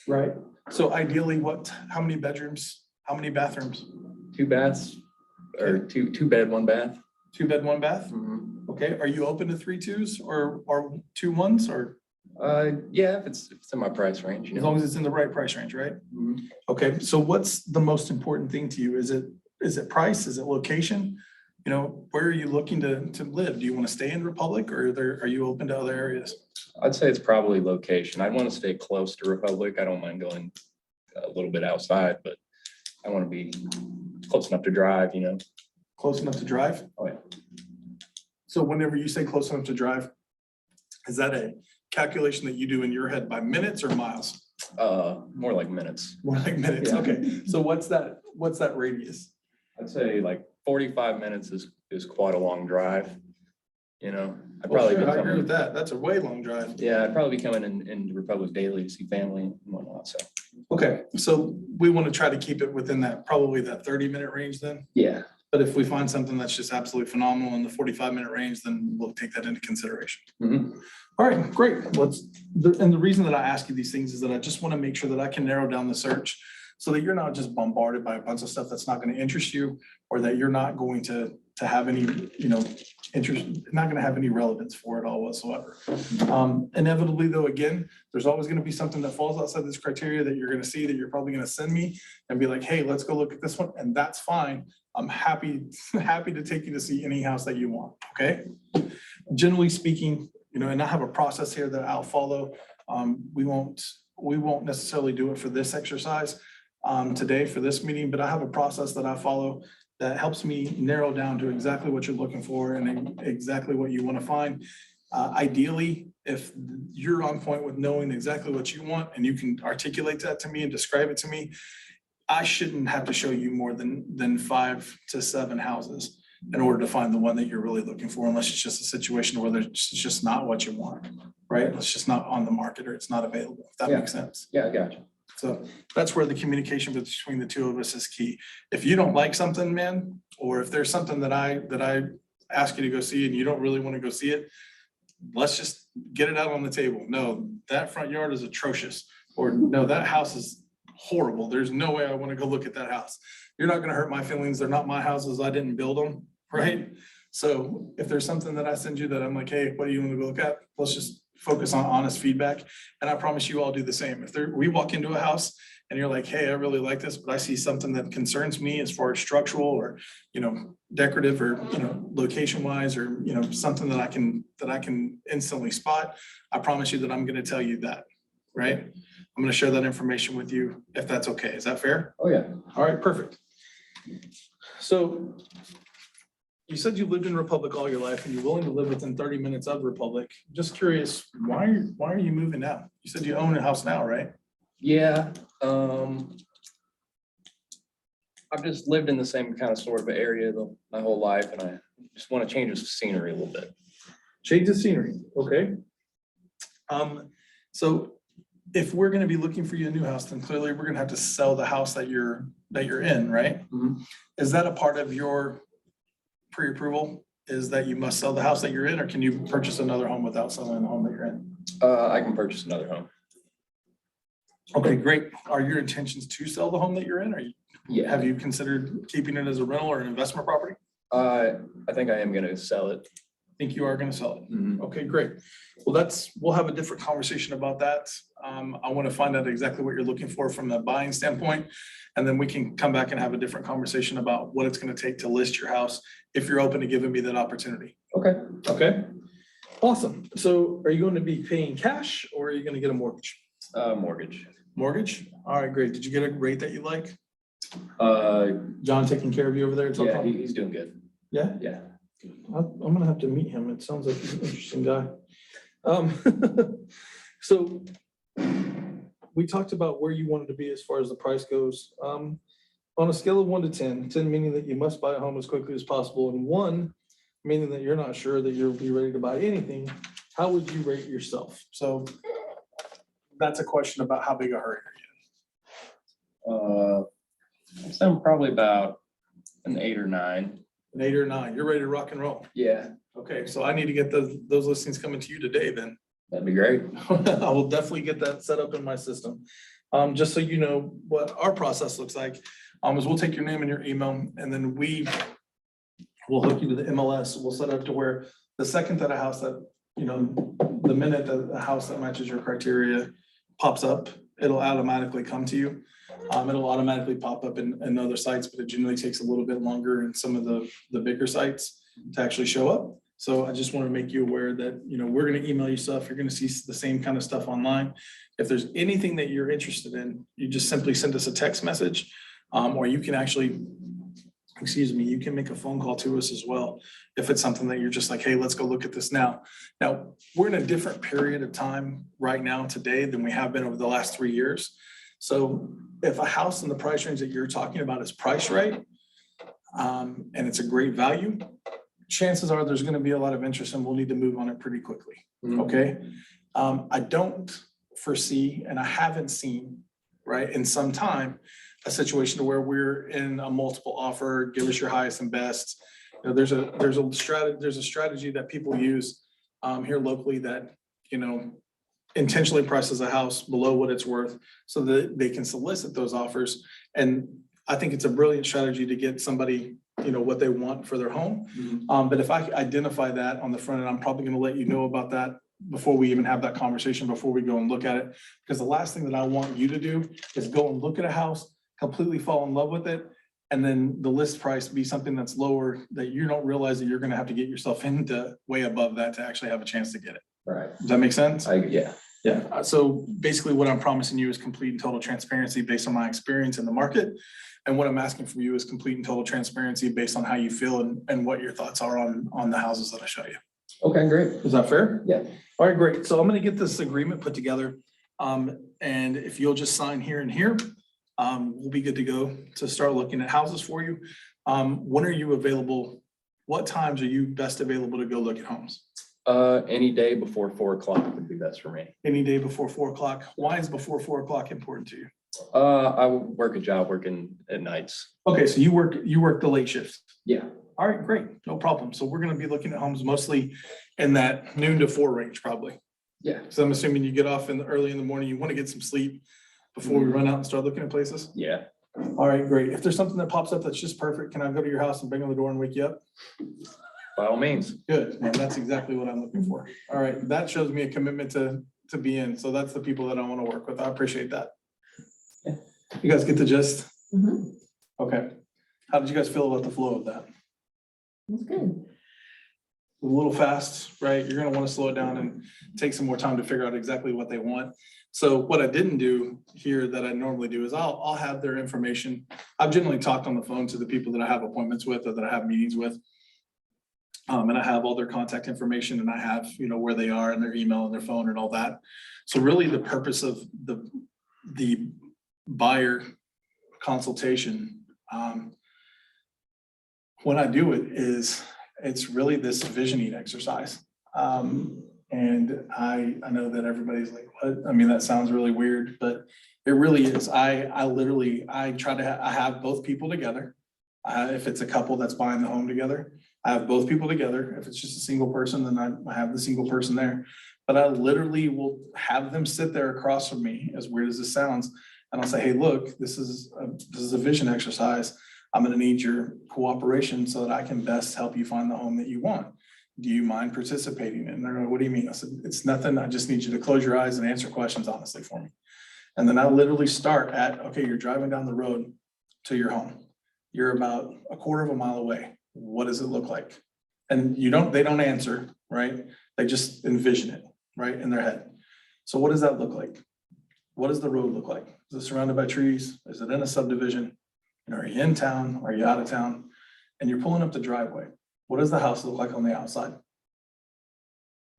Right. So ideally, how many bedrooms, how many bathrooms? 2 baths or two bed, 1 bath. 2 bed, 1 bath? Mhm. Okay. Are you open to 3 2s or 2 1s, or Yeah, if it's in my price range, as long as it's in the right price range, right? Mhm. Okay. So what's the most important thing to you? Is it price? Is it location? Where are you looking to live? Do you want to stay in Republic, or are you open to other areas? I'd say it's probably location. I want to stay close to Republic. I don't mind going a little bit outside, but I want to be close enough to drive, Close enough to drive? Oh, yeah. So whenever you say close enough to drive, is that a calculation that you do in your head by minutes or miles? More like minutes. More like minutes, Yeah. okay. So what's that radius? I'd say like 45 minutes is quite a long drive, I'd Well, probably be sure, I agree coming, with that. That's a way long drive. yeah, I'd probably be coming in Republic daily to see family and whatnot, so. Okay, so we want to try to keep it within probably that 30-minute range then. Yeah. But if we find something that's just absolutely phenomenal in the 45-minute range, then we'll take that into consideration. Mhm. All right, great. And the reason that I ask you these things is that I just want to make sure that I can narrow down the search so that you're not just bombarded by a bunch of stuff that's not going to interest you, or that you're not going to have any, interest, not going to have any relevance for it all whatsoever. Inevitably though, again, there's always going to be something that falls outside this criteria that you're going to see, that you're probably going to send me and be like, hey, let's go look at this one. And that's fine. I'm happy to take you to see any house that you want. Okay. Generally speaking, and I have a process here that I'll follow. We won't necessarily do it for this exercise today for this meeting, but I have a process that I follow that helps me narrow down to exactly what you're looking for and exactly what you want to find. Ideally, if you're on point with knowing exactly what you want and you can articulate that to me and describe it to me, I shouldn't have to show you more than 5 to 7 houses in order to find the one that you're really looking for, unless it's just a situation where it's just not what you want, right? It's just not on the market or it's not available, if that Yeah. makes sense. Yeah, I got you. So that's where the communication between the two of us is key. If you don't like something, man, or if there's something that I ask you to go see and you don't really want to go see it, let's just get it out on the table. No, that front yard is atrocious, or no, that house is horrible. There's no way I want to go look at that house. You're not going to hurt my feelings. They're not my houses. I didn't build them, right? So if there's something that I send you that I'm like, hey, what do you want to go look at? Let's just focus on honest feedback. And I promise you all do the same. If we walk into a house and you're like, hey, I really like this, but I see something that concerns me as far as structural or, decorative or, location wise, or, something that I can instantly spot, I promise you that I'm going to tell you that, right? I'm going to share that information with you if that's okay. Is that fair? Oh, yeah. All right, perfect. So you said you lived in Republic all your life and you're willing to live within 30 minutes of Republic. Just curious, why are you moving now? You said you own a house now, right? Yeah, I've just lived in the same kind of sort of area my whole life, and I just want to change the scenery a little bit. Change the scenery, okay? So if we're gonna be looking for you a new house, then clearly we're gonna have to sell the house that you're in, right? Mhm. Is that a part of your pre-approval? Is that you must sell the house that you're in, or can you purchase another home without selling the home that you're in? I can purchase another home. Okay, great. Are your intentions to sell the home that you're in, or have you considered keeping it as a rental or an investment property? I think I am gonna sell it. Think you are gonna sell it? Mhm. Okay, great. Well, we'll have a different conversation about that. I want to find out exactly what you're looking for from a buying standpoint. And then we can come back and have a different conversation about what it's going to take to list your house if you're open to giving me that opportunity. Okay. Okay. Awesome. So are you going to be paying cash or are you going to get a mortgage? Mortgage. Mortgage? All right, great. Did you get a rate that you like? Uh, John taking care of you over there? It's yeah, okay. he's doing good. Yeah? Yeah. I'm gonna have to meet him. It sounds like he's an interesting guy. So we talked about where you wanted to be as far as the price goes. On a scale of 1 to 10, 10 meaning that you must buy a home as quickly as possible, and 1 meaning that you're not sure that you'll be ready to buy anything, how would you rate yourself? So that's a question about how big a hurry are you So I'm probably about an 8 or 9. in? An 8 or 9? You're ready to rock and roll. Yeah, Okay, so I need to get those listings coming to you today then. that'd be great. I will definitely get that set up in my system. Just so you know what our process looks like, is we'll take your name and your email, and then we'll hook you to the MLS. We'll set up to where the second that a house that, the minute that a house that matches your criteria pops up, it'll automatically come to you. It'll automatically pop up in other sites, but it generally takes a little bit longer in some of the bigger sites to actually show up. So I just want to make you aware that, we're going to email you stuff. You're going to see the same kind of stuff online. If there's anything that you're interested in, you just simply send us a text message, or you can actually, you can make a phone call to us as well. If it's something that you're just like, hey, let's go look at this now. Now, we're in a different period of time right now today than we have been over the last 3 years. So if a house in the price range that you're talking about is priced right, and it's a great value, chances are there's going to be a lot of interest and we'll need to move on it pretty quickly. Okay. I don't foresee, and I haven't seen, right, in some time, a situation where we're in a multiple offer, give us your highest and best. There's a strategy that people use here locally that, intentionally prices a house below what it's worth so that they can solicit those offers. And I think it's a brilliant strategy to get somebody, what they want for their home. But if I identify that on the front end, I'm probably going to let you know about that before we even have that conversation, before we go and look at it. Because the last thing that I want you to do is go and look at a house, completely fall in love with it, and then the list price be something that's lower that you don't realize that you're going to have to get yourself into way above that to actually have a chance to get it. Right. Does that make sense? Yeah. Yeah. So basically what I'm promising you is complete and total transparency based on my experience in the market. And what I'm asking from you is complete and total transparency based on how you feel and what your thoughts are on the houses that I show you. Okay, great. Is that fair? Yeah. All right, great. So I'm going to get this agreement put together. And if you'll just sign here and here, we'll be good to go to start looking at houses for you. When are you available? What times are you best available to go look at homes? Any day before 4 o'clock would be best for me. Any day before 4 o'clock? Why is before 4 o'clock important to you? I work a job working at nights. Okay, so you work the late shift. Yeah. All right, great, no problem. So we're gonna be looking at homes mostly in that noon to 4 range, probably. Yeah. So I'm assuming you get off early in the morning, you want to get some sleep before we run out and start looking at places? Yeah. All right, great. If there's something that pops up that's just perfect, can I go to your house and bang on the door and wake you up? By all means. Good, man, that's exactly what I'm looking for. All right, that shows me a commitment to be in. So that's the people that I want to work with. I appreciate that. Yeah. You guys get the gist? Mhm. Okay. How did you guys feel about the flow of that? That's good. A little fast, right? You're gonna want to slow it down and take some more time to figure out exactly what they want. So what I didn't do here that I normally do is I'll have their information. I've generally talked on the phone to the people that I have appointments with or that I have meetings with. And I have all their contact information and I have, where they are and their email and their phone and all that. So really the purpose of the buyer consultation, when I do it is, it's really this visioning exercise. And I know that everybody's like, what? I mean, that sounds really weird, but it really is. I try to, I have both people together. If it's a couple that's buying the home together, I have both people together. If it's just a single person, then I have the single person there. But I literally will have them sit there across from me, as weird as this sounds. And I'll say, hey, look, this is a vision exercise. I'm gonna need your cooperation so that I can best help you find the home that you want. Do you mind participating? And they're like, what do you mean? I said, it's nothing. I just need you to close your eyes and answer questions honestly for me. And then I literally start at, okay, you're driving down the road to your home. You're about a quarter of a mile away. What does it look like? And they don't answer, right? They just envision it, right, in their head. So what does that look like? What does the road look like? Is it surrounded by trees? Is it in a subdivision? Are you in town? Are you out of town? And you're pulling up the driveway. What does the house look like on the outside?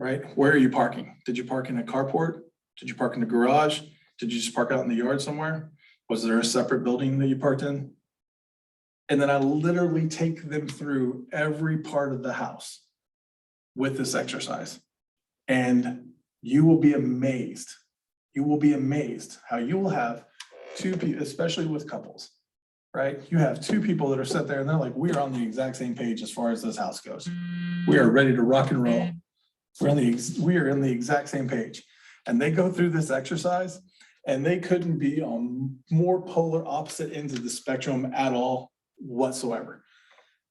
Right? Where are you parking? Did you park in a carport? Did you park in the garage? Did you just park out in the yard somewhere? Was there a separate building that you parked in? And then I literally take them through every part of the house with this exercise. And you will be amazed. You will be amazed how you will have two people, especially with couples, right? You have two people that are sitting there and they're like, we are on the exact same page as far as this house goes. We are ready to rock and roll. We are in the exact same page. And they go through this exercise and they couldn't be on more polar opposite ends of the spectrum at all whatsoever.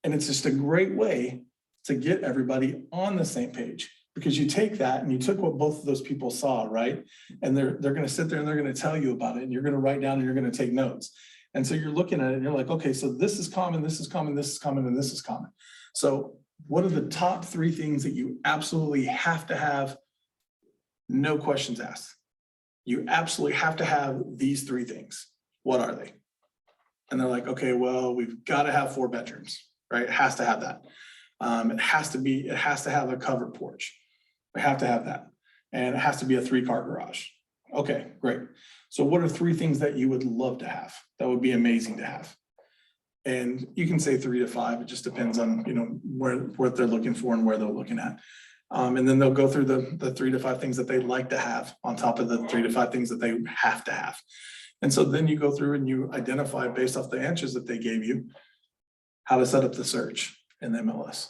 And it's just a great way to get everybody on the same page, because you take that and you took what both of those people saw, right? And they're going to sit there and they're going to tell you about it and you're going to write down and you're going to take notes. And so you're looking at it and you're like, okay, so this is common, this is common, this is common, and this is common. So what are the top 3 things that you absolutely have to have? No questions asked. You absolutely have to have these 3 things. What are they? And they're like, okay, well, we've got to have 4 bedrooms, right? It has to have that. It has to have a covered porch. We have to have that. And it has to be a 3-car garage. Okay, great. So what are 3 things that you would love to have? That would be amazing to have. And you can say 3 to 5. It just depends on, what they're looking for and where they're looking at. And then they'll go through the 3 to 5 things that they like to have on top of the 3 to 5 things that they have to have. And so then you go through and you identify based off the answers that they gave you, how to set up the search in the MLS.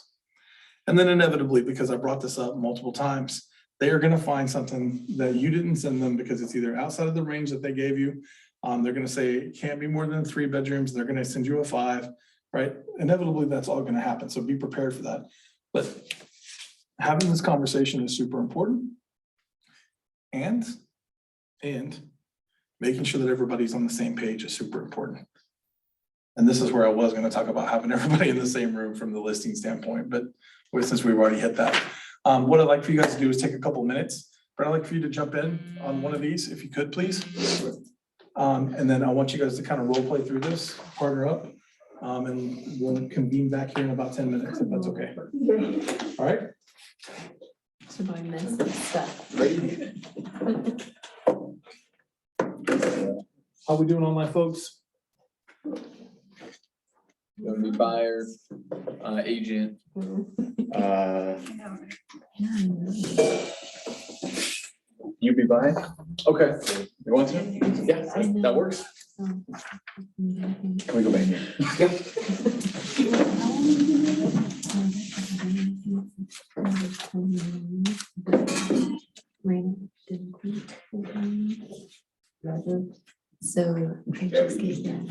And then inevitably, because I brought this up multiple times, they are going to find something that you didn't send them because it's either outside of the range that they gave you. They're going to say it can't be more than 3 bedrooms. They're going to send you a 5, right? Inevitably, that's all going to happen. So be prepared for that. But having this conversation is super important. And making sure that everybody's on the same page is super important. And this is where I was going to talk about having everybody in the same room from the listing standpoint, but since we've already hit that. What I'd like for you guys to do is take a couple minutes, but I'd like for you to jump in on one of these, if you could, please. And then I want you guys to kind of role play through this, partner up, and we'll convene back here in about 10 minutes, if that's okay. All right? So do I miss some stuff? How we doing online, folks? You want to be buyer, agent? You be buying? Okay. You want to? Yeah, that works. Can we go back here? So I just gave them.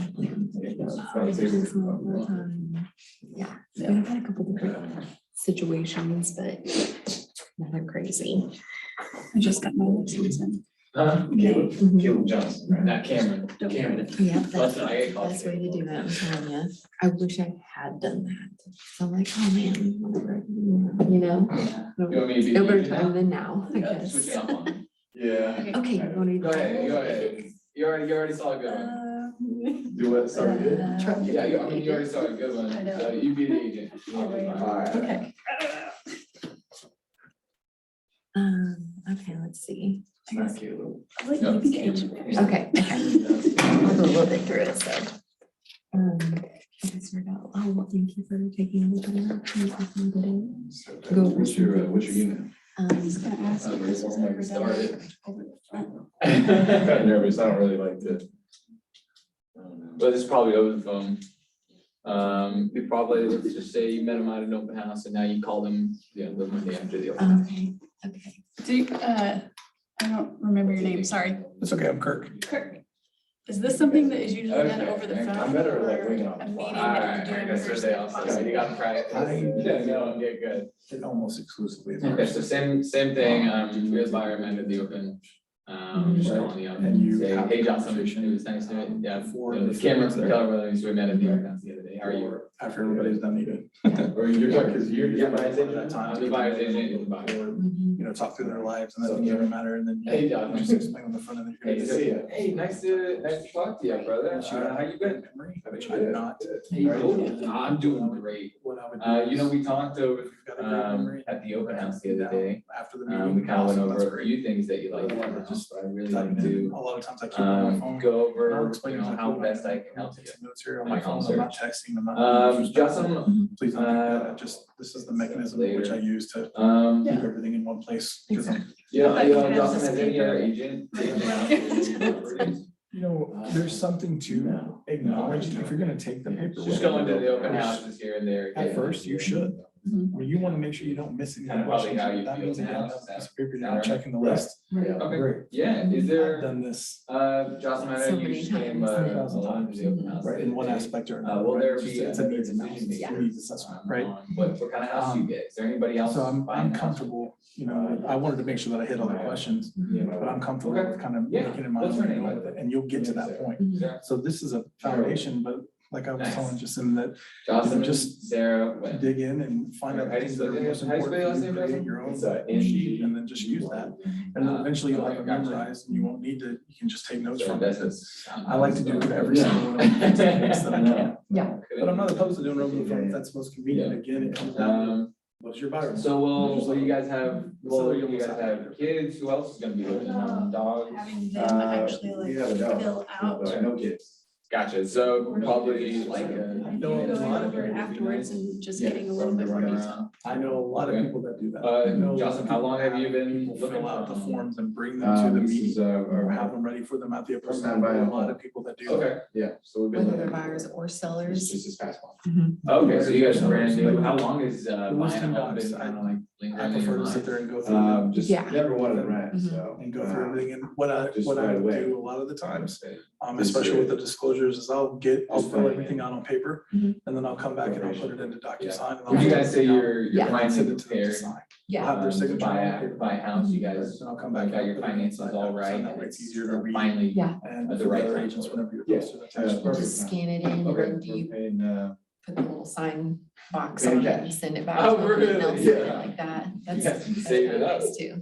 Yeah, so I've had a couple different situations, but nothing crazy. I just got my license in. Caleb Johnson, right? Not Cameron. Don't worry about it. Yeah, That's that's what I get called. best way to do that, I'm telling you. I wish I had done that. So I'm like, oh man, whatever, you know? You want me to be? No better agent now? time than now, I Yeah, guess. switch it up on me. Yeah. Okay, you want to? Go ahead. You already saw a good one. Do it, sorry. Yeah, you already saw a good one. I know. So you be the agent. Alright. Okay. Okay, let's see. I guess Caleb. I'll let you be the agent first. Okay, I'll go a little bit through it, so. I just heard out, oh, well, thank you for taking a look at it. Go over some What's your things. unit? I was gonna ask if this was ever done Started. over the front. I'm kind of nervous. I don't really like to. But it's probably over the phone. We probably, let's just say you met him at an open house and now you call them, the Monday after the open house. Okay. Do you, I don't remember your name, sorry. It's okay, I'm Kirk. Kirk. Is this something that is usually done over the phone? I'm better at, like, or winging on the a fly. meeting Alright, that you do I in guess person they if also, possible? you got practice. Yeah, no, yeah, good. It almost exclusively. is Okay, ours. so same thing, we as buyer amended the open. Just calling you up And you say, have hey, the Johnson, conversation it was nice to meet, yeah, before you know, the the camera, film's there. Keller Williams, we met at the open house the other day, how are you? Or after everybody's done eating. Or you're talking, because You're you're buyer's buyer's agent? agent, Time I'm to the get buyer's them agent, you're the buyer. You know, talk through their lives and then give a matter and then. Hey, John. Just explain on the front end. Hey, hey, nice to talk to you, brother, how you been? I did not. I'm doing great. What I would do. We talked over, If you've got a great memory, at the open house the other day, after the we meeting. kind of went awesome, that's over a great. few things that you like, Just I really Type like it in. to, A lot of times I keep it on my phone. go And I'll over, explain you know, exactly how what best I'm I doing. can help Take you. some notes here on My my phone. I'm not texting them. Justin, Please don't think that. This is the mechanism which I use to yeah, keep everything in one place. 'Cause I'm- Justin has any other agent? You know, there's something to acknowledge, if you're gonna take the paper. Just going to the open houses here and there. At first, you should. Well, you wanna make sure you don't miss any Kinda probably questions. how you That feel means again, now, that's is that a piece of paper, you're right? not checking the list. Okay, Great. yeah, is I've there, done this, Justin, I So know you many just came, times. along to the open house. right, in one today. aspect or another. Will right? there It's just- be It's a another needs decision analysis, maker? needs assessment, right? What kind of house you get? Is there anybody else? So I'm buying a house? comfortable, you know, I wanted to make sure that I hit all the questions, but I'm comfortable Okay. with kind of Yeah. making it my What's her own, name, by the way? and you'll get to that point. Sarah? So this is a foundation, but like I was Nice. telling Jacinda, that Jocelyn, just Sarah, when? dig in and find out the How do you things that are spell most it? How do you spell your last important, name, create Justin? your own It's, sheet, and then just use that. And then eventually you'll have it Gotcha. memorized, and you won't need to, you can just take notes So from that's it. it. I like to do every single one of the techniques that I can. Yeah. But I'm not opposed to doing it over the phone if that's most convenient. Again, it comes down to what's your buyer. So will you guys have, kids? Who else is gonna be living? Dogs? Having them actually like fill out. No kids. Gotcha, so probably like Going over it afterwards and just getting a little bit more detail. I know a lot of people that do that. Uh, I know a lot of Justin, how long have you been people looking fill out for the a home? forms and bring them to the This meeting is, or have them ready for them at the First appointment. time buying a A lot home. of people that do that. Okay, Yeah, so we've been. Whether they're looking. buyers or It's sellers. just this past one. okay, so you guys are brand new, how long is buying listing a home docs, been kind of like I lingering in prefer your to sit mind? there and go through it Just Yeah. never wanted to rent, Mhm. so. and go through everything. And what I Just right away. do a lot of the times, Okay. especially with the disclosures, is I'll Just fill fine. everything out on paper, Mhm. and then I'll come back and I'll put it into DocuSign. and I'll Would you guys say you're Yeah. finally send it to them to prepared? sign. Yeah. Have their To signature on buy paper. a house, you guys And I'll come back. got your and put it finances inside all DocuSign. right, That and way it's it's easier to read. finally Yeah. And at the for right other time. agents, whenever you're Yeah. close to that. Yeah. text. Just scan it in and Okay. then do you And, put the little sign box Pay on it cash. and send it back? Oh, to them and really? they'll send it Yeah. like that. You That's guys can that's save kinda it up. nice too.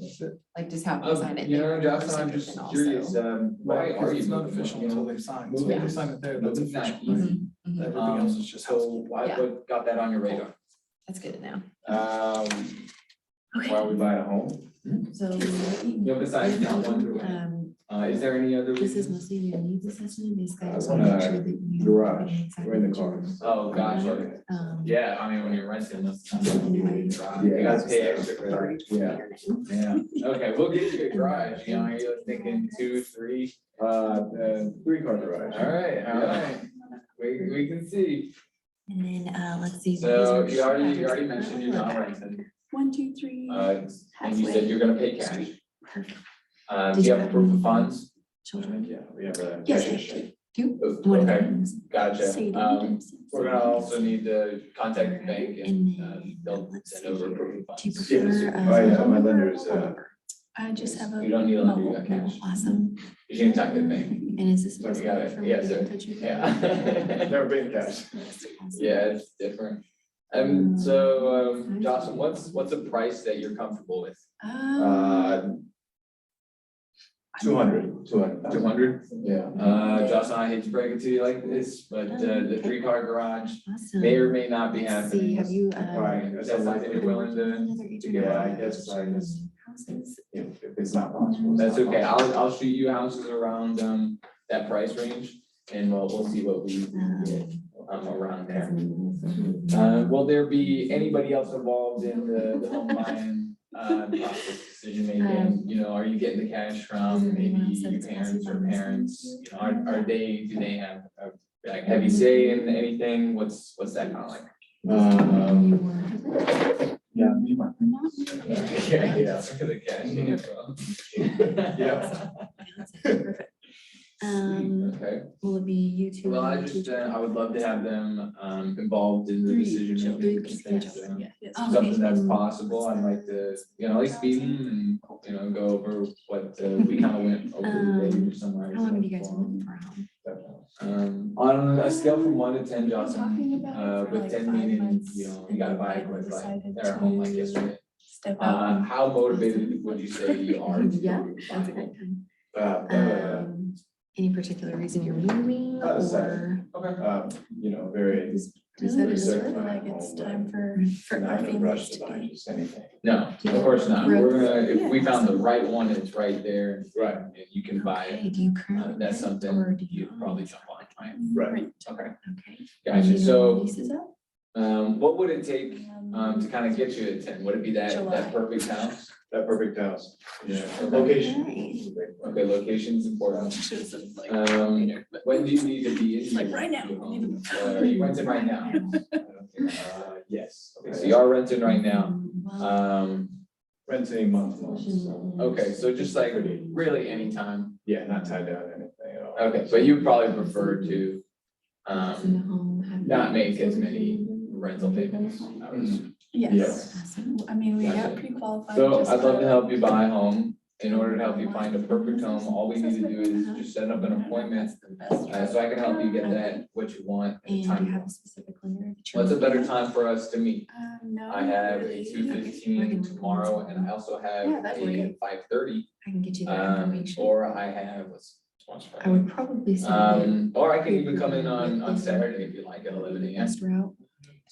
Like just have them sign it. You there know, in Justin, person I'm and just then curious, also- why Right, are because you it's not moving? official You know, until they sign. So moving if they is- sign it there, that's moving's not official. right? easy. Mhm, mhm. Everything else is just So housekeeping. what got that on your radar? That's good to know. why are we buying a home? So. You know, besides that one. Is there any other This is reasons? mostly your needs assessment, basically. I just I want to make wanna sure that you. garage, exactly we're in the what you cars. Oh, gotcha. want. Yeah, I mean, when you're renting, that's. Anyway. You gotta pay extra for that. Yeah. Yeah, okay, we'll get you a garage, you know, are you thinking 2, 3? 3-car garage. Alright, we can see. And then, let's see. So you already mentioned you're not renting, 1, 2, 3. and you said you're gonna pay cash. Perfect. Do you have a proof of funds? Children. Yeah, we have a. Yes, I cash do. One of Okay, them is gotcha. Sadie. We're gonna also need to contact the bank And and then, they'll let's send see over here. proof of Do you funds. prefer? Oh, yeah, my lender is, I just have a. You don't need a lender, you got mobile. cash. Awesome. You can talk to the bank. And is this? So you got it. for me Yes, to sir. get in touch with you? Yeah. Never been cash. Awesome. Yeah, it's different. So, Jocelyn, what's a price that you're comfortable with? 200. 200? Yeah. Jocelyn, I hate to break it to you like this, but the 3-car garage Awesome. may or may not be Let's see, happening. have you? Fine, Is that something you're willing to give Yeah, I up? guess I just- Houses. If it's not possible. it's That's not okay, possible. I'll shoot you houses around that price range and we'll see what we can get around there. Will there be anybody else involved in the home buying process, decision making? You know, are you getting the cash from maybe your parents or parents? You know, do they have a like heavy say in anything? What's that kind of like? Yeah, me, my. Yeah, look at the cash. Yeah. Perfect. Okay. Will it be you two? Well, I and just, two I would love to have them, involved in the decision making. Three If that's, children. Yeah, yes. Oh, something okay. that's possible, I'd like to, you know, at least meet them and, you know, go over what, we kind of went over today or somewhere. How long have you guys been looking for a home? On a scale from 1 to 10, Talking Jocelyn, about it for with like 10 5 meaning, months, you know, you and gotta then buy it finally quick, like, decided they're home like to yesterday. Step out. How motivated would you say you are? to Yeah, buy that's a a great home? time. Any particular reason you're moving or? Okay. You know, very. Is that it's research really my like it's home, time for not our in a families rush to to buy be. just anything. No, of course not. We're gonna, if we Yeah. found the right one, it's right there. Right. And you can buy Okay, it. do you currently? That's rent something or do you'd own? probably jump on, right? Right. Okay, Okay. gotcha. Do you know when So, the lease is up? what would it take, to kind of get you at 10? Would it be that July. perfect house? That perfect house. Yeah. Okay. Location. Okay, location's important. Should have said like Um, when do you need to be in? Like your right now. new home? Are you renting right now? Yes. Okay, so you are renting right now. Well, Renting month. Okay, so just like really anytime. Yeah, not tied down to anything at all. Okay, but you probably prefer to, in the home, have not you- make as many rental payments. I would assume. Yes, Awesome. I mean, we got Gotcha. pre-qualified. So just I'd love to by- help you buy a home. In order to help you find a perfect home, all we need to do is just set up an appointment. That's the best. So I can help you get that, what you want, at And the do time you you have a want. specific lender that you're? What's a better looking at? time for us to meet? No. I have a really. 2:15 tomorrow, and I also have Yeah, that'd be a good. 5:30. I can get you that information. Or I have, tomorrow's I Friday. would probably say. Or I can even come in on Saturday if you like at 11 the a.m. best route.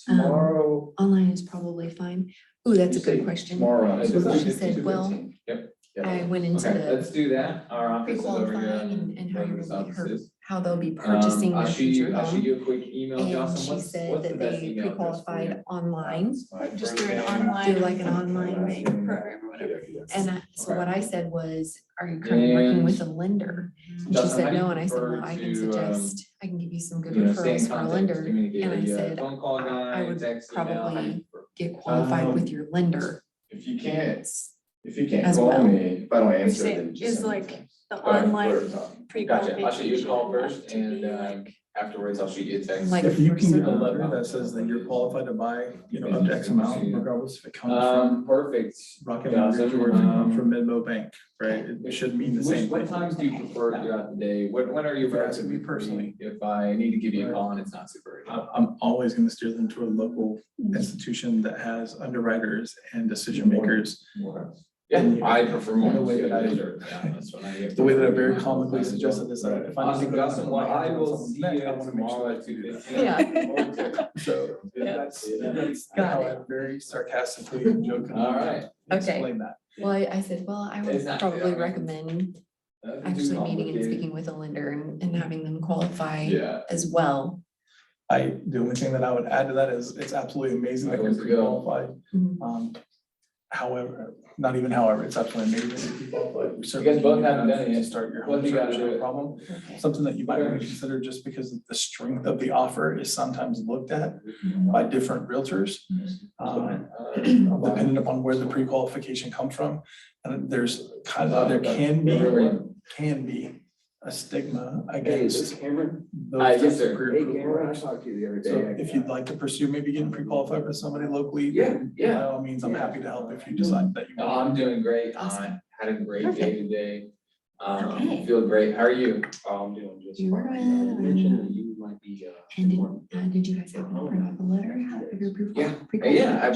Tomorrow. Online is probably fine. Ooh, that's a You say good question. Tomorrow. She said, well, Yep. I went into Okay, the let's do that. Our office is over here. pre-qualifying and how you're Wherever gonna be this her, office is. how they'll be purchasing I'll their shoot you, future I'll shoot home. you a quick email, And Jocelyn. she What's said the that best they email address for you? pre-qualified online. Just do an online. Do like an online bank program or whatever. And so Okay. what I said was, are you currently working with a lender? And she Justin, how said, do you no, and I said, prefer well, I can to, suggest, I can give you some good You know, stay in referrals for a contact, lender. communicate. And Are I you a said, phone call guy, I would text, email? How do you probably prefer? get qualified with your lender. If you can't, if you can't As call well. me, if I don't You're answer, saying then just. is send me a like text. the Or online we're talking. Gotcha, pre-qualification. I'll shoot you a call first to be and like- afterwards I'll shoot you a text. Like If you for can get a certain- letter that says that you're qualified to buy, you know, up to X amount, regardless if it comes from Perfect. Rocket Mortgage or if it comes from Midmo Bank, right? It should mean the same What thing. times do you prefer throughout the day? When are you If you're asking relatively me personally. free? If I need to give you a call and it's not super urgent. I'm always gonna steer them to a local institution that has underwriters and decision makers. Yeah, I prefer more. The way that I- The way that I very commonly suggested is that if I need to Awesome, go down Justin, and well, put my I hands on will someone's see neck, you I wanna make sure tomorrow that at I do 2:15. that. So that's Got how it. I very sarcastically and jokingly All right. Okay. explain that. Well, I said, well, I It's would not- probably yeah. recommend actually meeting and speaking with a lender and having them qualify Yeah. as well. The only thing that I would add to that is it's absolutely amazing that you're Where's it go? pre-qualified. Mhm. However, not even however, it's absolutely amazing that you're pre-qualified. We certainly guys both can do haven't that done it to yet. Start your Both home you gotta search, do no it. problem. Okay. Something that you might want to Okay. consider just because the strength of the offer is sometimes looked at Mhm. by different realtors. Depending upon where the pre-qualification comes from. And there can be a stigma against Cameron? those Yes, types sir. of pre-approval offers. talked to you the other So if you'd like to pursue maybe getting pre-qualified with somebody locally, then by all means, I'm happy to help if you decide that you No, want. I'm doing great. Awesome. Had a great day today. Okay. Feel great. How are you? I'm doing just You were, fine. You mentioned that you might be, And did you guys have to print off a letter of your proof? Yeah. Well, Yeah.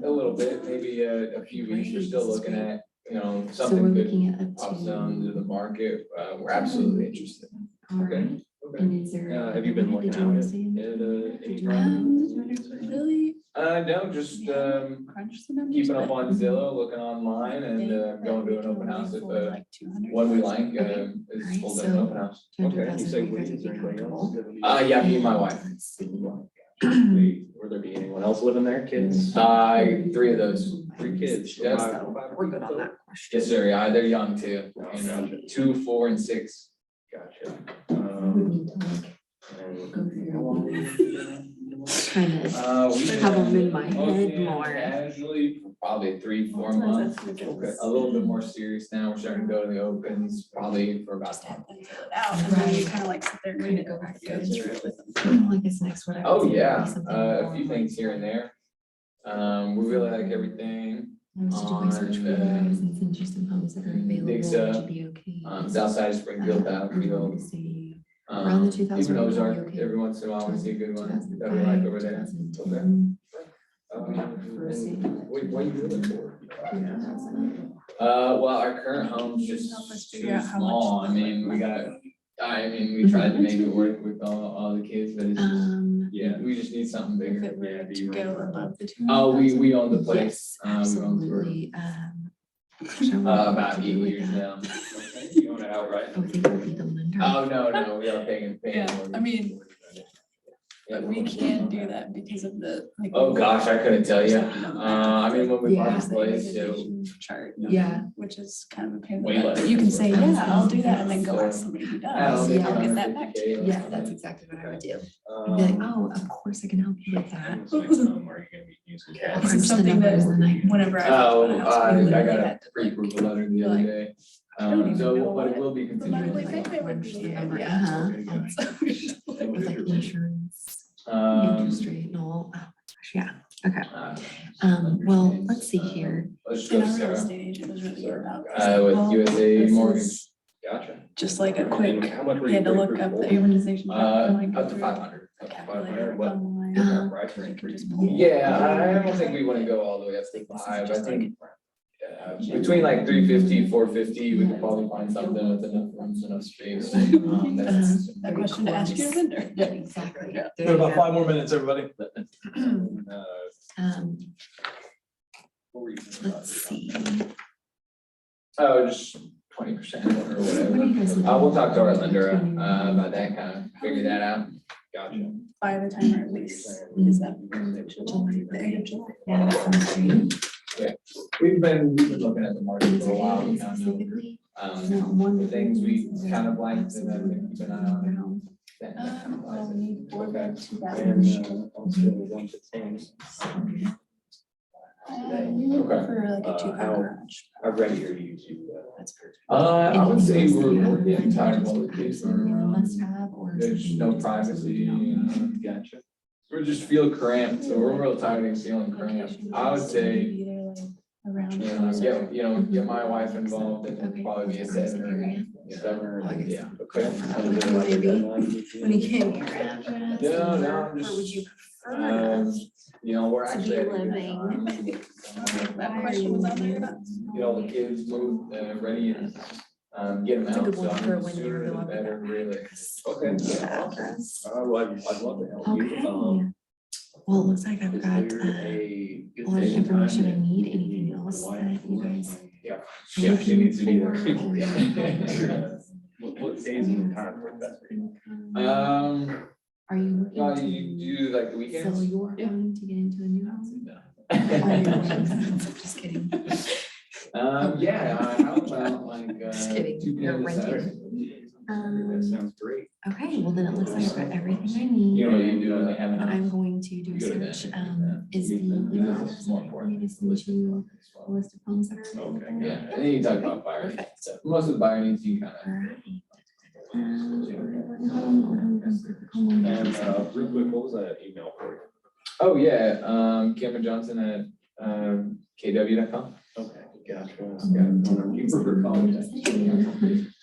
a little bit, maybe a few weeks. We're still looking at, So we're something good looking at up pops to. down to the market. We're absolutely interested. All right. And is there? have you been did looking you wanna at say anything? any Did you properties? Really No, just, crunch the numbers. keeping up but on Zillow, looking online and, they going to an can open only house if, afford like 200. one we like, Okay. is Alright, holding so- an open house. 200,000 You say you guys wait, would is be there anybody else? comfortable. Yeah, me and my wife. Let's see. Would there be anyone else living there, kids? 3 of those. 3 kids. Yes. So we're good on that question. Yes, sir. Yeah, they're young too. Gotcha. 2, 4, and 6. Gotcha. We need to like And go through how long and have you been? kind of We have them in my mostly head more. Casually, for probably 3, 4 months. A little bit more serious now. We're starting to go to the opens, probably for about Just have them fill it out and then you Right. kind of like sit there and Kind read of it. go back go to through it with them. I guess next what I would Oh, say would be yeah, something a more few things here and there. We really like everything. I was to do my search for you on, guys and send you some homes that are available, Dixa, would you be okay? South side of Springfield, Battlefield. Say around the 2000 Even range, are you Ozark, okay? every once in a while, we see a good one that we 2005, like over there. 2010. What are you looking for? Well, our current home's just Help us too figure out how small. much I to mean, live we tried to make it work with all the kids, but it's just, Yeah. we just need something If bigger. it were Yeah, do to you go rent above the 200,000. Oh, we own the place. Yes, We own it for, absolutely. Gosh, I wonder what about to 8 do with years that. now. You own it outright? Oh, they would be the lender. Oh, no, we are paying. Yeah, I mean, Yeah. but we can't do that because of the like. Oh, gosh, I couldn't tell you. I mean, when we bought Yeah. this place, so, Chart. Yeah. Which is kind of a pain in the Way butt, less but you can say, than yeah, I'll do that, and then go So, ask somebody who I don't does, think and I'll yeah. get that back to you. Yeah, that's exactly what I would do. I'd be like, oh, of course I can help you with that. Are you gonna be using I'll cash? This crunch is the something that numbers and I. Whenever I first bought a house, we I literally got a had to like. pre-approval letter the other like, day. I don't even So, know but it what will be the monthly continuing. payment would be. Yeah. Yeah. Uh-huh. So we just like- With like insurance, Um, interest rate and all. Oh, gosh, yeah, okay. uh, Well, let's see here. Let's And go, our real Sarah. estate agent was really good about. With well, USA this Mortgage. is Gotcha. Just like a And quick, how much were he had to you look up the amortization. and, like, Up to go through 500. a Up to calculator 500, what- online. What kind of price You range can were just you- pull. Yeah, I don't think we wanna go all the way up to This is 5. I just like- think between like 350, 450, we could probably find something with enough rooms, enough space. That's A question to ask your vendor. Yeah, exactly. Yeah. We have about 5 more minutes, everybody. Um, What were you thinking about? let's see. Oh, just 20% or What are you whatever. guys looking We'll talk to our at? lender about that, kind of figure that out. Gotcha. By the time our lease, is that July, the end of July? Yeah, that sounds great. We've been looking at the market And is for a there while. anything We kind of know, specifically? the One things we thing kind of liked and absolutely then keep an eye on. that kind of Well, lies. we need 4 beds, 2 And bathrooms. also one to 10. We would Okay. prefer like a 2-car how- garage. How ready are you to? That's perfect. I would say Anything else that you we're have getting in mind tired of that all the just kids perhaps running a around. must have or There's something no that just privacy. absolutely not? Gotcha. We just feel cramped, so we're real tired of feeling cramped. I would say, Either like around. get my wife involved and Okay. it'd probably be a 7 or Area. 7 Oh, I or, guess. yeah. Maybe when you came your address. No, no, or I'm just, would you prefer Um, we're to be actually. at a good living? time. That question was on there. Get all the kids moved, ready and, get them It's a out, good so one I for mean, when you're sooner the going better, really. Okay. Yeah, address. Well, I'd love to help you. Okay. Well, it looks like I've Is got there a a good lot of day and time information I that need. you Anything and else wife that you will guys Yeah. I'm Yeah, she needs to be there. looking for- What days and times work best for you? Are you Well, looking you to do like the sell weekends? your home to get into a new house? No. Oh, you're going- Just kidding. Yeah, how about like, Just kidding. 2 You're p.m. to renting. Saturday? That sounds great. Okay, well then it looks like I've got everything I You need. know, you do, they have enough. I'm going to do a Good at search. that. Is the email address More for me to send you a list of homes that are available? Okay, Yeah, and then you talk about buyer needs Perfect. stuff. Most of the buyer needs you kind of. Alright. And real quick, what was that email for you? Oh, yeah, Cameron Johnson at kw.com. Okay, gotcha. You prefer calling.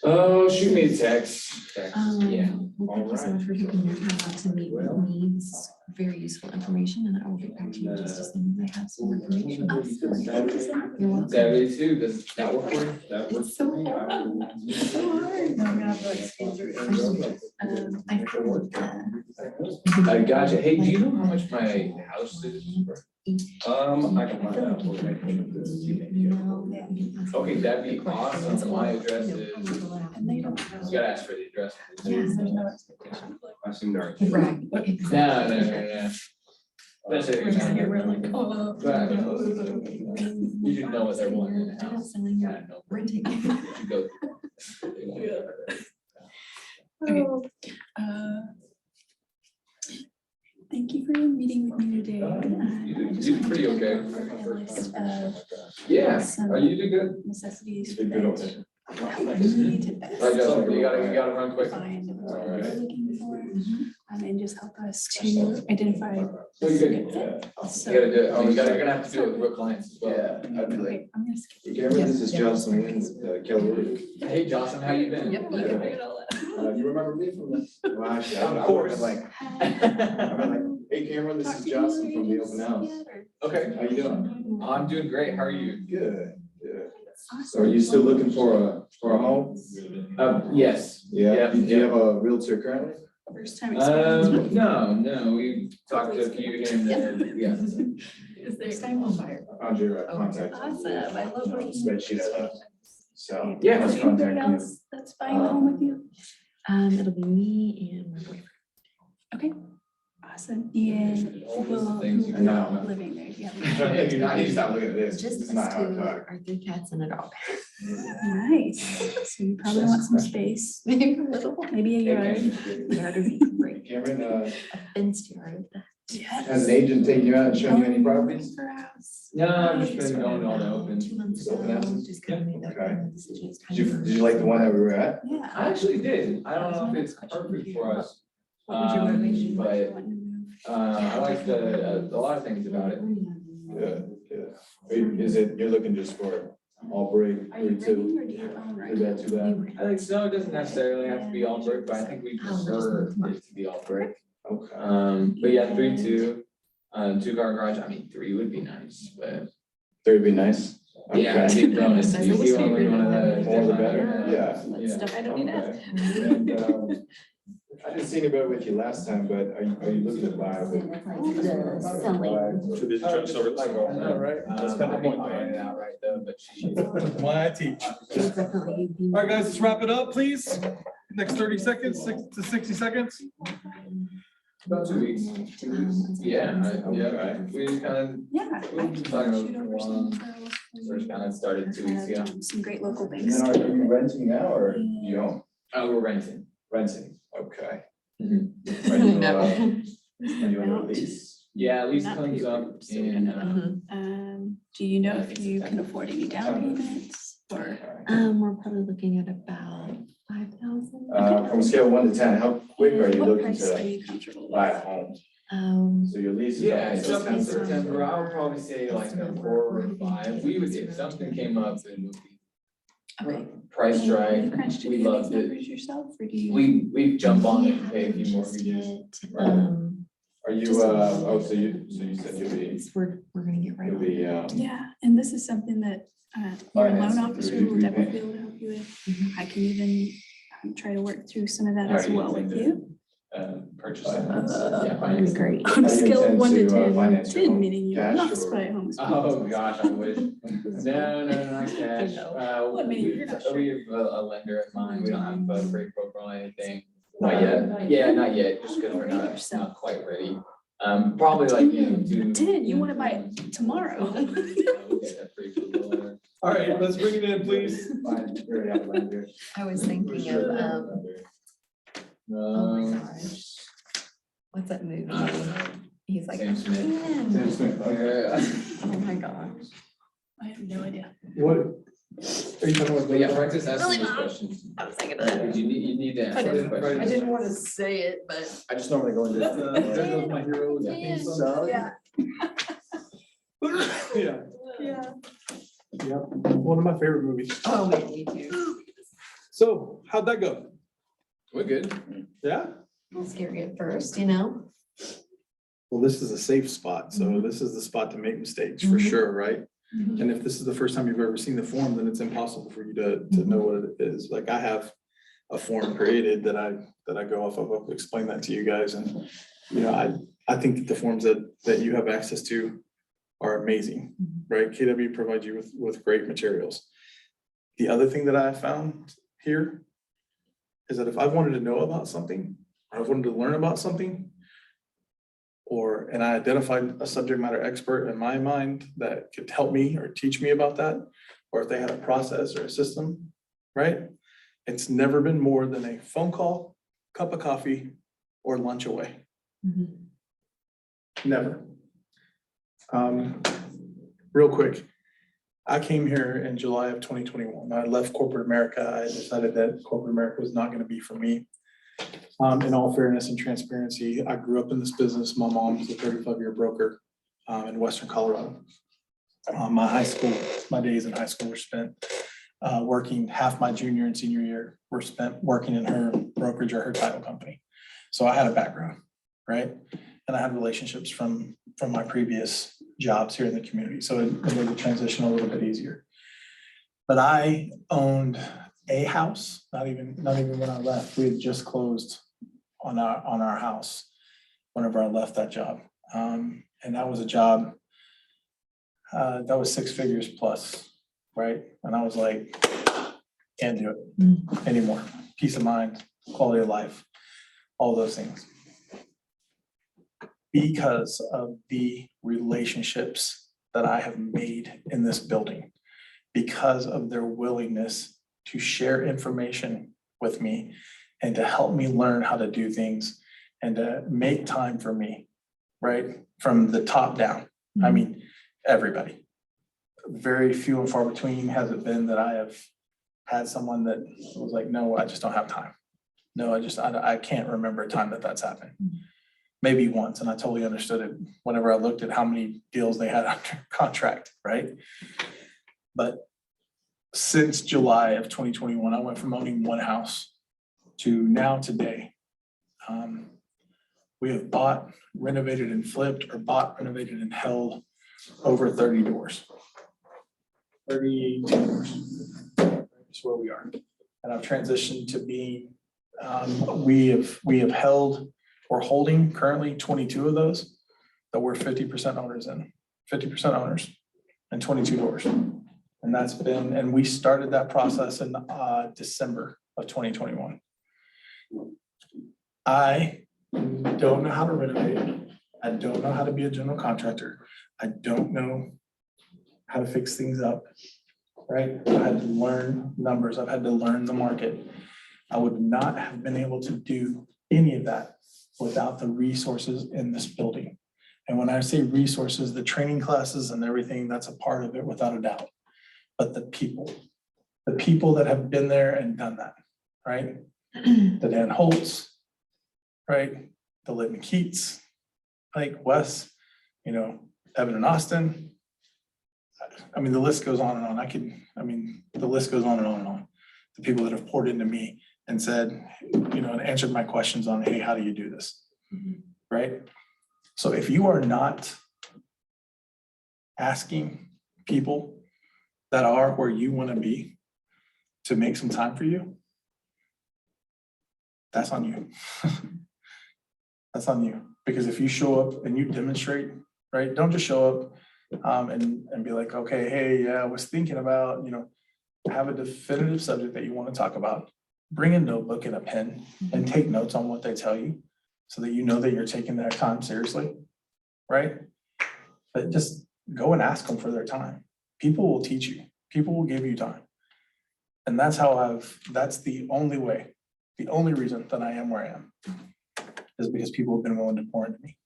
Oh, shoot me a text. Yeah. Well, thank you so much for taking your time out to meet with me. This is very useful information and I will get back to you just as soon as I have some more information. You're welcome. Saturday too, does that work for you? That works It's so for me. I hard. will- It's so hard. No, I'm gonna have to like speed through it. I feel I gotcha. Hey, do you know how much my house is? I can find out. for you. Okay, that'd be awesome. My address is, And they don't. you gotta ask for the address. Yes. There's no expectation. I assume they're. Right. No. That's it. We're just here, we're like, oh. Right. You should know what they're wanting in the They're not house. selling, Yeah, you're no. renting. You go. Okay. Thank you for meeting with me today. You I just did wanted pretty to okay. go over a list of Yeah, some are you doing good? necessities Did good over there. that help me to best Right, Justin, you gotta run quick. find what All we're right. looking for, and just help us to identify. No, you're good. So- You gotta do it. Oh, you're gonna have to do it with real clients as well. Yeah, I'd be like, Okay, I'm gonna skip. Cameron, this is Johnson Wins, Kelly. Hey, Johnson, how you been? Yep, you can figure it all out. You remember me from this? Well, actually, I Of course. would've been like, hey Cameron, this is Johnson from the open house. Okay, How you doing? I'm doing great. How are you? Good, good. So are you still looking for a home? Yes. Yeah, do you have a realtor currently? First time experience. No, we talked to a few here and there, yeah. Is there time home buyer? I found your contact. Awesome, I love working. Spreadsheet I left. So. Yeah, let's Anybody contact you. else that's buying a home with you? It'll be me and my boyfriend. Okay, awesome. And All who the things you are know. living there? Yeah. I need to stop looking at this. Just This us is not how I two, talk. our 3 cats and a dog. Nice. So you probably want some space, Maybe a little, maybe a yard. yard would be great. Cameron, A fenced yard. has an agent taken you out and shown you any properties? For a house. No, I've just been going all the open. 2 months Open ago, houses? just kind of made that Okay. kind of decision. It's kind Did you, of- did you like the one that we were at? Yeah. I actually did. I don't know if it's perfect for us. What was your motivation? But, Why you wanted to move? I like a lot of things about it. Good, good. Is it, you're looking just for all break, Are you 3-2? renting or do you own right Too now? bad, too bad. I think so. It doesn't necessarily have to be all brick, but I think we prefer it to be all brick. Okay. But yeah, 3-2, 2-car garage. I mean, 3 would be nice, but 3 would be nice. yeah, Okay. I'd be bonus. You see one of the. More the better, yeah. That's stuff I don't need to ask. Okay. And, I didn't see anybody with you last time, but are you looking to buy with? Selling. All right. That's kind of pointing it out right though, but she. Why I teach. Definitely be- All right, guys, let's wrap it up, please. Next 30 seconds, 6 to 60 seconds. About 2 weeks. Yeah, right. We just kind of, Yeah. I We've been can talking shoot about over some info. first kind of started 2 weeks ago. Some great local And banks. are you renting now or you own? Oh, we're renting. Renting, okay. Mhm. Are you, No. are you under a lease? Yeah, lease Not comes paper, up so we in, don't know. Do you know if you can afford any down payments or? We're probably looking at about 5,000. From a scale of 1 to 10, how quick are you What looking price are to you comfortable with? buy a home? So your lease is. yeah, up it's until up in 10/30. September. I would probably say like a 4 or 5. We would, if something came up and would be Okay. priced You right, crunched we any of these loved it. numbers yourself or do you? We jump on it and We pay a few haven't mortgages. just yet, Right. Are you, Just a little oh, bit. so you said you'll be, We're gonna get right you'll on be, it. Yeah, and this is something that your Finance loan officer through will definitely prepayment. be able to help you with. Mhm. I can even try to work through some of that How as are you well using with the- you. purchasing. That'd be great. On a How do you scale of intend 1 to to, 10, finance your 10 home? meaning you will Cash not or- buy a home. Oh, gosh, I wish. No, not cash. What meaning you're not sure? We have a lender in mind. We don't have a break broker or anything. Not yet. Yeah, not yet, just because we're not quite ready. Probably like you. 10, you want to buy it tomorrow. All right, let's bring it in, please. I was thinking of, oh my gosh. What's that movie? He's like, Sam Smith. "Man." Sam Smith, Oh my gosh. I have no idea. What? Are you talking about? But yeah, practice asking those questions. I was thinking of that. You need to I answer those didn't, questions. I didn't want to say it, but. I just normally go into. There goes my hero with the theme song. Yeah. Yeah, Yeah. yeah, one of my favorite movies. Oh, man, me too. So how'd that go? We're good. Yeah? A little scary at first, you know? Well, this is a safe spot, so this is the spot to make mistakes for sure, right? And if this is the first time you've ever seen the form, then it's impossible for you to know what it is. Like I have a form created that I go off of. I'll explain that to you guys. And, you know, I think that the forms that you have access to are amazing, right? KW provides you with great materials. The other thing that I found here is that if I wanted to know about something, or I wanted to learn about something, and I identified a subject matter expert in my mind that could help me or teach me about that, or if they had a process or a system, right? It's never been more than a phone call, cup of coffee, or lunch away. Never. Real quick, I came here in July of 2021. I left corporate America. I decided that corporate America was not going to be for me. In all fairness and transparency, I grew up in this business. My mom was a 35-year broker in Western Colorado. My days in high school were spent working. Half my junior and senior year were spent working in her brokerage or her title company. So I had a background, right? And I had relationships from my previous jobs here in the community. So it made the transition a little bit easier. But I owned a house, not even when I left. We had just closed on our house whenever I left that job. And that was a job that was 6 figures plus, right? And I was like, can't do it anymore. Peace of mind, quality of life, all those things. Because of the relationships that I have made in this building, because of their willingness to share information with me and to help me learn how to do things and to make time for me, right? From the top down. I mean, everybody. Very few and far between has it been that I have had someone that was like, no, I just don't have time. No, I can't remember a time that's happened. Maybe once, and I totally understood it whenever I looked at how many deals they had under contract, right? But since July of 2021, I went from owning one house to now today. We have bought, renovated and flipped, or bought, renovated and held over 30 doors. 38 doors is where we are. And I've transitioned to being, we have held, we're holding currently 22 of those that we're 50% owners in, 50% owners and 22 doors. And that's been, and we started that process in December of 2021. I don't know how to renovate. I don't know how to be a general contractor. I don't know how to fix things up, right? I had to learn numbers. I've had to learn the market. I would not have been able to do any of that without the resources in this building. And when I say resources, the training classes and everything, that's a part of it without a doubt. But the people that have been there and done that, right? The Dan Holtz, right? The Littman Keats, like Wes, you know, Evan and Austin. I mean, the list goes on and on. The list goes on and on and on. The people that have poured into me and said, you know, and answered my questions on, hey, how do you do this? Right? So if you are not asking people that are where you want to be to make some time for you, that's on you. That's on you. Because if you show up and you demonstrate, right, don't just show up and be like, okay, hey, yeah, I was thinking about, have a definitive subject that you want to talk about. Bring a notebook and a pen and take notes on what they tell you so that you know that you're taking that time seriously, right? But just go and ask them for their time. People will teach you. People will give you time. And that's that's the only way, the only reason that I am where I am is because people have been willing to pour into me.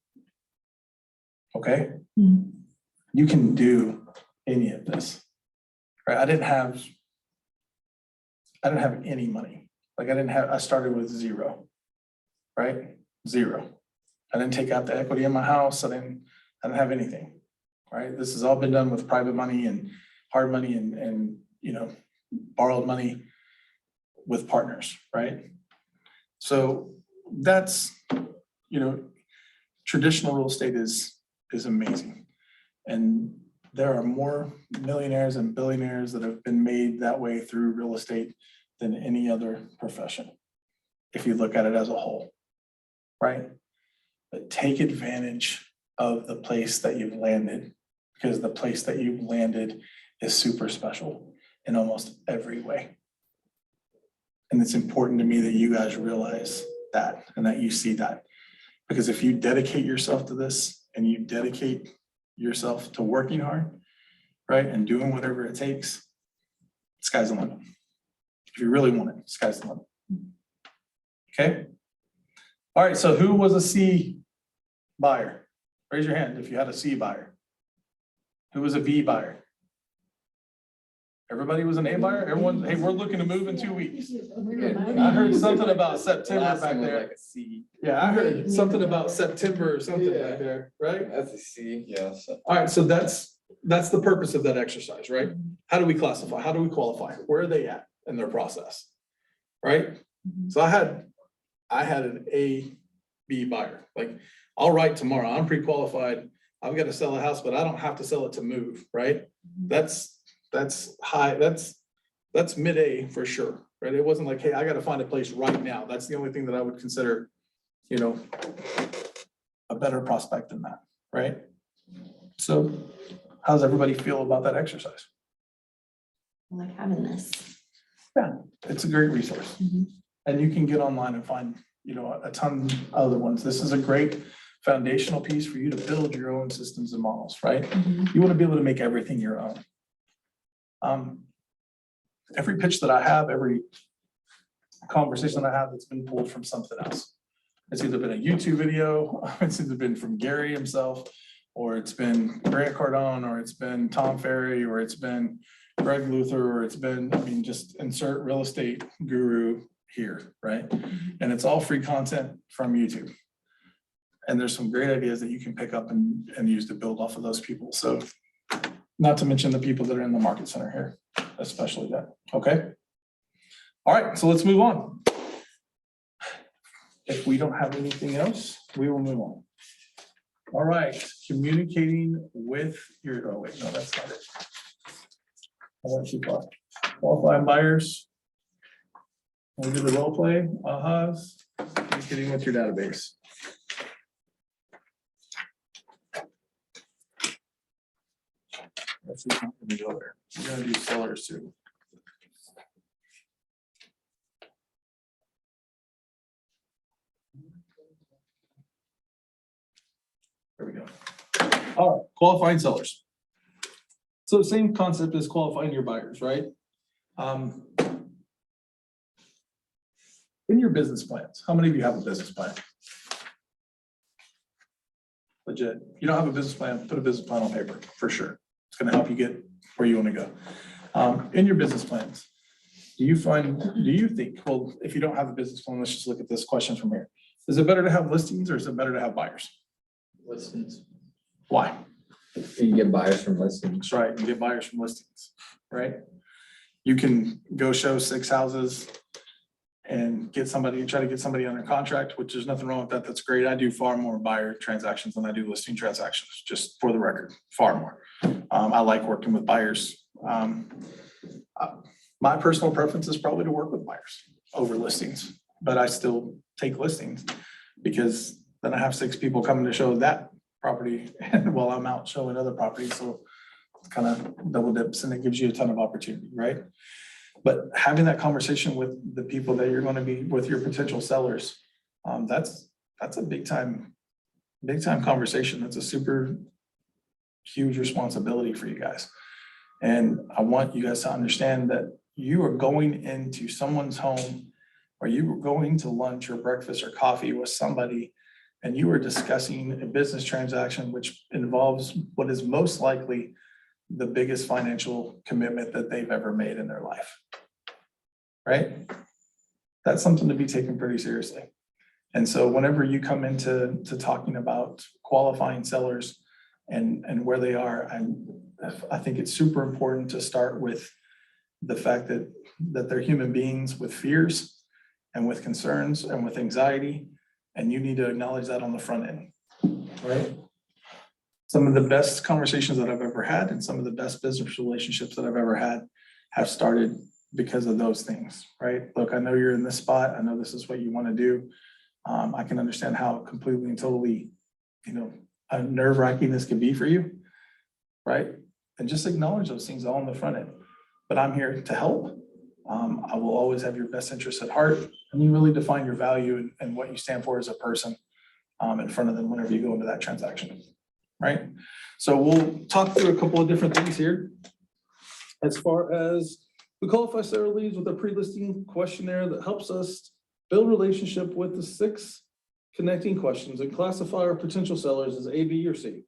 Okay? You can do any of this, right? I didn't have any money. Like I started with zero, right? Zero. I didn't take out the equity in my house. I didn't have anything, right? This has all been done with private money and hard money and borrowed money with partners, right? So that's, traditional real estate is amazing. And there are more millionaires and billionaires that have been made that way through real estate than any other profession, if you look at it as a whole, right? But take advantage of the place that you've landed, because the place that you've landed is super special in almost every way. And it's important to me that you guys realize that and that you see that. Because if you dedicate yourself to this and you dedicate yourself to working hard, right, and doing whatever it takes, sky's the limit. If you really want it, sky's the limit. Okay? All right, so who was a C buyer? Raise your hand if you had a C buyer. Who was a B buyer? Everybody was an A buyer? Everyone, hey, we're looking to move in 2 weeks. I heard something about September Last back one was there. like a C. Yeah, I heard something about September or something back there, right? That's a C, yes. All right, so that's the purpose of that exercise, right? How do we classify? How do we qualify? Where are they at in their process? Right? So I had an A, B buyer. Like, I'll write tomorrow, I'm pre-qualified. I've got to sell a house, but I don't have to sell it to move, right? That's high, that's mid-A for sure, right? It wasn't like, hey, I got to find a place right now. That's the only thing that I would consider, a better prospect than that, right? So how does everybody feel about that exercise? I like having this. Yeah, it's a great resource. And you can get online and find, a ton of other ones. This is a great foundational piece for you to build your own systems and models, right? You want to be able to make everything your own. Every pitch that I have, every conversation that I have, it's been pulled from something else. It's either been a YouTube video, it's either been from Gary himself, or it's been Grant Cardone, or it's been Tom Ferry, or it's been Greg Luther, or it's been, just insert real estate guru here, right? And it's all free content from YouTube. And there's some great ideas that you can pick up and use to build off of those people. So not to mention the people that are in the market center here, especially that, okay? All right, so let's move on. If we don't have anything else, we will move on. All right, communicating with your, oh wait, no, that's not it. I want you to qualifying buyers. We'll do the role play, ahas, communicating with your database. Let's see if we can go there. We're gonna do sellers too. There we go. All right, qualifying sellers. So same concept as qualifying your buyers, right? In your business plans, how many of you have a business plan? Legit. You don't have a business plan, put a business plan on paper, for sure. It's gonna help you get where you wanna go. In your business plans, do you think, well, if you don't have a business plan, let's just look at this question from here. Is it better to have listings or is it better to have buyers? Listings. Why? You can get buyers from listings. That's right, you get buyers from listings, right? You can go show 6 houses and try to get somebody under contract, which there's nothing wrong with that. That's great. I do far more buyer transactions than I do listing transactions, just for the record, far more. I like working with buyers. My personal preference is probably to work with buyers over listings, but I still take listings because then I have 6 people coming to show that property and while I'm out showing other properties. So it's kind of double dips and it gives you a ton of opportunity, right? But having that conversation with the people that you're going to be with your potential sellers, that's a big time conversation. That's a super huge responsibility for you guys. And I want you guys to understand that you are going into someone's home or you were going to lunch or breakfast or coffee with somebody and you are discussing a business transaction which involves what is most likely the biggest financial commitment that they've ever made in their life. Right? That's something to be taken pretty seriously. And so whenever you come into talking about qualifying sellers and where they are, I think it's super important to start with the fact that they're human beings with fears and with concerns and with anxiety, and you need to acknowledge that on the front end, right? Some of the best conversations that I've ever had and some of the best business relationships that I've ever had have started because of those things, right? Look, I know you're in this spot. I know this is what you want to do. I can understand how completely and totally, nerve-wracking this could be for you, right? And just acknowledge those things all on the front end. But I'm here to help. I will always have your best interests at heart, and you really define your value and what you stand for as a person in front of them whenever you go into that transaction, right? So we'll talk through a couple of different things here. As far as we qualify seller leads with a pre-listing questionnaire that helps us build relationship with the 6 connecting questions and classify our potential sellers as A, B, or C.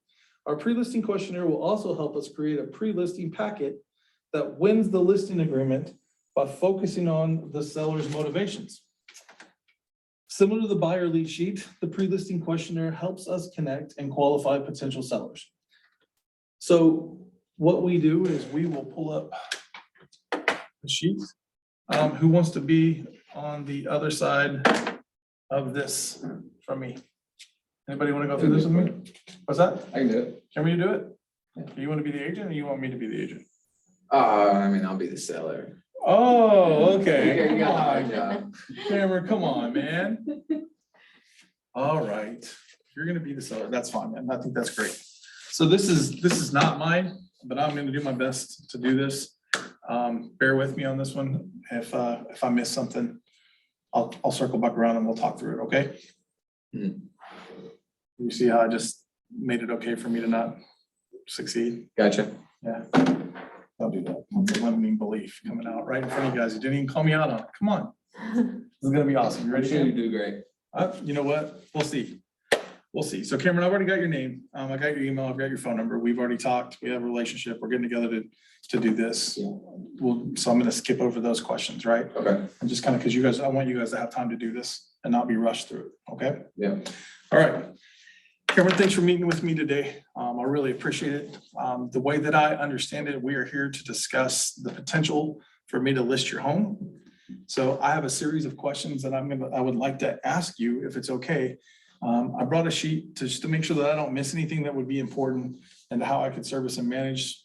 Our pre-listing questionnaire will also help us create a pre-listing packet that wins the listing agreement by focusing on the seller's motivations. Similar to the buyer lead sheet, the pre-listing questionnaire helps us connect and qualify potential sellers. So what we do is we will pull up the sheet. Who wants to be on the other side of this from me? Anybody want to go through this with me? What's that? I can do it. Can we do it? Do you want to be the agent or you want me to be the agent? I mean, I'll be the seller. Oh, okay. You got the Come hard on, job. Cameron, come on, man. All right, if you're gonna be the seller, that's fine, man. I think that's great. So this is not mine, but I'm gonna do my best to do this. Bear with me on this one. If I miss something, I'll circle back around and we'll talk through it, okay? Mhm. You see how I just made it okay for me to not succeed? Gotcha. Yeah. Don't do that. It's a limiting belief coming out right in front of you guys. You didn't even call me out on it. Come on. This is gonna be awesome. You ready? You Cam? do great. You know what? We'll see. We'll see. So Cameron, I've already got your name. I got your email. I've got your phone number. We've already talked. We have a relationship. We're getting together to do this. So I'm gonna skip over those questions, right? Okay. And just kind of, because I want you guys to have time to do this and not be rushed through it, okay? Yeah. All right. Cameron, thanks for meeting with me today. I really appreciate it. The way that I understand it, we are here to discuss the potential for me to list your home. So I have a series of questions that I would like to ask you, if it's okay. I brought a sheet just to make sure that I don't miss anything that would be important and how I could service and manage,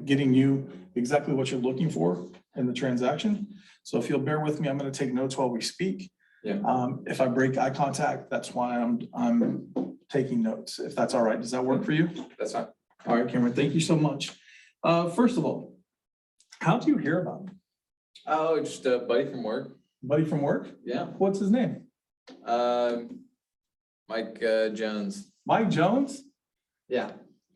getting you exactly what you're looking for in the transaction. So if you'll bear with me, I'm going to take notes while we speak. Yeah. If I break eye contact, that's why I'm taking notes, if that's all right. Does that work for you? That's fine. All right, Cameron, thank you so much. First of all, how'd you hear about me? Oh, just a buddy from work. Buddy from work? Yeah. What's his name? Mike Jones. Mike Jones? Yeah.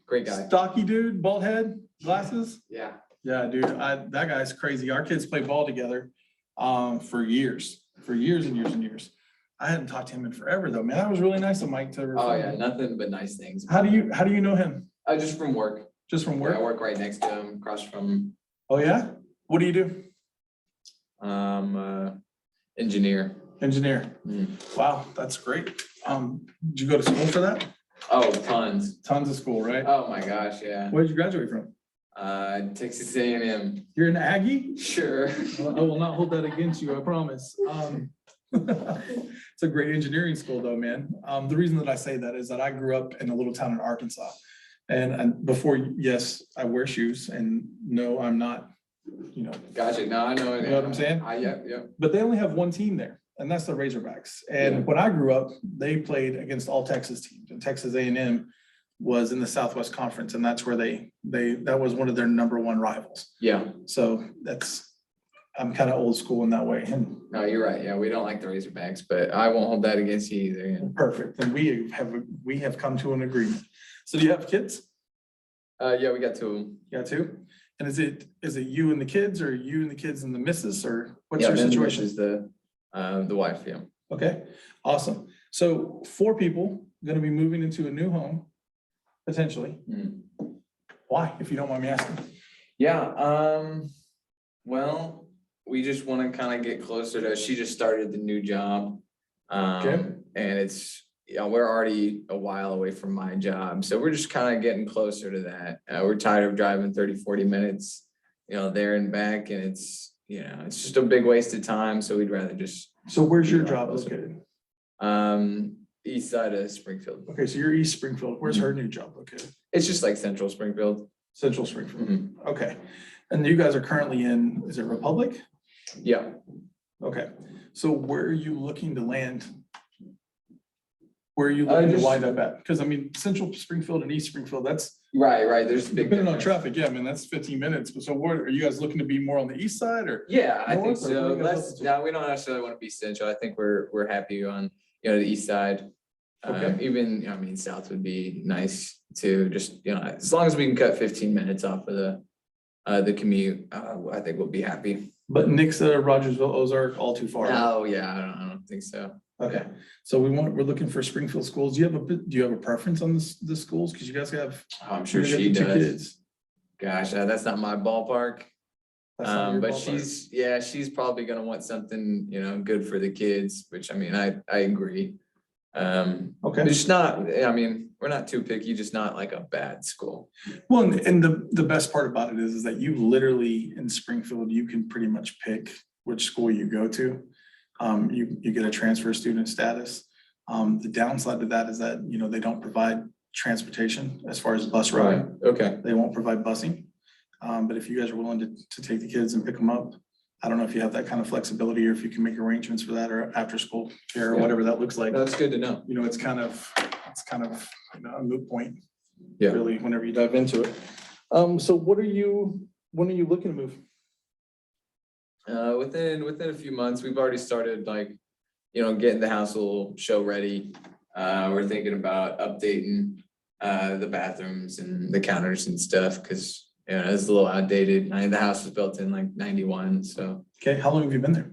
Great guy. Stocky dude, bald head, glasses? Yeah. Yeah, dude, that guy's crazy. Our kids played ball together for years and years and years. I hadn't talked to him in forever though, man. That was really nice of Mike to refer. Oh yeah, nothing but nice things. How do you know him? Just from work. Just from Yeah, work? I work right next to him, across from Oh yeah? What do you do? engineer. Engineer. Mm. Wow, that's great. Did you go to school for that? Oh, tons. Tons of school, right? Oh my gosh, yeah. Where did you graduate from? Texas A&M. You're an Aggie? Sure. I will not hold that against you, I promise. It's a great engineering school though, man. The reason that I say that is that I grew up in a little town in Arkansas. And before, yes, I wear shoes, and no, I'm not, Gotcha. No, I know. You know what I'm saying? Yep. But they only have one team there. and that's the Razorbacks. And when I grew up, they played against all Texas teams, and Texas A&M was in the Southwest Conference, and that's where that was one of their number one rivals. Yeah, So I'm kind of old school in that way. And no, you're right. Yeah, we don't like the Razorbacks, but I won't hold that against you either. Yeah. perfect. And we have come to an agreement. So do you have kids? Yeah, we got two of them. Yeah, two. And is it you and the kids, or you and the kids and the missus, or what's Yeah, your then this situation? is the wife, yeah. Okay, awesome. So 4 people gonna be moving into a new home, potentially. Mhm. Why, if you don't mind me asking? Yeah, well, we just want to kind of get closer to, she just started the new job. Okay. And it's, we're already a while away from my job, so we're just kind of getting closer to that. We're tired of driving 30, 40 minutes, there and back, and it's just a big waste of time, so we'd rather just. So where's your Yeah, job closer. located? East side of Springfield. Okay, so you're East Springfield. Where's her new job located? It's just like central Springfield. Central Springfield. Mhm. Okay. And you guys are currently in, is it Republic? Yeah, Okay, so where are you looking to land? Where are you looking to just- wind up at? Because I mean, Central Springfield and East Springfield, that's, right, there's a big. depending on difference. traffic, yeah, I mean, that's 15 minutes. But so what, are you guys looking to be more on the east side, or? Yeah, I think North, or so. what do you guys Less, look to? no, we don't necessarily want to be central. I think we're happy on, the east side. Okay. Even, south would be nice too, just, as long as we can cut 15 minutes off of the commute, I think we'll be happy. But Nixa, Rogersville, Ozark, all too far? Oh, yeah, I don't think so. Okay, so we're looking for Springfield schools. Do you have a preference on the schools? Because you guys have. Oh, I'm sure you got she the 2 does. kids. Gosh, that's not my ballpark. That's not your But ballpark. she's probably gonna want something, good for the kids, which I mean, I agree. Okay. It's just not, we're not too picky, just not like a bad school. Well, and the best part about it is that you literally in Springfield, you can pretty much pick which school you go to. You get a transfer student status. The downside to that is that, they don't provide transportation as far as bus ride. Okay. They won't provide busing. But if you guys are willing to take the kids and pick them up, I don't know if you have that kind of flexibility, or if you can make arrangements for that, or after school care, or Yeah. whatever that looks like. That's good to know. It's kind of a moot point. Yeah. Really, whenever you dive into it. So when are you looking to move? Within a few months, we've already started getting the house a little show ready. We're thinking about updating the bathrooms and the counters and stuff, because it's a little outdated. The house was built in like 91, so. Okay, how long have you been there?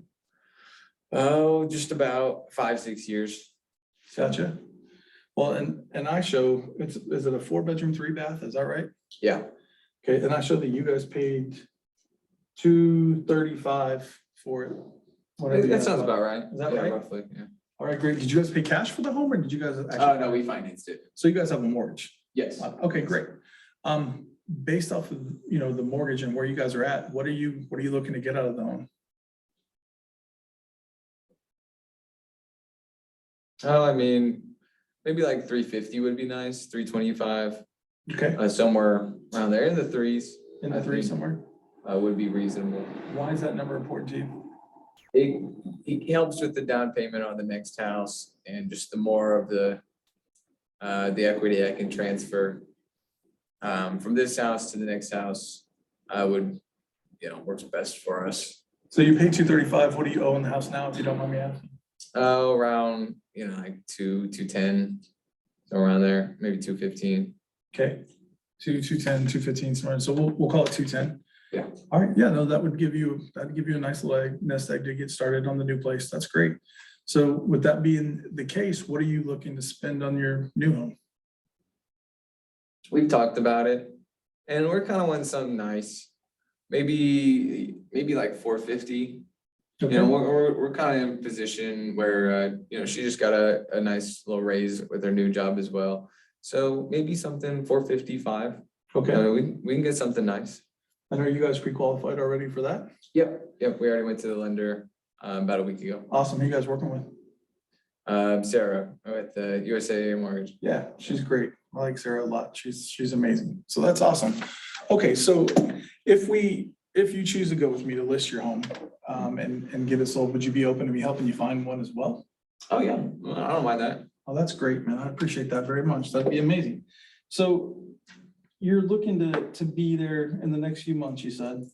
Oh, just about 5-6 years. Gotcha. Well, and I show, is it a 4-bedroom, 3-bath? Is that right? Yeah, Okay, and I show that you guys paid $235 for it. whatever you that guys sounds bought. about right. Is that Yeah, right? Roughly, yeah. All right, great. Did you guys pay cash for the home, or did you guys Oh, actually? no, we financed it. So you guys have a mortgage? Yes. Okay, great. Based off of, the mortgage and where you guys are at, what are you looking to get out of the home? Oh, maybe like 350 would be nice, 325, Okay, somewhere around there in the threes. in the I 3 think- somewhere? Would be reasonable. Why is that number important to you? It helps with the down payment on the next house, and just the more of the equity I can transfer from this house to the next house, works best for us. So you pay $235. What do you owe in the house now, if you don't mind me asking? Around, like 210, so around there, maybe 215. Okay, 210, 215, somewhere. So we'll call it 210. Yeah. All right, yeah, no, that'd give you a nice little nest egg to get started on the new place. That's great. So with that being the case, what are you looking to spend on your new home? We've talked about it, and we're kind of wanting something nice. Maybe like 450. Okay. We're kind of in a position where, she just got a nice little raise with her new job as well. So maybe something 455. Okay, We can get something nice. and are you guys pre-qualified already for that? Yep, we already went to the lender about a week ago. Awesome, who you guys working with? Sarah with the USA Mortgage. Yeah, she's great. I like Sarah a lot. She's amazing. So that's awesome. Okay, so if we if you choose to go with me to list your home, and get it sold, would you be open to me helping you find one as well? Oh, yeah, I don't mind that. Oh, that's great, man. I appreciate that very much. That'd be amazing. So you're looking to be there in the next few months, you said.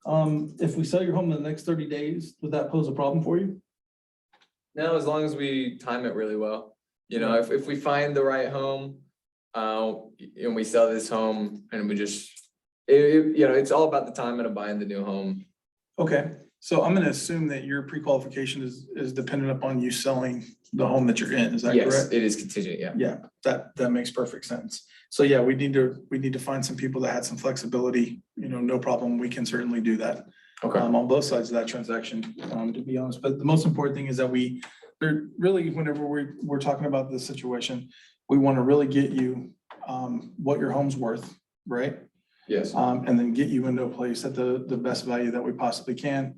If we sell your home in the next 30 days, would that pose a problem for you? No, as long as we time it really well. You know, if we find the right home, and we sell this home and we just, you know, it's all about the timing of buying the new home. Okay, so I'm gonna assume that your pre-qualification is dependent upon you selling the home that you're in. Is that Yes, correct? it is contingent, yeah. Yeah, that makes perfect sense. So yeah, we need to find some people that had some flexibility, you know, no problem. We can certainly do that. Okay. On both sides of that transaction, to be honest. But the most important thing is that they're really, whenever we're talking about this situation, we want to really get you what your home's worth, right? Yes. And then get you into a place at the best value that we possibly can,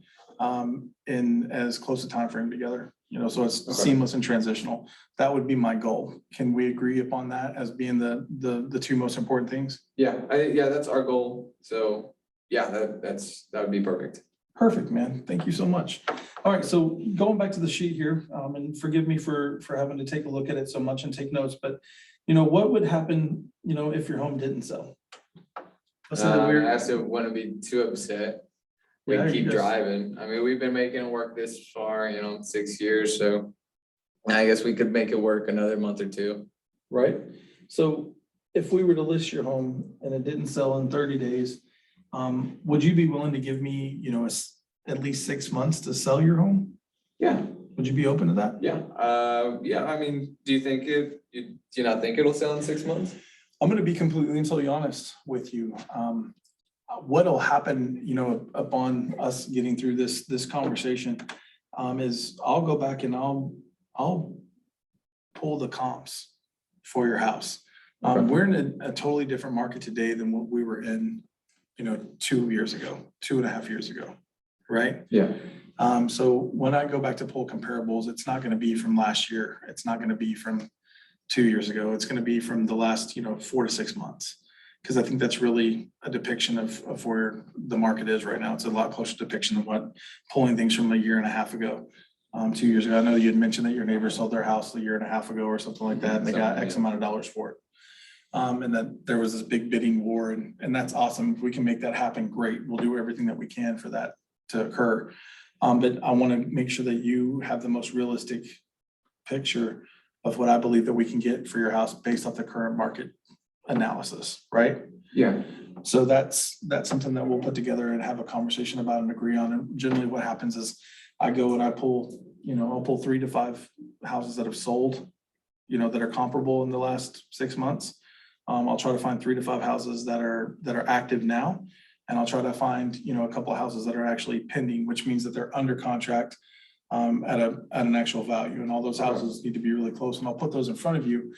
in as close a time frame together, you know, so it's seamless and transitional. That would be my goal. Can we agree upon that as being the two most important things? Yeah, yeah, that's our goal. So, yeah, that would be perfect. Perfect, man. Thank you so much. All right, so going back to the sheet here, and forgive me for having to take a look at it so much and take notes, but you know, what would happen, you know, if your home didn't sell? Let's say that I also wouldn't be too upset. We Yeah, can keep yes. driving. I mean, we've been making it work this far, you know, 6 years, so I guess we could make it work another month or two. right? So if we were to list your home and it didn't sell in 30 days, would you be willing to give me, you know, at least 6 months to sell your home? Yeah, Would you be open to that? yeah. Yeah, I mean, do you not think it'll sell in 6 months? I'm gonna be completely and totally honest with you. What'll happen, you know, upon us getting through this conversation, is I'll go back and I'll pull the comps for your house. Okay. We're in a totally different market today than what we were in, you know, 2 years ago, 2.5 years ago, right? Yeah. So when I go back to pull comparables, it's not gonna be from last year. It's not gonna be from 2 years ago. It's gonna be from the last, you know, 4 to 6 months. Cause I think that's really a depiction of where the market is right now. It's a lot closer depiction than what pulling things from a year and a half ago, 2 years ago. I know you had mentioned that your neighbor sold their house a year and a half ago or something like that, and they got X amount of dollars for it. And that there was this big bidding war, and that's awesome. If we can make that happen, great. We'll do everything that we can for that to occur. But I want to make sure that you have the most realistic picture of what I believe that we can get for your house based off the current market analysis, right? Yeah. So that's something that we'll put together and have a conversation about and agree on. And generally what happens is I go and I pull, you know, I'll pull 3 to 5 houses that have sold, you know, that are comparable in the last 6 months. I'll try to find 3 to 5 houses that are active now. And I'll try to find, you know, a couple of houses that are actually pending, which means that they're under contract at an actual value. And all those houses need to be really close. And I'll put those in front of you.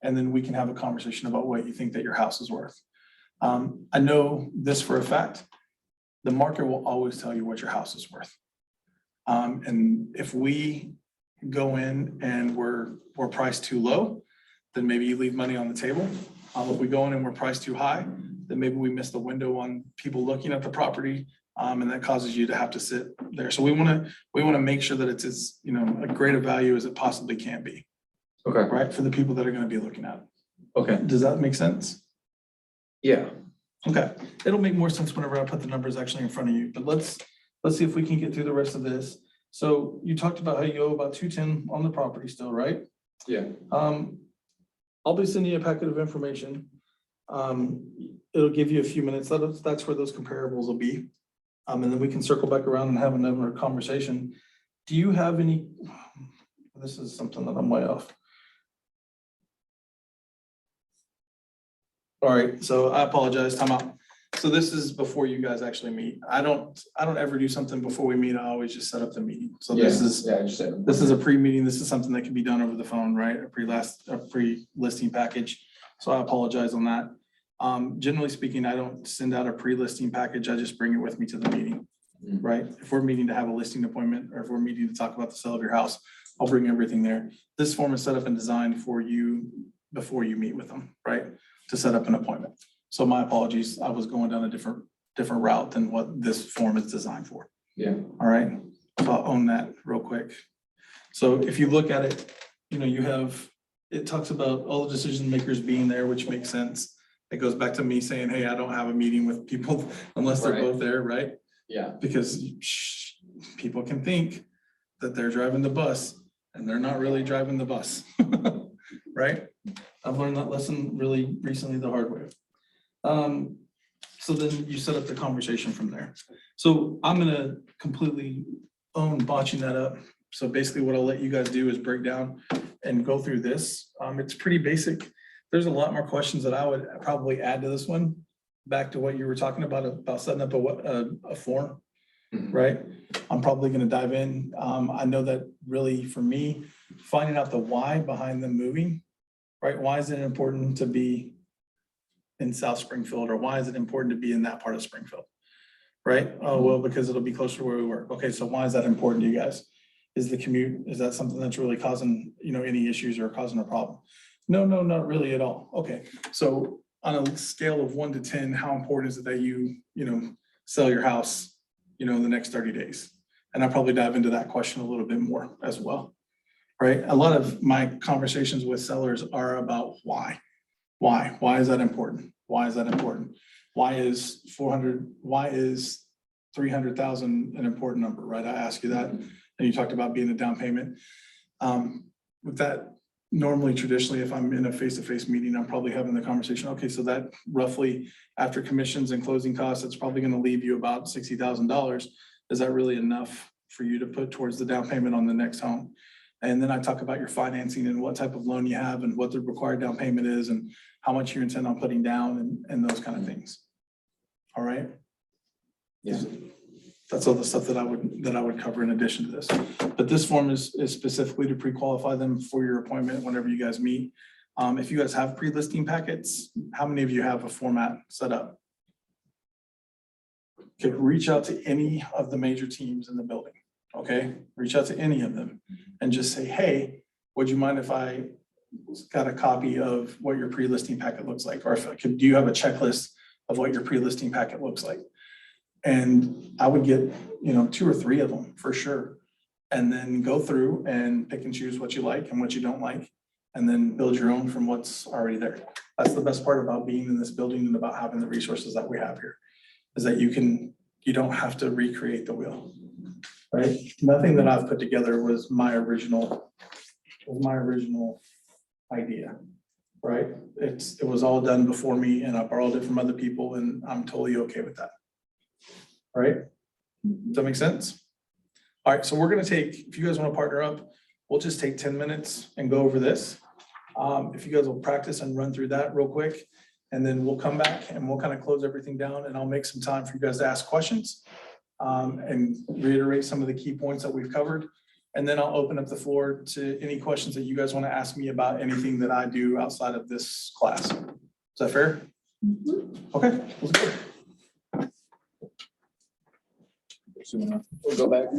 And then we can have a conversation about what you think that your house is worth. I know this for a fact. The market will always tell you what your house is worth. And if we go in and we're priced too low, then maybe you leave money on the table. If we go in and we're priced too high, then maybe we miss the window on people looking at the property, and that causes you to have to sit there. So we want to make sure that it's as, you know, a great a value as it possibly can be, Okay. right? For the people that are going to be looking at it. Okay. Does that make sense? Yeah. Okay, it'll make more sense whenever I put the numbers actually in front of you, but let's see if we can get through the rest of this. So you talked about how you owe about 210 on the property still, right? Yeah. I'll be sending you a packet of information. It'll give you a few minutes. That's where those comparables will be. And then we can circle back around and have another conversation. Do you have any, this is something that I'm way off. All right, so I apologize, time out. So this is before you guys actually meet. I don't ever do something before we meet. I always just set up the meeting. So this is a pre-meeting. This is something that can be done over the phone, right? A pre-listing package. So I apologize on that. Generally speaking, I don't send out a pre-listing package. I just bring it with me to the meeting, right? If we're meeting to have a listing appointment, or if we're meeting to talk about the sale of your house, I'll bring everything there. This form is set up and designed for you before you meet with them, right? To set up an appointment. So my apologies. I was going down a different different route than what this form is designed for. Yeah. All right, so I'll own that real quick. So if you look at it, you know, you have, it talks about all the decision makers being there, which makes sense. It goes back to me saying, hey, I don't have a meeting with people unless they're Right. both there, right? Yeah. Because people can think that they're driving the bus and they're not really driving the bus, right? I've learned that lesson really recently the hard way. So then you set up the conversation from there. So I'm gonna completely own botching that up. So basically what I'll let you guys do is break down and go through this. It's pretty basic. There's a lot more questions that I would probably add to this one. Back to what you were talking about setting up a form, Mhm. right? I'm probably gonna dive in. I know that really for me, finding out the why behind them moving, right? Why is it important to be in South Springfield, or why is it important to be in that part of Springfield? Right? Oh, well, because it'll be closer to where we work. Okay, so why is that important to you guys? Is the commute, is that something that's really causing, you know, any issues or causing a problem? No, not really at all. Okay, so on a scale of 1 to 10, how important is it that you know, sell your house, you know, in the next 30 days? And I'll probably dive into that question a little bit more as well, right? A lot of my conversations with sellers are about why. Why is that important? Why is that important? Why is 300,000 an important number, right? I asked you that, and you talked about being a down payment. With that, normally, traditionally, if I'm in a face-to-face meeting, I'm probably having the conversation, okay, so that roughly after commissions and closing costs, it's probably gonna leave you about $60,000. Is that really enough for you to put towards the down payment on the next home? And then I talk about your financing and what type of loan you have and what the required down payment is and how much you intend on putting down and those kind of things. All right? Yeah. That's all the stuff that I would cover in addition to this. But this form is specifically to pre-qualify them for your appointment whenever you guys meet. If you guys have pre-listing packets, how many of you have a format set up? Okay, reach out to any of the major teams in the building, okay? Reach out to any of them and just say, hey, would you mind if I got a copy of what your pre-listing packet looks like? Or do you have a checklist of what your pre-listing packet looks like? And I would get, you know, 2 or 3 of them for sure. And then go through and pick and choose what you like and what you don't like, and then build your own from what's already there. That's the best part about being in this building and about having the resources that we have here, is that you don't have to recreate the wheel, right? Nothing that I've put together was my original idea, right? It was all done before me, and I borrowed it from other people, and I'm totally okay with that. All right? Does that make sense? All right, so we're gonna take, if you guys wanna partner up, we'll just take 10 minutes and go over this. If you guys will practice and run through that real quick, and then we'll come back and we'll kind of close everything down, and I'll make some time for you guys to ask questions and reiterate some of the key points that we've covered. And then I'll open up the floor to any questions that you guys want to ask me about anything that I do outside of this class. Is that fair? Okay, let's go. We'll go back.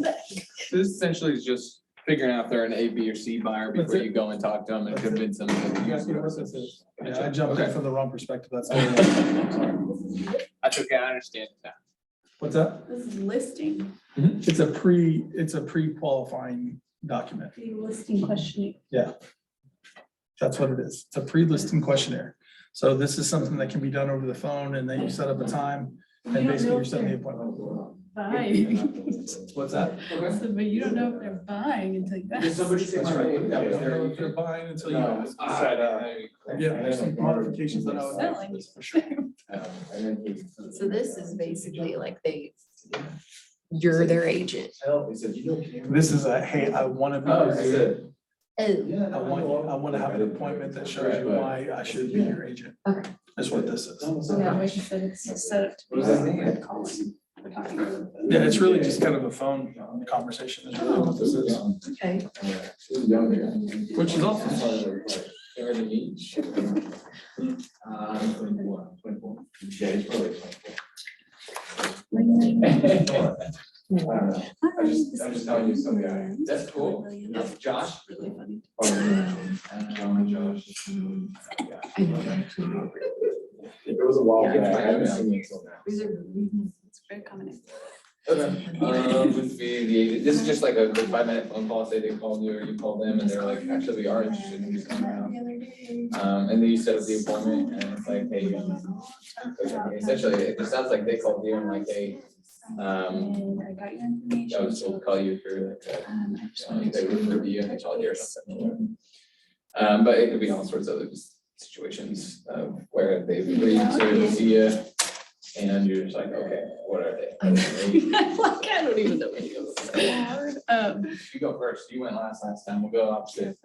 This essentially is just figuring out if they're an A, B, or C buyer before you go and talk to them and convince them. that You you guys know what use this it. is. Yeah, I jumped in Okay. from the wrong perspective. That's all. That's okay, I understand that. What's that? This is listing, It's a pre-qualifying document. the listing questioning. Yeah. That's what it is. It's a pre-listing questionnaire. So this is something that can be done over the phone, and then you set up a time and basically you're setting the appointment. Buying. What's that? But you don't know if they're buying until you ask. That's right. Yeah, we don't know if they're buying until you ask. Yeah, there's some modifications that I would make to this for sure. So this is basically like you're their agent. This is a, hey, I want to be your agent. Oh, I want to have an appointment that shows you why I should be your agent. Okay. That's what this is. Yeah, like you said, it's set up to be. What was his name? Calling. Yeah, it's really just kind of a phone conversation is really what this is, okay. which is awesome. I'm just telling you something. That's cool. That's Josh. Really funny. Josh. I know, actually. It was a while Yeah, back. I haven't yeah. seen it until now. These are, it's very common. Would be this is just like a quick 5-minute phone call, say they called you or you called them and they're like, actually, we are interested in you coming around. And then you set up the appointment and it's like, hey, essentially, it sounds like they called you and like, hey, And I got your information. I was told to call you for like, I just wanted they would to. review and they called you or something. But it could be all sorts of other situations where they agreed to see you. And you're just like, okay, what are they? Like, I don't even know what it is. So hard. You go first. You went last time. We'll go opposite.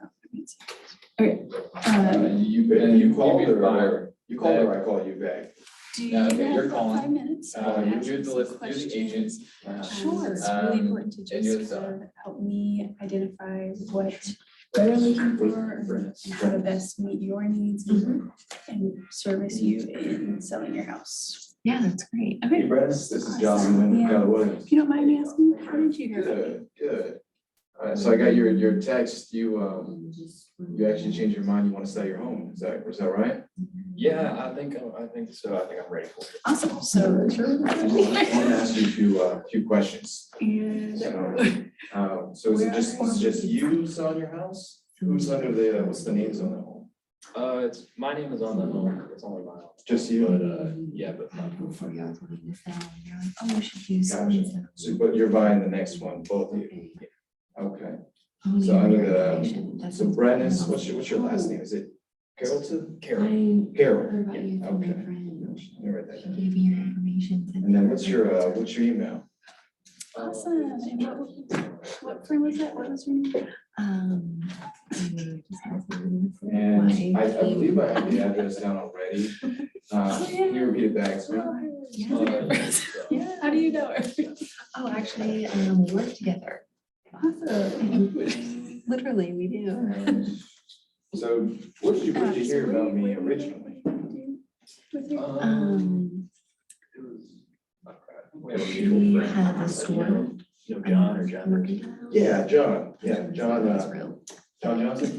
Okay. You called you be fine. her, you called her, I called you back. Do you Yeah, okay, have you're about calling. 5 minutes? So I You're have the some list, you're the questions. agent. Sure, it's really important to and you're just the kind seller. of help me identify what you're looking for and how to best meet your needs and service you in selling your house. Yeah, that's great. Hey, Okay, Brett, this is John, Yeah. Keller Williams. if you don't mind me asking, how did you hear about me? Good, good. So I got your text, you actually changed your mind, you want to sell your home, is that right? Yeah, I think so. I think I'm ready for it. Awesome, so. I want to ask you a few questions. And So is it just you selling your house? Who's under what's the names on the home? It's, my name is on the home. It's only my home. Just you? But, yeah, but not. Before you guys wanted to sell, and you're like, oh, we should use so Gotcha. and so. So, but you're buying the next one, both of you? Okay. Okay. I wanna So give under you the, information. That's so what's Brett going is, on. what's your last name? Is it Carrollton? I Carroll. heard about you from my Okay. friend. Let me write that She down. gave me your information. And then what's your email? awesome, and what firm was that, what was your name? And I believe I have the address down already. Can you repeat it back to me? Yeah, how do you know her? Oh, actually, we work together. Awesome. Literally, we do. So where did you hear about me originally? With her? We have a She mutual friend. had a store. You know John or John? Mercantile. Yeah, John, John, It's real. John Johnson.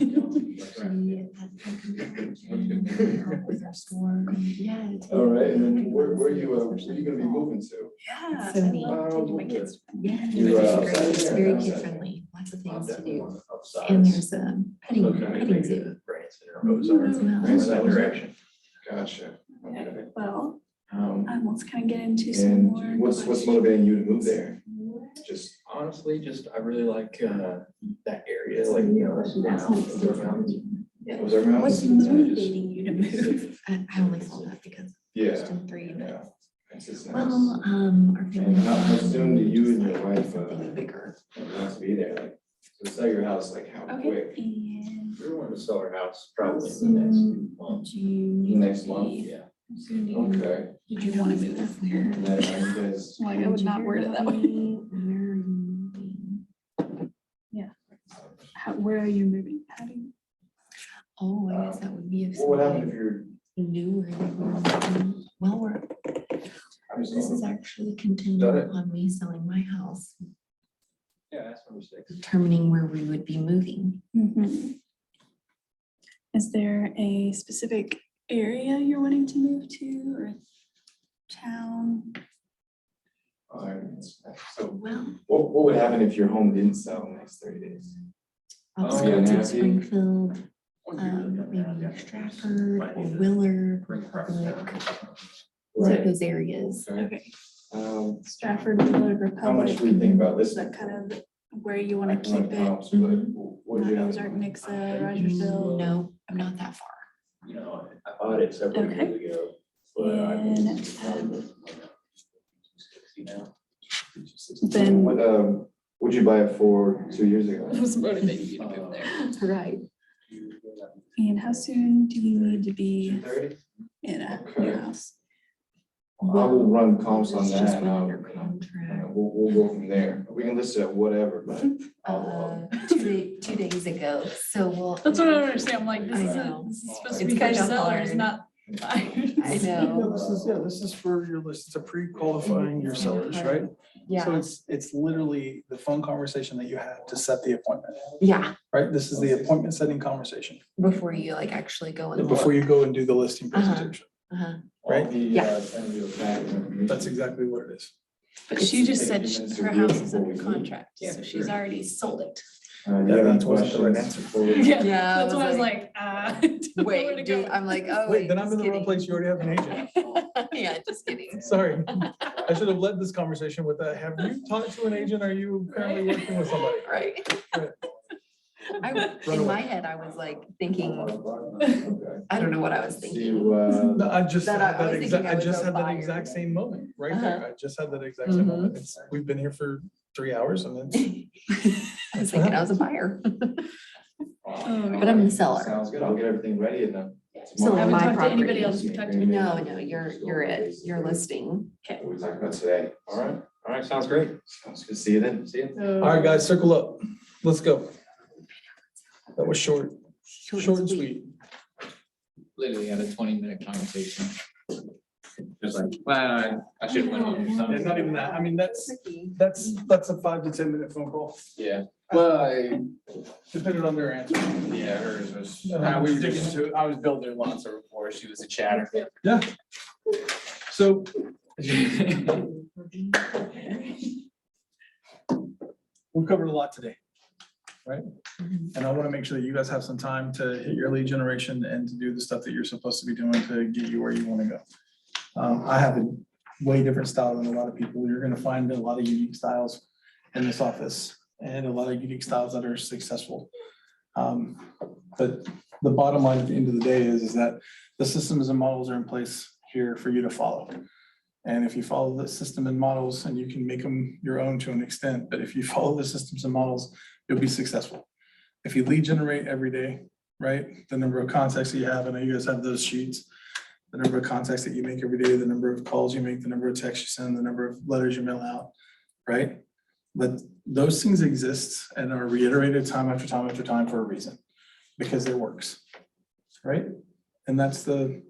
She had help with her store. Yeah. it's All right, and then really where good. you gonna be moving to? Yeah. So neat. Taking my kids. Yeah, You're, it's outside great. It's there, very outside. kid friendly. Lots of things to do. Upsides. And there's a petting Okay. zoo. Branson or Ozark, As well. in that direction. Gotcha. Okay. Well, Um, let's kind of get into some more. and what's motivating you to move there? Just, Honestly, just, I really like, that area, like, you know, Ozark Mountains. was there mountains? What's motivating you to move? I only saw that because Yeah, just in three. yeah. It's just nice. Well, our family. And how soon do you and your wife, Something bigger. want to be there? Like, to sell your house, like how Okay, quick? and We wanted to sell our house probably in soon the next month. do you need to Next month? be- Yeah. soon do you- Okay. Did you want to move where? And then are you guys, Like, I would not word it that way. Where are you moving? Where are you moving? How do you? Oh, I guess that would be if. what would happen somebody if you're, Knew where they were moving. Well, this is actually contingent Got it. upon me selling my house, Yeah, that's number 6. determining where we would be moving. Is there a specific area you're wanting to move to or town? so Well, what would happen if your home didn't sell in the next 30 days? I'll Oh, go yeah, to happy. Springfield, maybe Stratford or Willard, Republic, Right. those areas. Okay. Okay, Um, Stratford, Willard, Republic. How much do you think about Is this? that kind of where you want I to can run keep the it? comps, but what do you have? Ozark, Nixa, Rogersville. No, I'm not that far. You know, I bought it several Okay. years ago, but I And, was probably 260 now. Then- Would you buy it for 2 years ago? was motivating you to move there. Right. And how soon do you need to be 230? in a Okay. new house? I will run comps on It's just that. went and under contract. We'll go from there. We can list it at whatever, but I'll, 2 days ago, so we'll. That's what I don't understand. I'm like, I know. this is supposed It's to be for kinda sellers, hard. not buyers. I Yeah, know. this is for your list, it's a pre-qualifying your sellers, right? So Yeah, it's literally the phone conversation that you have to set the appointment, yeah, right? This is the appointment setting conversation before you like actually go and. before look. you go and do the listing Uh-huh. presentation. Right? Yeah. That's exactly what it is. But she just said her house is under contract, so she's already sold it. That wasn't the right answer. Yeah, Yeah, that's why I was like, like, don't know where Wait, to dude, go. I'm like, oh, Wait, wait. then I'm in just the wrong kidding. place. You already have an agent. Yeah, just kidding. Sorry. I should have led this conversation with that. Have you talked to an agent? Are you currently working with somebody? Right. Right. In my head, I was like thinking, I don't know what I was thinking. No, I just That had I that was exact, thinking I I was just a had that buyer. exact same moment right Uh-huh. there. I just had that exact same Mhm. moment. We've been here for 3 hours and then. I was thinking I was a buyer, Oh, but I'm the seller. Sounds good. I'll get everything ready and then. So I haven't my talked to anybody property. else. You've talked to me. No, you're it, you're listing. Okay. We talked about today. All right, sounds great. Sounds good. See you then. See you. All right, guys, circle up. Let's go. That was short and sweet. Literally had a 20-minute conversation. Just like, well, I should have went home or Yeah, something. not even that. I mean, that's a 5 to 10 minute phone call, Yeah, well, depending on their answer. yeah, hers was, we were digging into, I was building lots of rapport, she was a chatter. Yeah. So we've covered a lot today, right? And I want to make sure that you guys have some time to hit your lead generation and to do the stuff that you're supposed to be doing to get you where you want to go. I have a way different style than a lot of people. You're going to find a lot of unique styles in this office and a lot of unique styles that are successful. But the bottom line at the end of the day is that the systems and models are in place here for you to follow. And if you follow the system and models, and you can make them your own to an extent, but if you follow the systems and models, you'll be successful. If you lead generate every day, right? The number of contacts that you have, I know you guys have those sheets, the number of contacts that you make every day, the number of calls you make, the number of texts you send, the number of letters you mail out, right? But those things exist and are reiterated time after time after time for a reason, because it works, right? And that's the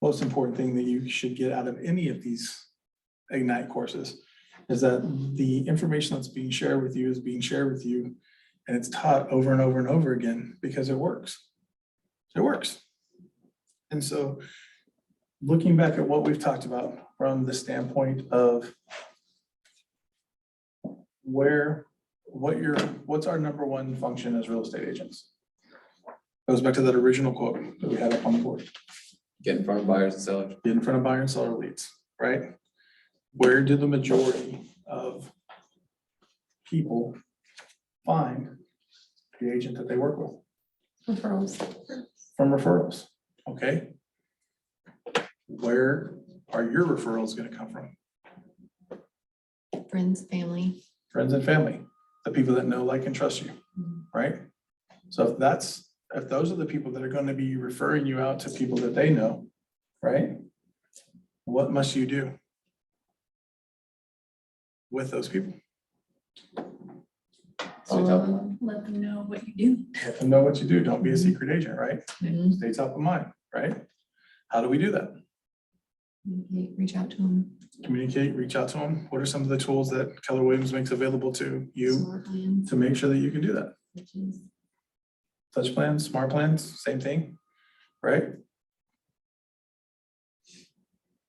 most important thing that you should get out of any of these Ignite courses, is that the information that's being shared with you is being shared with you, and it's taught over and over and over again because it works. It works. And so looking back at what we've talked about from the standpoint of what's our number one function as real estate agents? Goes back to that original quote that we had up on the board. Get in front of buyers and sellers. Get in front of buyer and seller leads, right? Where do the majority of people find the agent that they work with? Referrals. From referrals, okay? Where are your referrals gonna come from? Friends, family. Friends and family, the people that know, like, and trust you, right? So if those are the people that are gonna be referring you out to people that they know, right? What must you do with those people? Let them know what you do. Let them know what you do. Don't be a secret agent, right? Mhm. Stay top of mind, right? How do we do that? Reach out to them. Communicate, reach out to them. What are some of the tools that Keller Williams makes available to you Smart plans. to make sure that you can do that? Which is Touch plans, smart plans, same thing, right?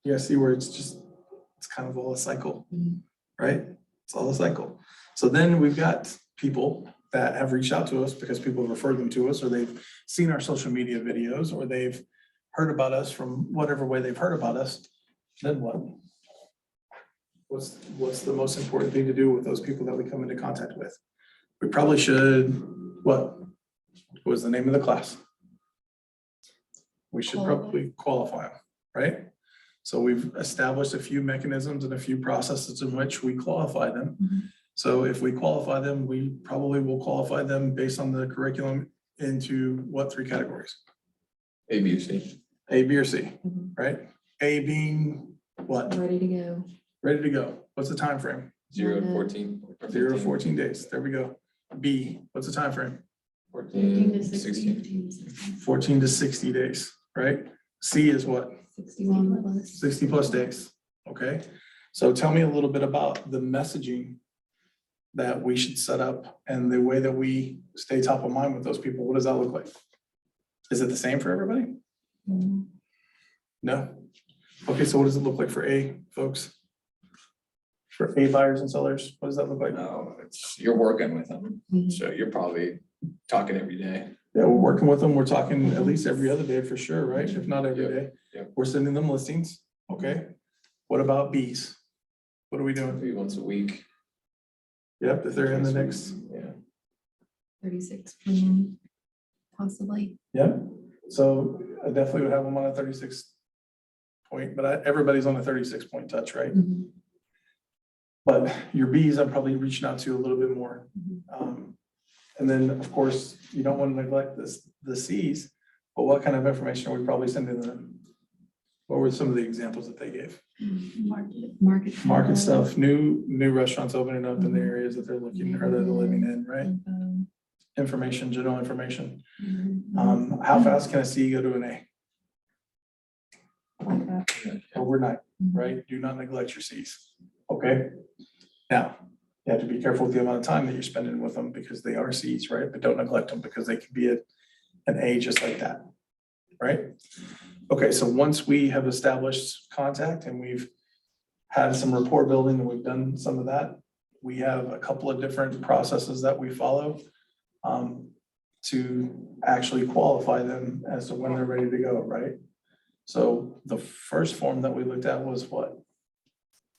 You guys see where it's kind of all a cycle, right? It's all a cycle. So then we've got people that have reached out to us because people have referred them to us, or they've seen our social media videos, or they've heard about us from whatever way they've heard about us. Then what? What's the most important thing to do with those people that we come into contact with? We probably should, what was the name of the class? We should probably qualify them, right? So we've established a few mechanisms and a few processes in which we qualify them. So if we qualify them, we probably will qualify them based on the curriculum into what 3 categories? A, B, or C. A, B, or C, Mhm. right? A being what? ready to go. Ready to go. What's the time frame? 0 to 14. or 0 to 15. 14 days. There we go. B, what's the time frame? 14, 16. 14 to 60 days, right? C is what? 61 plus. 60 plus days, okay? So tell me a little bit about the messaging that we should set up and the way that we stay top of mind with those people. What does that look like? Is it the same for everybody? Mhm. No, Okay, so what does it look like for A, folks? For A buyers and sellers, what does that look like? No, you're working with them, Mhm. so you're probably talking every day. Yeah, we're working with them. We're talking at least every other day for sure, right? If not every day. Yep. We're sending them listings. Okay. What about Bs? What are we doing? Maybe once a week. Yep, if they're in the next, Yeah. 36 plan, possibly. yep. So I definitely would have them on a 36 point, but everybody's on a 36 point touch, right? Mhm. But your Bs, I'm probably reaching out to a little bit more. And then, of course, you don't want to neglect the Cs, but what kind of information are we probably sending them? What were some of the examples that they gave? Market. Market stuff, new restaurants opening up in the areas that they're looking or that they're living in, right? Information, general information. How fast can a C go to an A? Overnight, right? Do not neglect your Cs, okay? Now, you have to be careful with the amount of time that you're spending with them because they are Cs, right? But don't neglect them because they can be an A just like that, right? Okay, so once we have established contact and we've had some rapport building and we've done some of that, we have a couple of different processes that we follow to actually qualify them as to when they're ready to go, right? So the first form that we looked at was what?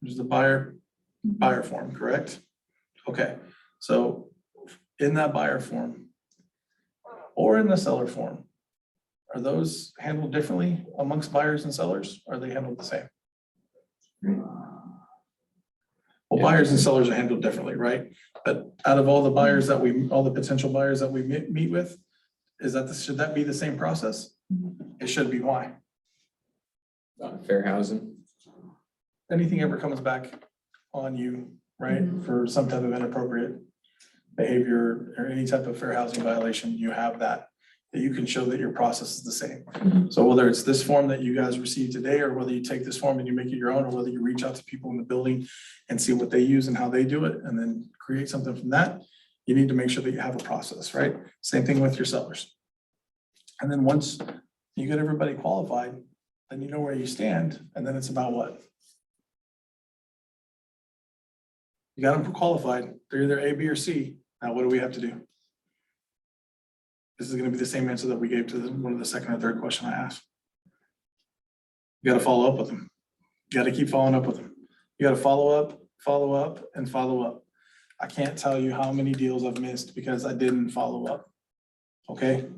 It was the buyer form, correct? Okay, so in that buyer form or in the seller form, are those handled differently amongst buyers and sellers? Or are they handled the same? Well, buyers and sellers are handled differently, right? But out of all the buyers that all the potential buyers that we meet with, should that be the same process? It should be. Why? Fair housing. Anything ever comes back on you, right? For some type of inappropriate behavior or any type of fair housing violation, you have that you can show that your process is the same. So whether it's this form that you guys received today, or whether you take this form and you make it your own, or whether you reach out to people in the building and see what they use and how they do it, and then create something from that, you need to make sure that you have a process, right? Same thing with your sellers. And then once you get everybody qualified, then you know where you stand, and then it's about what? You got them qualified, they're either A, B, or C. Now what do we have to do? This is gonna be the same answer that we gave to one of the second or third question I asked. You gotta follow up with them. You gotta keep following up with them. You gotta follow up, and follow up. I can't tell you how many deals I've missed because I didn't follow up. Okay?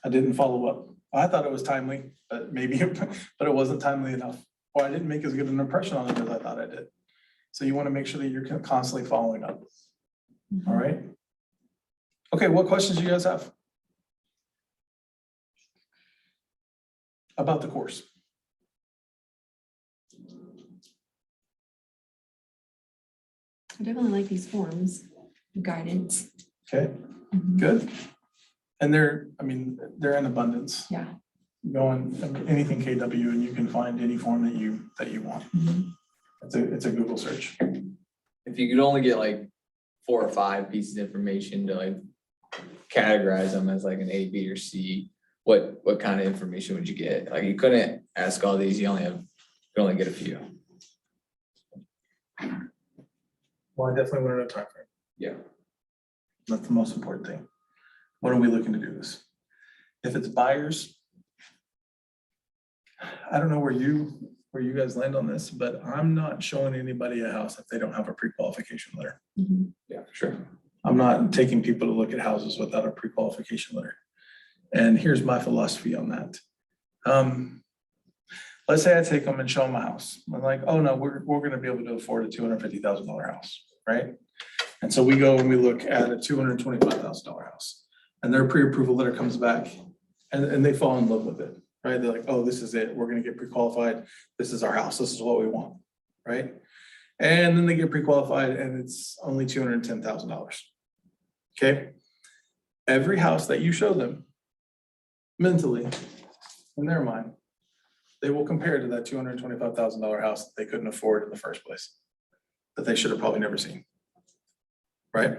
I didn't follow up. I thought it was timely, but but it wasn't timely enough. Or I didn't make as good an impression on it as I thought I did. So you wanna make sure that you're constantly following up. All right? Okay, what questions do you guys have about the course? I definitely like these forms, guidance. Okay, good. And they're in abundance. Yeah. Go on anything KW and you can find any form that you want. It's a Google search. If you could only get like 4 or 5 pieces of information to like categorize them as like an A, B, or C, what kind of information would you get? Like you couldn't ask all these, you could only get a few. Well, I definitely want to know time frame. Yeah. That's the most important thing. When are we looking to do this? If it's buyers, I don't know where you guys land on this, but I'm not showing anybody a house if they don't have a pre-qualification letter. Yeah, sure. I'm not taking people to look at houses without a pre-qualification letter. And here's my philosophy on that. Let's say I take them and show them a house. I'm like, oh no, we're gonna be able to afford a $250,000 house, right? And so we go and we look at a $225,000 house. And their pre-approval letter comes back and they fall in love with it, right? They're like, oh, this is it. We're gonna get pre-qualified. This is our house. This is what we want, right? And then they get pre-qualified and it's only $210,000. Okay? Every house that you show them, mentally, in their mind, they will compare to that $225,000 house that they couldn't afford in the first place, that they should have probably never seen, right?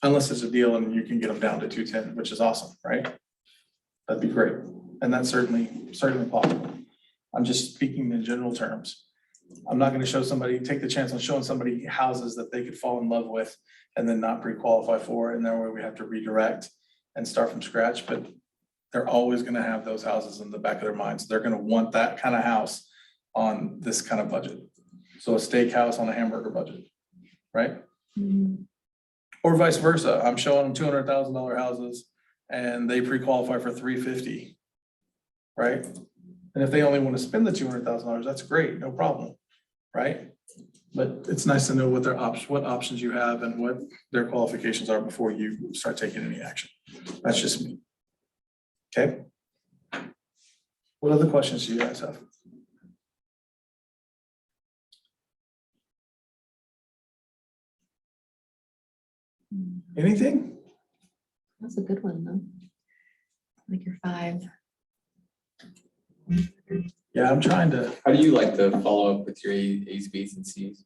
Unless it's a deal and you can get them down to 210, which is awesome, right? That'd be great, and that's certainly possible. I'm just speaking in general terms. I'm not gonna take the chance on showing somebody houses that they could fall in love with and then not pre-qualify for, and then where we have to redirect and start from scratch, but they're always gonna have those houses in the back of their minds. They're gonna want that kind of house on this kind of budget. So a steakhouse on a hamburger budget, right? Or vice versa. I'm showing them $200,000 houses and they pre-qualify for 350, right? And if they only want to spend the $200,000, that's great, no problem, right? But it's nice to know what what options you have and what their qualifications are before you start taking any action. That's just me. Okay? What other questions do you guys have? Anything? That's a good one, though. Like your 5. Yeah, I'm trying to. How do you like to follow up with your A's, B's, and C's?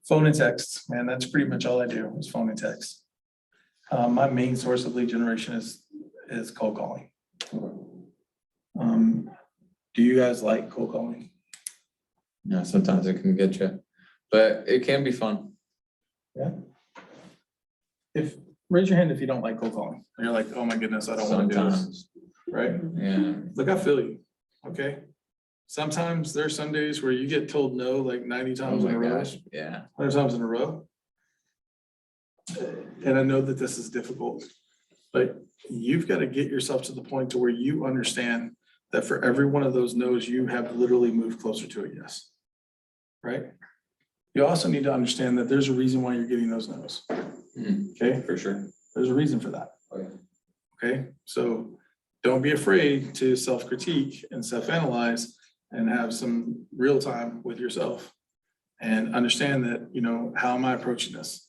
Phone and text, man, that's pretty much all I do is phone and text. My main source of lead generation is cold calling. Do you guys like cold calling? Yeah, sometimes it can get you, but it can be fun. Yeah. Raise your hand if you don't like cold calling. And you're like, oh my goodness, I don't want to do this, Sometimes, right? yeah. Look, I feel you, okay? Sometimes there's some days where you get told no like 90 Oh times in my a row. gosh, yeah. 100 times in a row. And I know that this is difficult, but you've got to get yourself to the point to where you understand that for every one of those no's, you have literally moved closer to a yes. Right? You also need to understand that there's a reason why you're getting those no's. Okay? For sure. There's a reason for that. Oh, yeah. Okay? So don't be afraid to self-critique and self-analyze and have some real time with yourself and understand that, how am I approaching this?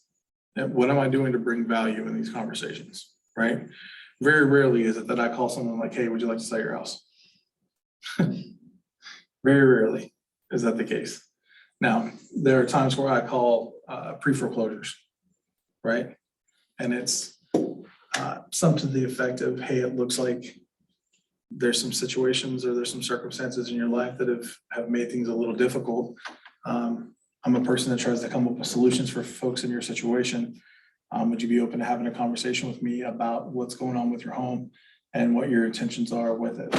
And what am I doing to bring value in these conversations, right? Very rarely is it that I call someone like, hey, would you like to sell your house? Very rarely is that the case. Now, there are times where I call pre-foreclosures, right? And it's something to the effect of, hey, it looks like there's some situations or there's some circumstances in your life that have made things a little difficult. I'm a person that tries to come up with solutions for folks in your situation. Would you be open to having a conversation with me about what's going on with your home and what your intentions are with it?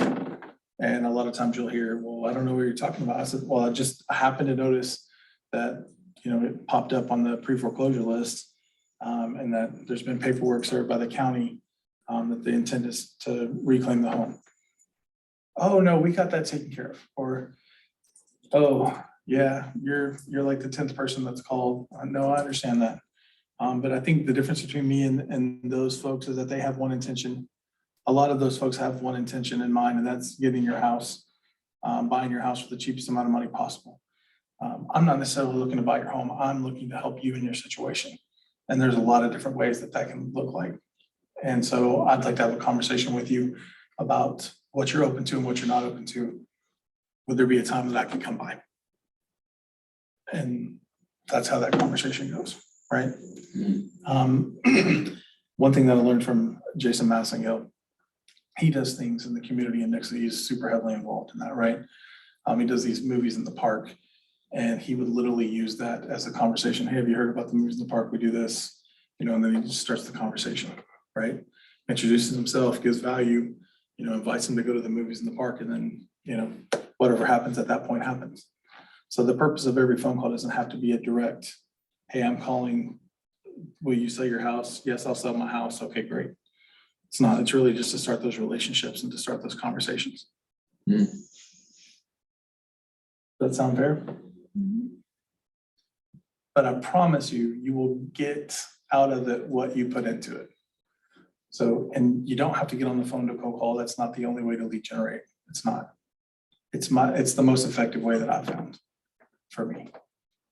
And a lot of times you'll hear, well, I don't know what you're talking about. I said, well, I happened to notice that, it popped up on the pre-foreclosure list, and that there's been paperwork served by the county that the intent is to reclaim the home. Oh, no, we got that taken care of. Or, oh, yeah, you're like the 10th person that's called. No, I understand that. But I think the difference between me and those folks is that they have one intention. A lot of those folks have one intention in mind, and that's getting your house, buying your house for the cheapest amount of money possible. I'm not necessarily looking to buy your home. I'm looking to help you in your situation. And there's a lot of different ways that can look like. And so I'd like to have a conversation with you about what you're open to and what you're not open to. Would there be a time that I can come by? And that's how that conversation goes, right? One thing that I learned from Jason Massingill, he does things in the community index. He's super heavily involved in that, right? He does these movies in the park, and he would literally use that as a conversation. Hey, have you heard about the movies in the park? We do this, and then he just starts the conversation, right? Introduces himself, gives value, invites him to go to the movies in the park, and then, whatever happens at that point happens. So the purpose of every phone call doesn't have to be a direct, hey, I'm calling, will you sell your house? Yes, I'll sell my house. Okay, great. It's not, it's really just to start those relationships and to start those conversations. Does that sound fair? But I promise you, you will get out of it what you put into it. So, and you don't have to get on the phone to cold call. That's not the only way to lead generate. It's not. It's the most effective way that I've found for me.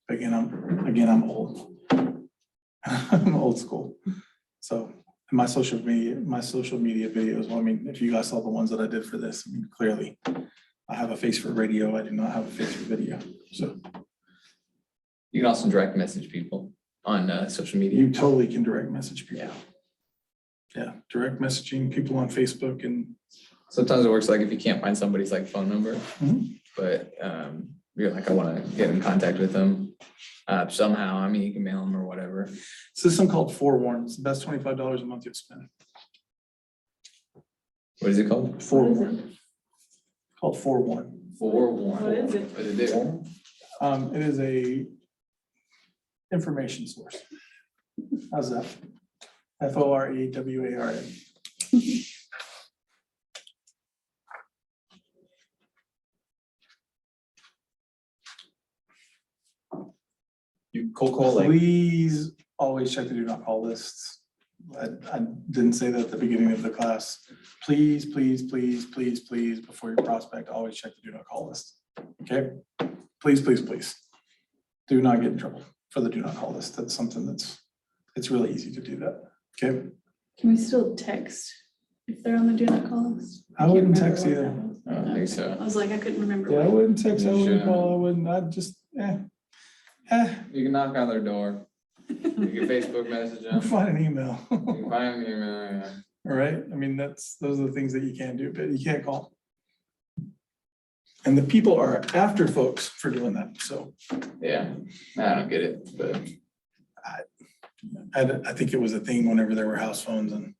Again, I'm old. I'm old school. So my social media videos, well, if you guys saw the ones that I did for this, clearly I have a face for radio. I do not have a face for video. So You can also direct message people on social media. you totally can direct message people. Yeah, direct messaging people on Facebook and sometimes it works like if you can't find somebody's like phone number, Mhm. but you're like, I wanna get in contact with them. Somehow, I mean, you can mail them or whatever. System called Forewarn. It's the best $25 a month you'll spend. What is it called? Forewarn. Called Forewarn. Forewarn. What is it? What does it do? It is a information source. How's that? FOREWARN. You cold call like, Please always check the do not call lists. I didn't say that at the beginning of the class. Please, please, please, please, please, before you prospect, always check the do not call list. Okay? Please, please, please. Do not get in trouble for the do not call list. That's something it's really easy to do that. Okay? Can we still text if they're on the do not call list? I can't wouldn't remember text what either. that was. I don't think so. I was like, I couldn't remember. Yeah, I what. wouldn't text, I You wouldn't shouldn't. call, I wouldn't, I'd just, You can knock on their door. You can Facebook message or them. find an email. You can find an email, yeah. All right, I mean, those are the things that you can do, but you can't call. And the people are after folks for doing that, so Yeah, I don't get it, but I think it was a thing whenever there were house phones and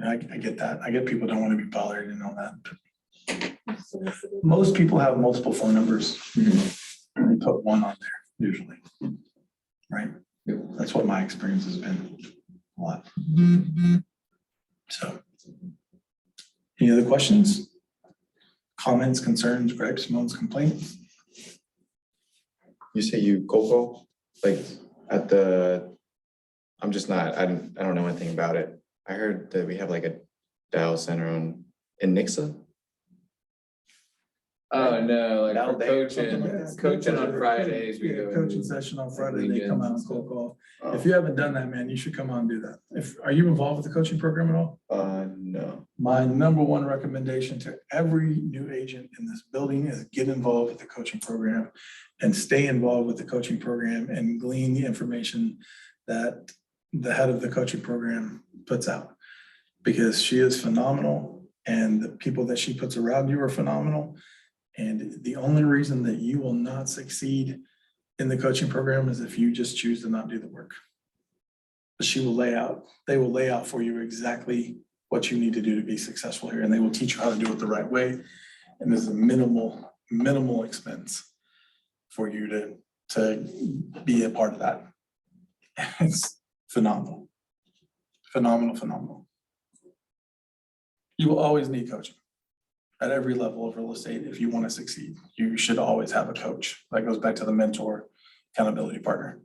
I get that. I get people don't want to be bothered and all that. Most people have multiple phone numbers. And they put one on there usually. Right? That's what my experience has been a lot. So. Any other questions? Comments, concerns, gripes, moans, complaints? You say you cold call, like at the, I'm just not, I don't know anything about it. I heard that we have like a dial center in Nixa. oh no, like Down for there, coaching on Fridays, we go. Coaching session on Friday, they come out and Weekends. cold call. If you haven't done that, man, you should come out and do that. Are you involved with the coaching program at all? No. My number one recommendation to every new agent in this building is get involved with the coaching program and stay involved with the coaching program and glean the information that the head of the coaching program puts out. Because she is phenomenal and the people that she puts around you are phenomenal. And the only reason that you will not succeed in the coaching program is if you just choose to not do the work. They will lay out for you exactly what you need to do to be successful here, and they will teach you how to do it the right way. And there's a minimal expense for you to be a part of that. It's phenomenal. Phenomenal. You will always need coaching at every level of real estate. If you want to succeed, you should always have a coach. That goes back to the mentor, accountability partner,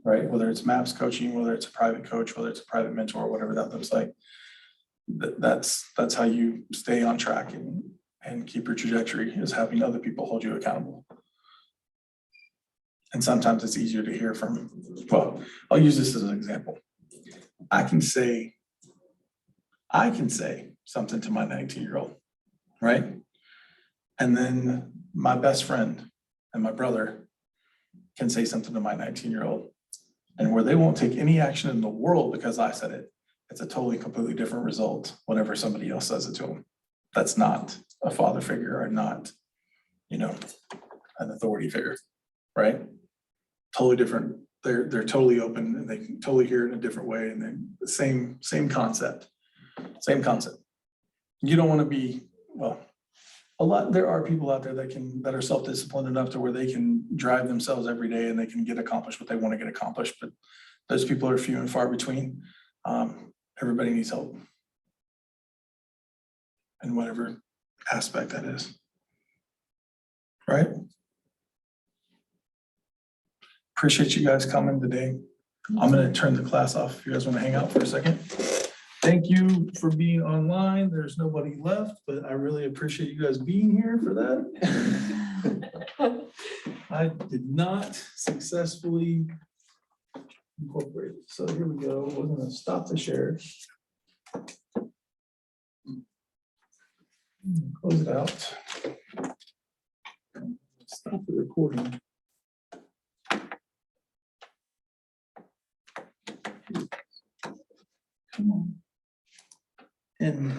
right? Whether it's MAPS coaching, whether it's a private coach, whether it's a private mentor, whatever that looks like. That's how you stay on track and keep your trajectory, is having other people hold you accountable. And sometimes it's easier to hear from, well, I'll use this as an example. I can say something to my 19-year-old, right? And then my best friend and my brother can say something to my 19-year-old, and where they won't take any action in the world because I said it, it's a totally completely different result whenever somebody else says it to them. That's not a father figure or not, an authority figure, right? Totally different. They're totally open and they can totally hear it in a different way, and then the same concept. You don't want to be, well, there are people out there that are self-disciplined enough to where they can drive themselves every day and they can get accomplished what they want to get accomplished, but those people are few and far between. Everybody needs help in whatever aspect that is. Right? Appreciate you guys coming today. I'm going to turn the class off if you guys want to hang out for a second. Thank you for being online. There's nobody left, but I really appreciate you guys being here for that. I did not successfully incorporate it. So here we go. We're going to stop the share. Close it out. Stop the recording. Come on. And